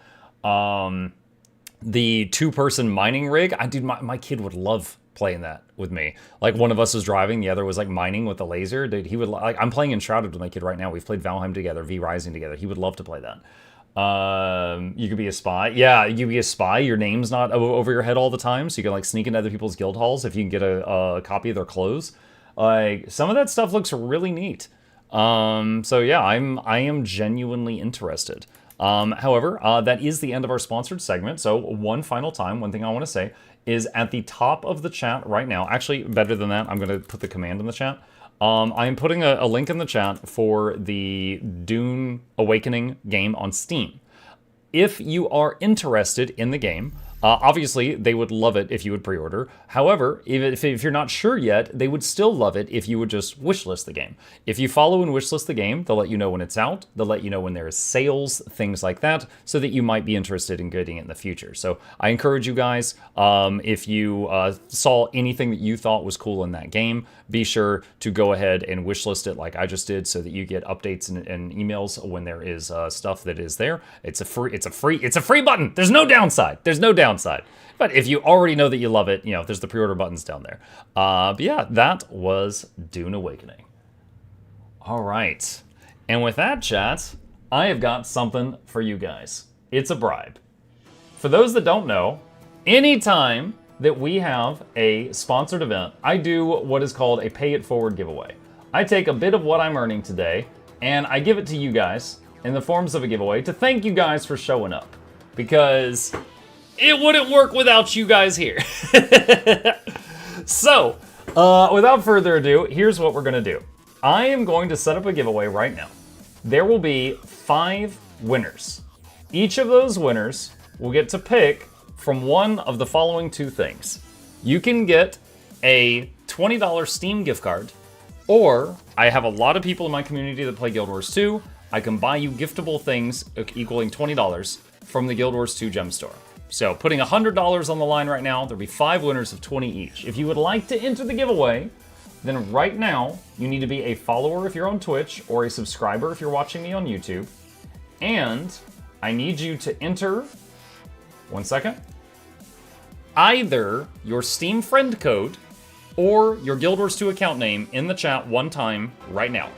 The two-person mining rig, dude, my kid would love playing that with me. Like, one of us was driving, the other was like mining with a laser. Dude, he would like. I'm playing Enshrouded with my kid right now. We've played Valheim together, V Rising together. He would love to play that. You could be a spy. Yeah, you be a spy. Your name's not over your head all the time, so you can like sneak into other people's guild halls if you can get a copy of their clothes. Like, some of that stuff looks really neat. So yeah, I am genuinely interested. However, that is the end of our sponsored segment. So one final time, one thing I want to say is at the top of the chat right now, actually better than that, I'm going to put the command in the chat. I am putting a link in the chat for the Dune Awakening game on Steam. If you are interested in the game, obviously they would love it if you would pre-order. However, if you're not sure yet, they would still love it if you would just wishlist the game. If you follow and wishlist the game, they'll let you know when it's out, they'll let you know when there is sales, things like that, so that you might be interested in getting it in the future. So I encourage you guys, if you saw anything that you thought was cool in that game, be sure to go ahead and wishlist it like I just did, so that you get updates and emails when there is stuff that is there. It's a free button. There's no downside. There's no downside. But if you already know that you love it, you know, there's the pre-order buttons down there. But yeah, that was Dune Awakening. All right. And with that, chat, I have got something for you guys. It's a bribe. For those that don't know, anytime that we have a sponsored event, I do what is called a pay it forward giveaway. I take a bit of what I'm earning today and I give it to you guys in the forms of a giveaway to thank you guys for showing up, because it wouldn't work without you guys here. So, without further ado, here's what we're gonna do. I am going to set up a giveaway right now. There will be 5 winners. Each of those winners will get to pick from one of the following 2 things. You can get a $20 Steam gift card, or I have a lot of people in my community that play Guild Wars 2. I can buy you giftable things equaling $20 from the Guild Wars 2 gem store. So putting $100 on the line right now, there'll be 5 winners of 20 each. If you would like to enter the giveaway, then right now you need to be a follower if you're on Twitch, or a subscriber if you're watching me on YouTube. And I need you to enter, one second, either your Steam friend code or your Guild Wars 2 account name in the chat one time right now.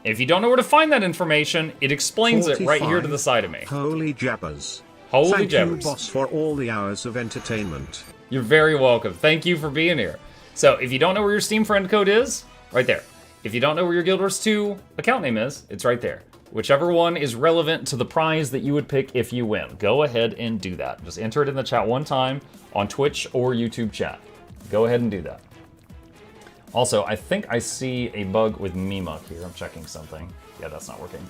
If you don't know where to find that information, it explains it right here to the side of me. Holy jabbers. Holy Thank jabbers. you, boss, for all the hours of entertainment. You're very welcome. Thank you for being here. So if you don't know where your Steam friend code is, right there. If you don't know where your Guild Wars 2 account name is, it's right there. Whichever one is relevant to the prize that you would pick if you win. Go ahead and do that. Just enter it in the chat one time on Twitch or YouTube chat. Go ahead and do that. Also, I think I see a bug with Mimuk here. I'm checking something. Yeah, that's not working.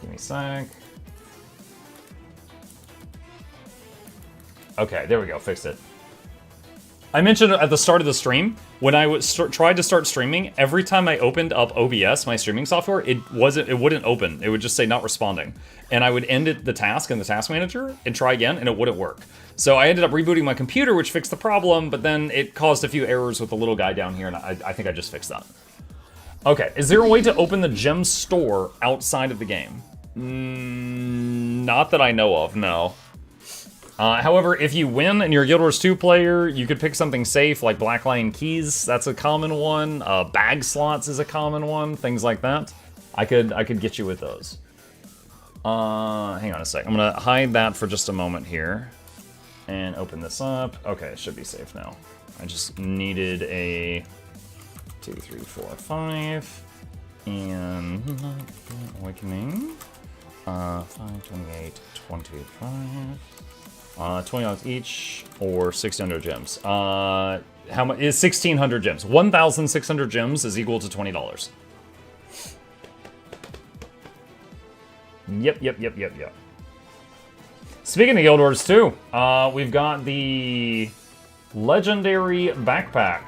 Give me a sec. Okay, there we go. Fixed it. I mentioned at the start of the stream, when I tried to start streaming, every time I opened up OBS, my streaming software, it wouldn't open. It would just say not responding. And I would end the task in the task manager and try again, and it wouldn't work. So I ended up rebooting my computer, which fixed the problem, but then it caused a few errors with the little guy down here, and I think I just fixed that. Okay, is there a way to open the gem store outside of the game? Not that I know of, no. However, if you win and you're a Guild Wars 2 player, you could pick something safe like Black Lion Keys. That's a common one. Bag slots is a common one. Things like that. I could get you with those. Hang on a sec. I'm gonna hide that for just a moment here and open this up. Okay, it should be safe now. I just needed a 2, 3, 4, 5 and Awakening. 5, 28, 25. $20 each, or 600 gems. How much is 1,600 gems? 1,600 gems is equal to $20. Yep. Speaking of Guild Wars 2, we've got the legendary backpack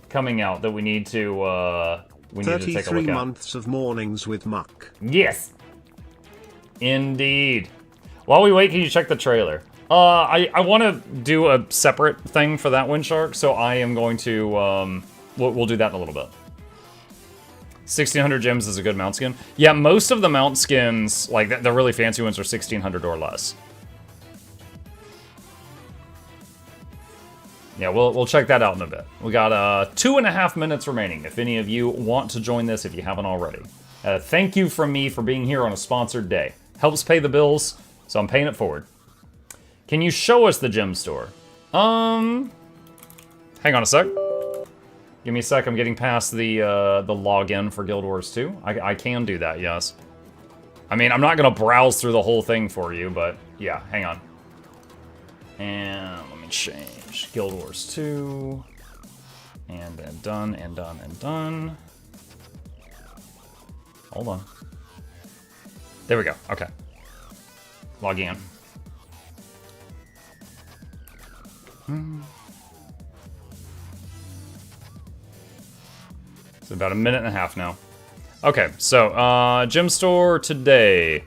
coming out that we need to take a look at. 33 months of mornings with Muck. Yes, indeed. While we wait, can you check the trailer? I want to do a separate thing for that Windshark, so I am going to, we'll do that in a little bit. 1,600 gems is a good mount skin. Yeah, most of the mount skins, like the really fancy ones, are 1,600 or less. Yeah, we'll check that out in a bit. We got 2.5 minutes remaining if any of you want to join this if you haven't already. Thank you from me for being here on a sponsored day. Helps pay the bills, so I'm paying it forward. Can you show us the gem store? Hang on a sec. Give me a sec. I'm getting past the login for Guild Wars 2. I can do that, yes. I mean, I'm not going to browse through the whole thing for you, but yeah, hang on. And let me change Guild Wars 2. And then done, and done, and done. Hold on. There we go. Okay. Log in. It's about a minute and a half now. Okay, so, gym store today.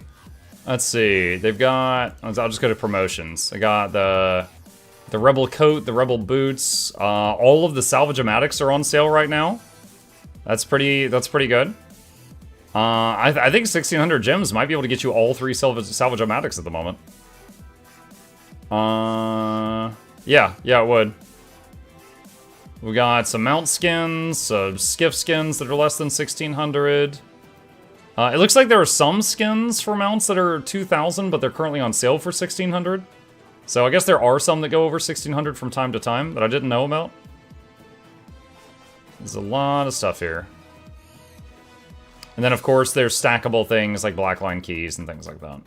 Let's see, they've got, I'll just go to promotions. They got the Rebel coat, the Rebel boots, all of the salvage-o-matics are on sale right now. That's pretty good. I think 1600 gems might be able to get you all 3 salvage-o-matics at the moment. Yeah, it would. We got some mount skins, some skiff skins that are less than 1600. It looks like there are some skins for mounts that are 2000, but they're currently on sale for 1600. So I guess there are some that go over 1600 from time to time that I didn't know about. There's a lot of stuff here. And then, of course, there's stackable things like blackline keys and things like that.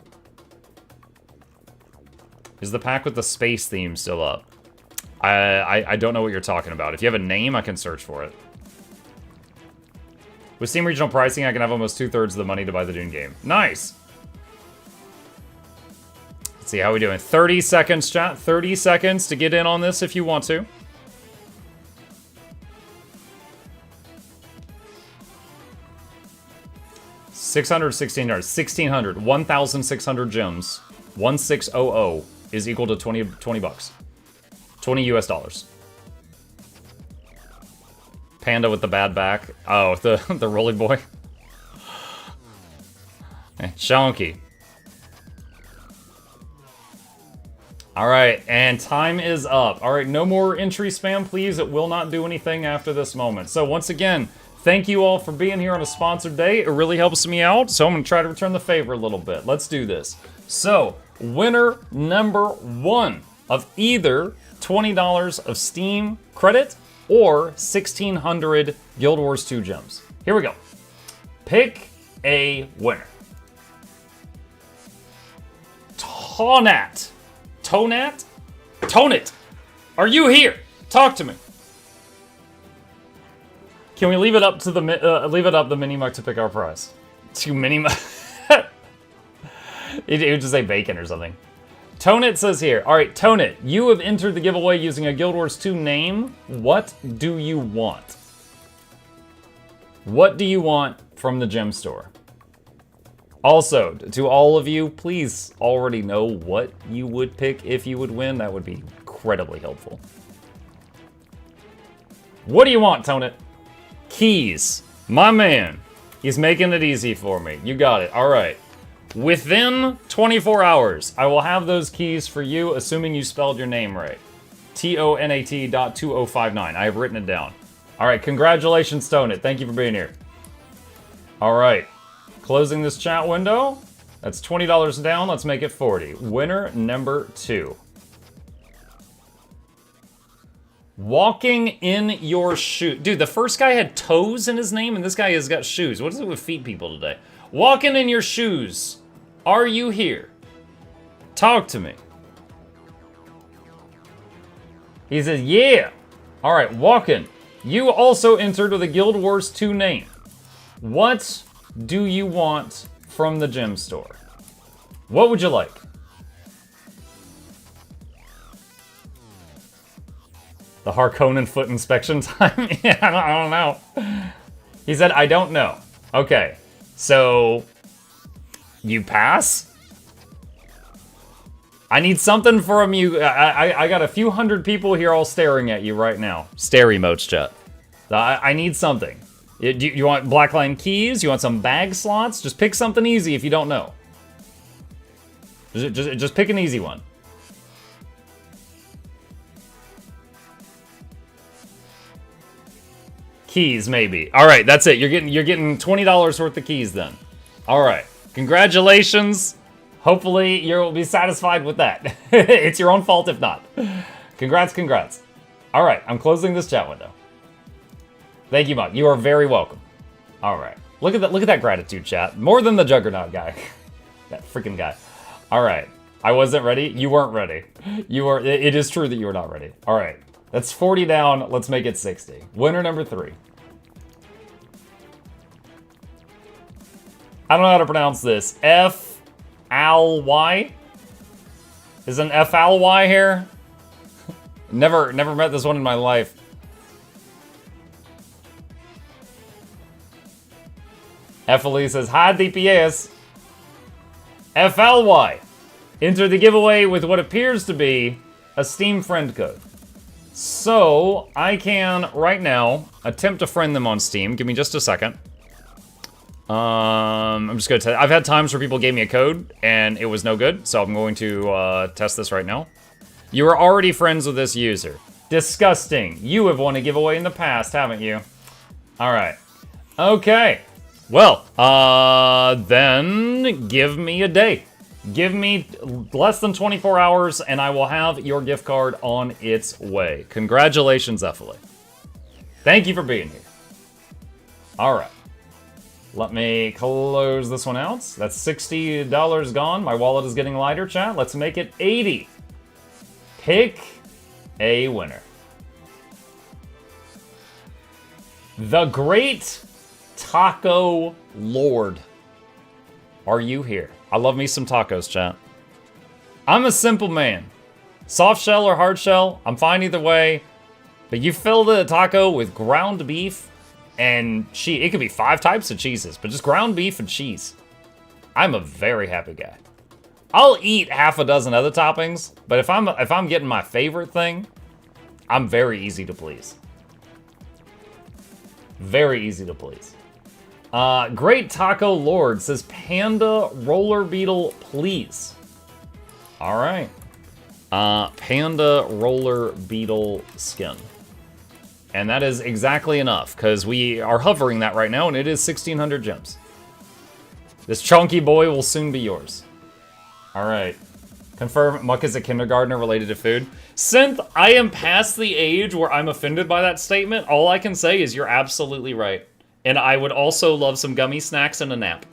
Is the pack with the space theme still up? I don't know what you're talking about. If you have a name, I can search for it. With Steam regional pricing, I can have almost 2/3 of the money to buy the Dune game. Nice! Let's see, how are we doing? 30 seconds, chat. 30 seconds to get in on this if you want to. $600, $1,600, 1,600 gems. 1600 is equal to 20 bucks. 20 US dollars. Panda with the bad back. Oh, the rolly boy. Chonky. Alright, and time is up. Alright, no more entry spam, please. It will not do anything after this moment. So once again, thank you all for being here on a sponsored day. It really helps me out, so I'm going to try to return the favor a little bit. Let's do this. So, winner number 1 of either $20 of Steam credit or 1600 Guild Wars 2 gems. Here we go. Pick a winner. Tonat. Tonat? Tonat. Are you here? Talk to me. Can we leave it up to the Mini-Muck to pick our prize? To Mini-Muck. It would just say bacon or something. Tonit says here, alright, Tonit, you have entered the giveaway using a Guild Wars 2 name. What do you want? What do you want from the gem store? Also, to all of you, please already know what you would pick if you would win. That would be incredibly helpful. What do you want, Tonit? Keys. My man. He's making it easy for me. You got it. Alright. Within 24 hours, I will have those keys for you, assuming you spelled your name right. TONAT.2059. I have written it down. Alright, congratulations, Tonit. Thank you for being here. Alright. Closing this chat window. That's $20 down. Let's make it 40. Winner number 2. Walking in your shoe. Dude, the first guy had toes in his name, and this guy has got shoes. What is it with feet people today? Walking in your shoes. Are you here? Talk to me. He says, yeah. All right, Walken. You also entered with a Guild Wars 2 name. What do you want from the gem store? What would you like? The Harkonnen foot inspection time? Yeah, I don't know. He said, I don't know. Okay, so you pass? I need something from you. I got a few hundred people here all staring at you right now. Stare emotes, chat. I need something. You want blackline keys? You want some bag slots? Just pick something easy if you don't know. Just pick an easy one. Keys, maybe. All right, that's it. You're getting $20 worth of keys then. All right, congratulations. Hopefully you'll be satisfied with that. It's your own fault if not. Congrats. All right, I'm closing this chat window. Thank you, Mug. You are very welcome. All right. Look at that gratitude, chat. More than the Juggernaut guy. That freaking guy. All right. I wasn't ready. You weren't ready. It is true that you were not ready. All right. That's 40 down. Let's make it 60. Winner number 3. I don't know how to pronounce this. F-Al-Y? Is an F-Al-Y here? Never met this one in my life. F-Lee says, hi, DPS. F-L-Y. Enter the giveaway with what appears to be a Steam friend code. So, I can, right now, attempt to friend them on Steam. Give me just a second. I'm just going to I've had times where people gave me a code, and it was no good, so I'm going to test this right now. You are already friends with this user. Disgusting. You have won a giveaway in the past, haven't you? Alright. Okay. Well, then give me a day. Give me less than 24 hours, and I will have your gift card on its way. Congratulations, Ephilie. Thank you for being here. Alright. Let me close this one out. That's $60 gone. My wallet is getting lighter, chat. Let's make it 80. Pick a winner. The Great Taco Lord. Are you here? I love me some tacos, chat. I'm a simple man. Soft shell or hard shell, I'm fine either way. But you fill the taco with ground beef and cheese. It could be 5 types of cheeses, but just ground beef and cheese. I'm a very happy guy. I'll eat half a dozen other toppings, but if I'm getting my favorite thing, I'm very easy to please. Very easy to please. Great Taco Lord says Panda Roller Beetle, please. All right. Panda Roller Beetle skin. And that is exactly enough, because we are hovering that right now, and it is 1,600 gems. This chunky boy will soon be yours. All right. Confirm Muck is a kindergartner related to food. Synth, I am past the age where I'm offended by that statement. All I can say is you're absolutely right. And I would also love some gummy snacks and a nap.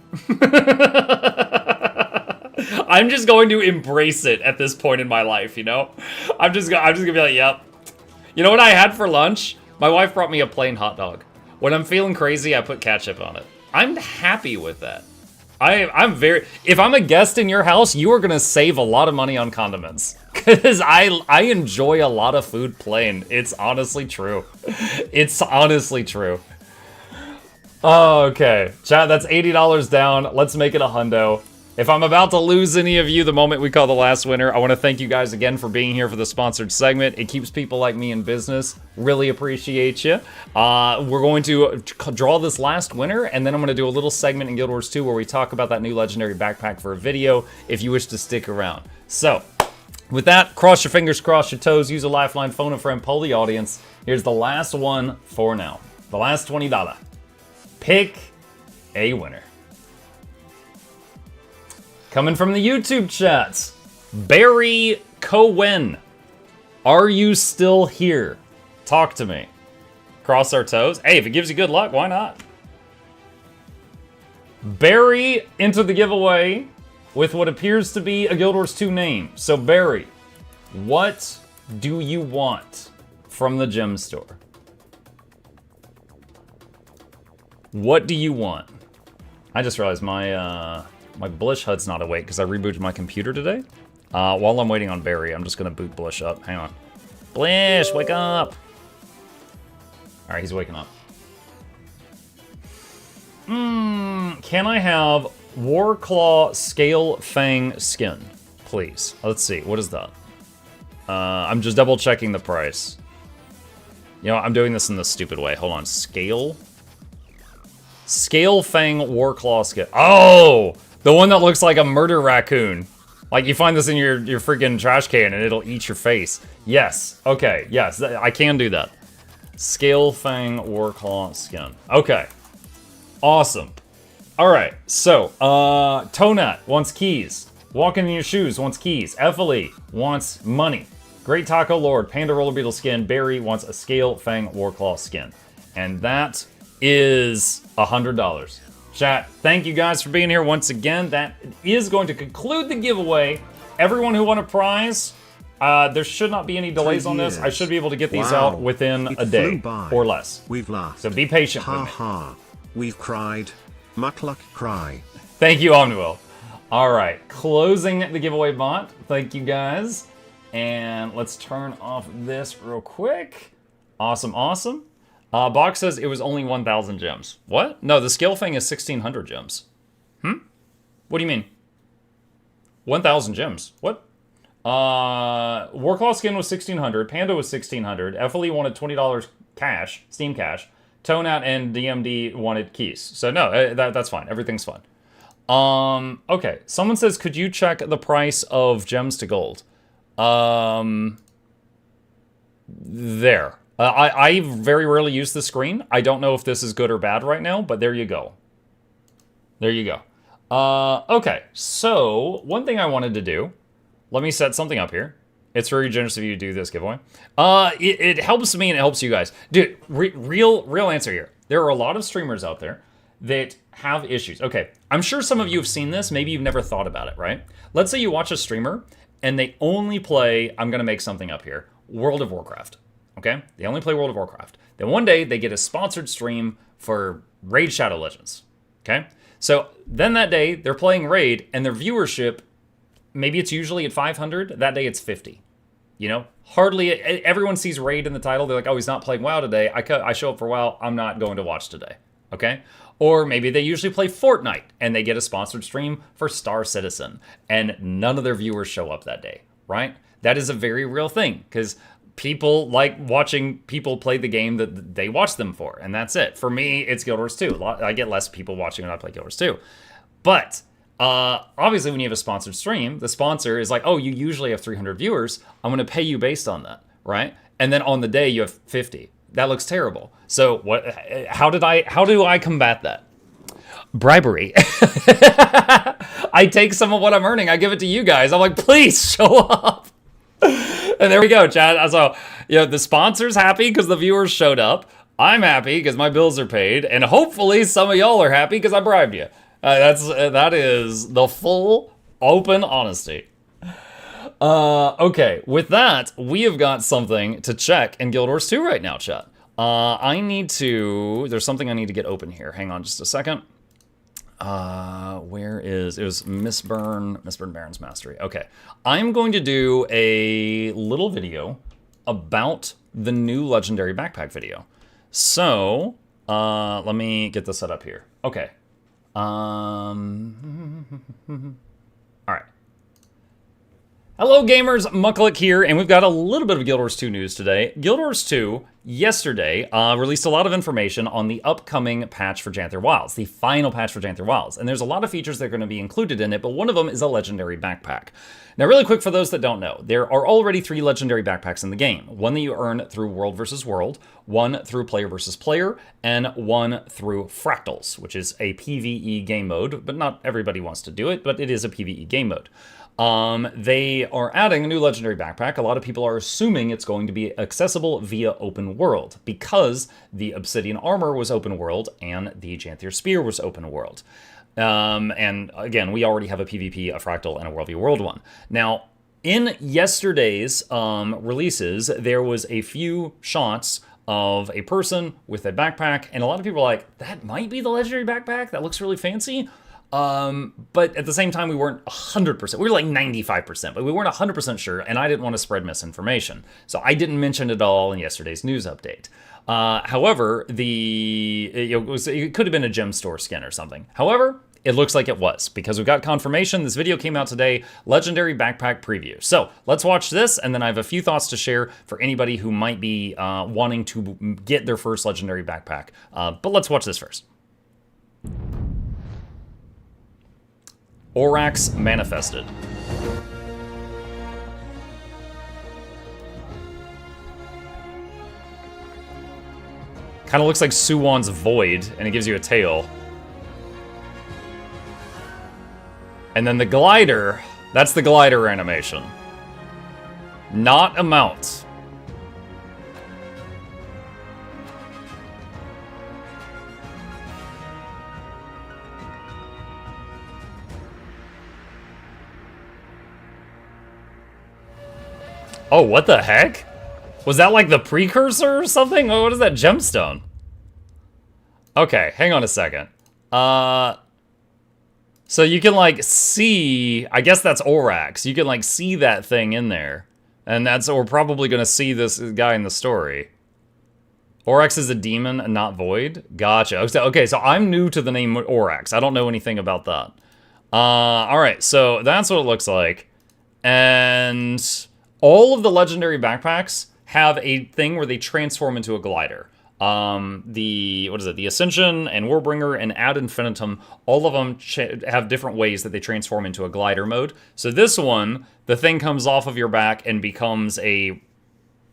I'm just going to embrace it at this point in my life, you know? I'm just gonna be like, yep. You know what I had for lunch? My wife brought me a plain hot dog. When I'm feeling crazy, I put ketchup on it. I'm happy with that. If I'm a guest in your house, you are gonna save a lot of money on condiments. Cause I enjoy a lot of food plain. It's honestly true. It's honestly true. Okay, chat, that's $80 down. Let's make it a hundo. If I'm about to lose any of you the moment we call the last winner, I want to thank you guys again for being here for the sponsored segment. It keeps people like me in business. Really appreciate you. We're going to draw this last winner, and then I'm going to do a little segment in Guild Wars 2 where we talk about that new legendary backpack for a video if you wish to stick around. So, with that, cross your fingers, cross your toes, use a lifeline, phone a friend, poll the audience. Here's the last one for now. The last $20. Pick a winner. Coming from the YouTube chats, Barry Cohen. Are you still here? Talk to me. Cross our toes. Hey, if it gives you good luck, why not? Barry entered the giveaway with what appears to be a Guild Wars 2 name. So Barry, what do you want from the gem store? What do you want? I just realized my Blish HUD's not awake because I rebooted my computer today. While I'm waiting on Barry, I'm just gonna boot Blish up. Hang on. Blish, wake up! Alright, he's waking up. Can I have Warclaw Scale Fang skin, please? Let's see, what is that? I'm just double checking the price. You know, I'm doing this in the stupid way. Hold on, Scale Fang Warclaw skin. Oh! The one that looks like a murder raccoon. Like, you find this in your freaking trash can and it'll eat your face. Yes. Okay. Yes. I can do that. Scale Fang Warclaw skin. Okay. Awesome. Alright. So, Tonat wants keys. Walking in Your Shoes wants keys. Ephilie wants money. Great Taco Lord, Panda Roller Beetle skin. Barry wants a Scale Fang Warclaw skin. And that is $100. Chat, thank you guys for being here once again. That is going to conclude the giveaway. Everyone who won a prize, there should not be any delays on this. I should be able to get these out within a day or less. We've laughed. So be patient Ha with me. ha. We've cried. Mukluk cry. Thank you, Omniwell. All right, closing the giveaway bot. Thank you guys. And let's turn off this real quick. Awesome, awesome. Box says it was only 1,000 gems. What? No, the skill thing is 1,600 gems. What do you mean? 1,000 gems. What? Warclaw skin was 1,600. Panda was 1,600. FLE wanted $20 cash, Steam cash. Tonat and DMD wanted keys. So no, that's fine. Everything's fine. Okay. Someone says, could you check the price of gems to gold? There. I very rarely use the screen. I don't know if this is good or bad right now, but there you go. There you go. Okay, so one thing I wanted to do, let me set something up here. It's very generous of you to do this giveaway. It helps me and it helps you guys. Dude, real answer here. There are a lot of streamers out there that have issues. Okay, I'm sure some of you have seen this. Maybe you've never thought about it, right? Let's say you watch a streamer and they only play, I'm gonna make something up here, World of Warcraft. Okay? They only play World of Warcraft. Then one day they get a sponsored stream for Raid Shadow Legends. Okay? So then that day they're playing Raid and their viewership, maybe it's usually at 500. That day it's 50. You know? Hardly, everyone sees Raid in the title. They're like, oh, he's not playing WoW today. I show up for WoW. I'm not going to watch today. Okay? Or maybe they usually play Fortnite and they get a sponsored stream for Star Citizen and none of their viewers show up that day, right? That is a very real thing because people like watching people play the game that they watch them for, and that's it. For me, it's Guild Wars 2. I get less people watching when I play Guild Wars 2. But obviously when you have a sponsored stream, the sponsor is like, oh, you usually have 300 viewers. I'm going to pay you based on that, right? And then on the day you have 50. That looks terrible. So what? How do I combat that? Bribery. I take some of what I'm earning. I give it to you guys. I'm like, please show up. And there we go, chat. So, the sponsor's happy because the viewers showed up. I'm happy because my bills are paid. And hopefully some of y'all are happy because I bribed you. That is the full, open honesty. Okay, with that, we have got something to check in Guild Wars 2 right now, chat. There's something I need to get open here. Hang on just a second. It was Mistburn Baron's Mastery. Okay, I'm going to do a little video about the new Legendary Backpack video. So, let me get this set up here. Okay. All right. Hello gamers, Mukluk here, and we've got a little bit of Guild Wars 2 news today. Guild Wars 2, yesterday, released a lot of information on the upcoming patch for Janther Wilds, the final patch for Janther Wilds. And there's a lot of features that are going to be included in it, but one of them is a legendary backpack. Now, really quick for those that don't know, there are already 3 legendary backpacks in the game. One that you earn through World vs. World, one through Player vs. Player, and one through Fractals, which is a PvE game mode, but not everybody wants to do it, but it is a PvE game mode. They are adding a new legendary backpack. A lot of people are assuming it's going to be accessible via open world because the Obsidian Armor was open world and the Janther Spear was open world. And again, we already have a PvP, a Fractal, and a World v. World one. Now, in yesterday's releases, there was a few shots of a person with a backpack, and a lot of people are like, that might be the legendary backpack? That looks really fancy. But at the same time, we weren't 100%. We were like 95%, but we weren't 100% sure, and I didn't want to spread misinformation. So I didn't mention it all in yesterday's news update. However, it could have been a gem store skin or something. However, it looks like it was, because we've got confirmation. This video came out today, Legendary Backpack Preview. So let's watch this, and then I have a few thoughts to share for anybody who might be wanting to get their first Legendary Backpack. But let's watch this first. Orax Manifested. Kind of looks like Suwon's Void, and it gives you a tail. And then the glider, that's the glider animation. Not a mount. Oh, what the heck? Was that like the precursor or something? Oh, what is that gemstone? Okay, hang on a second. So you can like see, I guess that's Orax. You can like see that thing in there. And we're probably gonna see this guy in the story. Orax is a demon and not void? Gotcha. Okay, so I'm new to the name Orax. I don't know anything about that. Alright, so that's what it looks like. And all of the legendary backpacks have a thing where they transform into a glider. The Ascension and Warbringer and Ad Infinitum, all of them have different ways that they transform into a glider mode. So this one, the thing comes off of your back and becomes a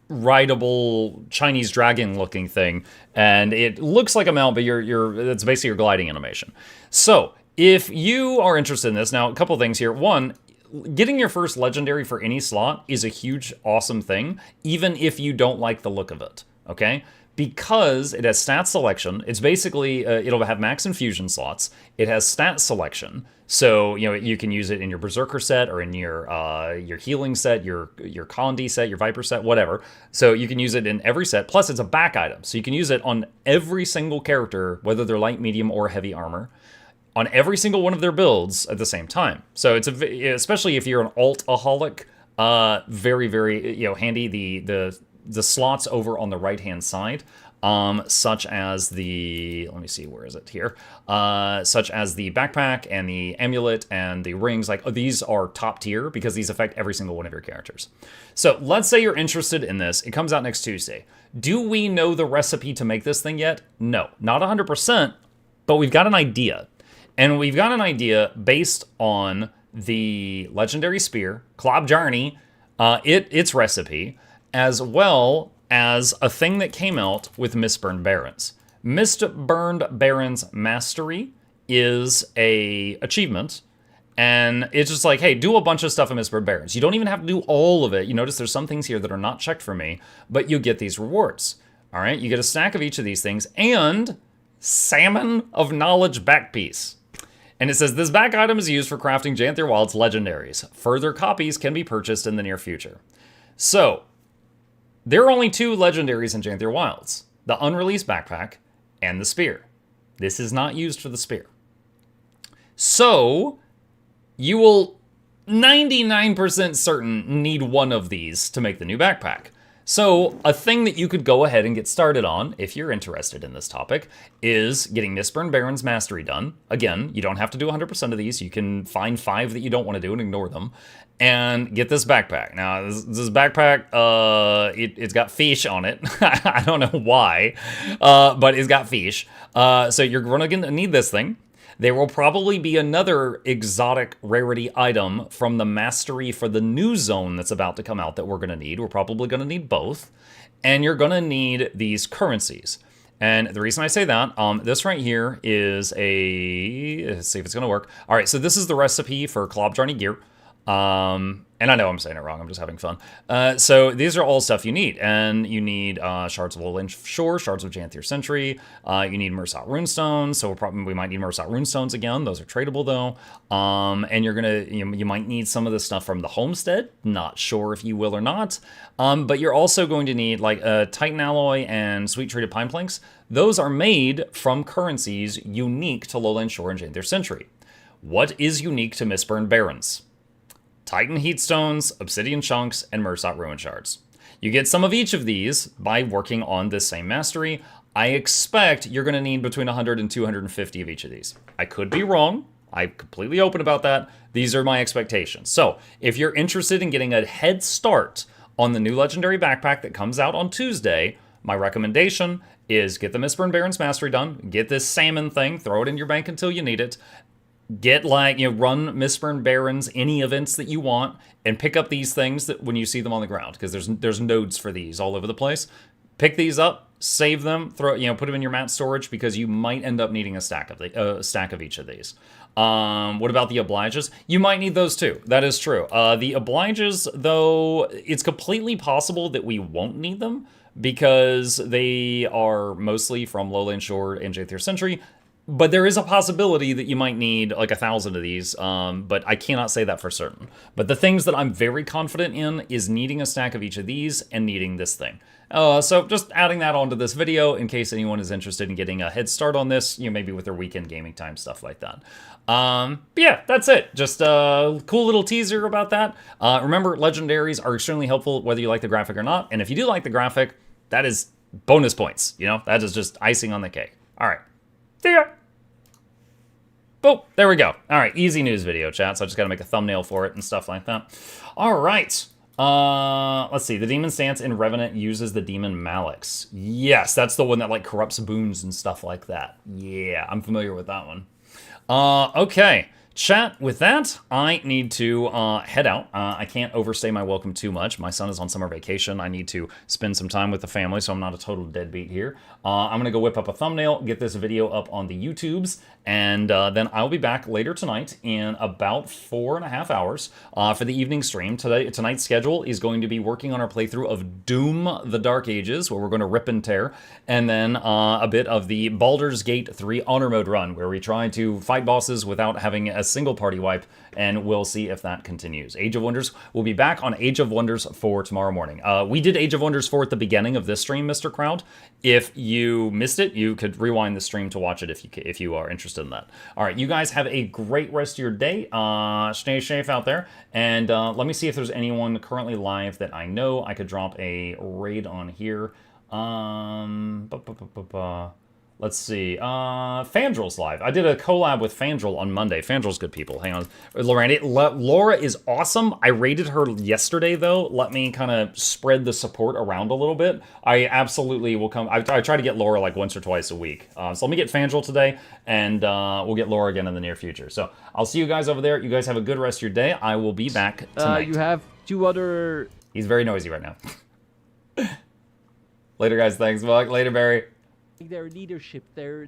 rideable Chinese dragon looking thing, and it looks like a mount, but it's basically your gliding animation. So if you are interested in this, now a couple things here. One, getting your first legendary for any slot is a huge, awesome thing, even if you don't like the look of it, okay? Because it has stat selection. It's basically, it'll have max infusion slots. It has stat selection. So, you know, you can use it in your Berserker set or in your healing set, your Condi set, your Viper set, whatever. So you can use it in every set. Plus, it's a back item. So you can use it on every single character, whether they're light, medium, or heavy armor, on every single one of their builds at the same time. So it's especially if you're an alt-aholic, very, very, you know, handy. The slots over on the right-hand side, such as the, let me see, where is it here? Such as the backpack and the amulet and the rings, like these are top tier because these affect every single one of your characters. So let's say you're interested in this. It comes out next Tuesday. Do we know the recipe to make this thing yet? No, not 100%, but we've got an idea. And we've got an idea based on the Legendary Spear, Klob Jarny, its recipe, as well as a thing that came out with Mistburned Barons. Mistburned Barons Mastery is a achievement, and it's just like, hey, do a bunch of stuff in Mistburned Barons. You don't even have to do all of it. You notice there's some things here that are not checked for me, but you get these rewards. All right, you get a stack of each of these things, and Salmon of Knowledge backpiece. And it says, this back item is used for crafting Janthier Wild's legendaries. Further copies can be purchased in the near future. So, there are only two legendaries in Janthier Wilds, the unreleased backpack and the spear. This is not used for the spear. So, you will 99% certain need one of these to make the new backpack. So, a thing that you could go ahead and get started on, if you're interested in this topic, is getting Mistburned Baron's Mastery done. Again, you don't have to do 100% of these. You can find 5 that you don't want to do and ignore them. And get this backpack. Now, this backpack, it's got fish on it. I don't know why, but it's got fish. So you're going to need this thing. There will probably be another exotic rarity item from the mastery for the new zone that's about to come out that we're going to need. We're probably going to need both. And you're going to need these currencies. And the reason I say that, this right here is let's see if it's going to work. All right, so this is the recipe for Klob Jarny gear. And I know I'm saying it wrong, I'm just having fun. So these are all stuff you need. And you need shards of Lowland Shore, shards of Janthier Sentry, you need Mursat Runestones, so we might need Mursat Runestones again, those are tradable though. And you're gonna, you might need some of the stuff from the Homestead, not sure if you will or not. But you're also going to need like Titan Alloy and Sweet Treated Pine Planks. Those are made from currencies unique to Lowland Shore and Janthier Sentry. What is unique to Mistburned Barons? Titan Heatstones, Obsidian Chunks, and Mursat Ruin Shards. You get some of each of these by working on this same mastery. I expect you're going to need between 100 and 250 of each of these. I could be wrong. I'm completely open about that. These are my expectations. So, if you're interested in getting a head start on the new Legendary Backpack that comes out on Tuesday, my recommendation is get the Mistburned Baron's Mastery done, get this salmon thing, throw it in your bank until you need it, get like, run Mistburned Barons, any events that you want, and pick up these things that when you see them on the ground, because there's nodes for these all over the place. Pick these up, save them, put them in your mat storage, because you might end up needing a stack of each of these. What about the obliges? You might need those too. That is true. The obliges, though, it's completely possible that we won't need them, because they are mostly from Lowland Shore and Janthier Sentry. But there is a possibility that you might need like 1,000 of these, but I cannot say that for certain. But the things that I'm very confident in is needing a stack of each of these and needing this thing. So just adding that onto this video in case anyone is interested in getting a head start on this, you know, maybe with their weekend gaming time, stuff like that. But yeah, that's it. Just a cool little teaser about that. Remember, legendaries are extremely helpful whether you like the graphic or not. And if you do like the graphic, that is bonus points. You know, that is just icing on the cake. All right. See ya. Boom, there we go. All right, easy news video, chat. So I just got to make a thumbnail for it and stuff like that. All right. Let's see. The Demon Stance in Revenant uses the Demon Malix. Yes, that's the one that like corrupts boons and stuff like that. Yeah, I'm familiar with that one. Okay. Chat, with that, I need to head out. I can't overstay my welcome too much. My son is on summer vacation. I need to spend some time with the family, so I'm not a total deadbeat here. I'm going to go whip up a thumbnail, get this video up on the YouTubes, and then I'll be back later tonight in about 4.5 hours for the evening stream. Tonight's schedule is going to be working on our playthrough of Doom: The Dark Ages, where we're going to rip and tear, and then a bit of the Baldur's Gate 3 Honor Mode run, where we try to fight bosses without having a single party wipe, and we'll see if that continues. Age of Wonders will be back on Age of Wonders 4 tomorrow morning. We did Age of Wonders 4 at the beginning of this stream, Mr. Crowd. If you missed it, you could rewind the stream to watch it if you are interested in that. All right, you guys have a great rest of your day. Stay safe out there, and let me see if there's anyone currently live that I know I could drop a raid on here. Let's see. Fandrel's live. I did a collab with Fandrel on Monday. Fandrel's good people. Hang on. Laura is awesome. I raided her yesterday, though. Let me kind of spread the support around a little bit. I absolutely will come. I try to get Laura like once or twice a week. So let me get Fandrel today, and we'll get Laura again in the near future. So I'll see you guys over there. You guys have a good rest of your day. I will be back tonight. You have 2 other... He's very noisy right now. Later, guys. Thanks, Buck. Later, Barry. Their leadership, their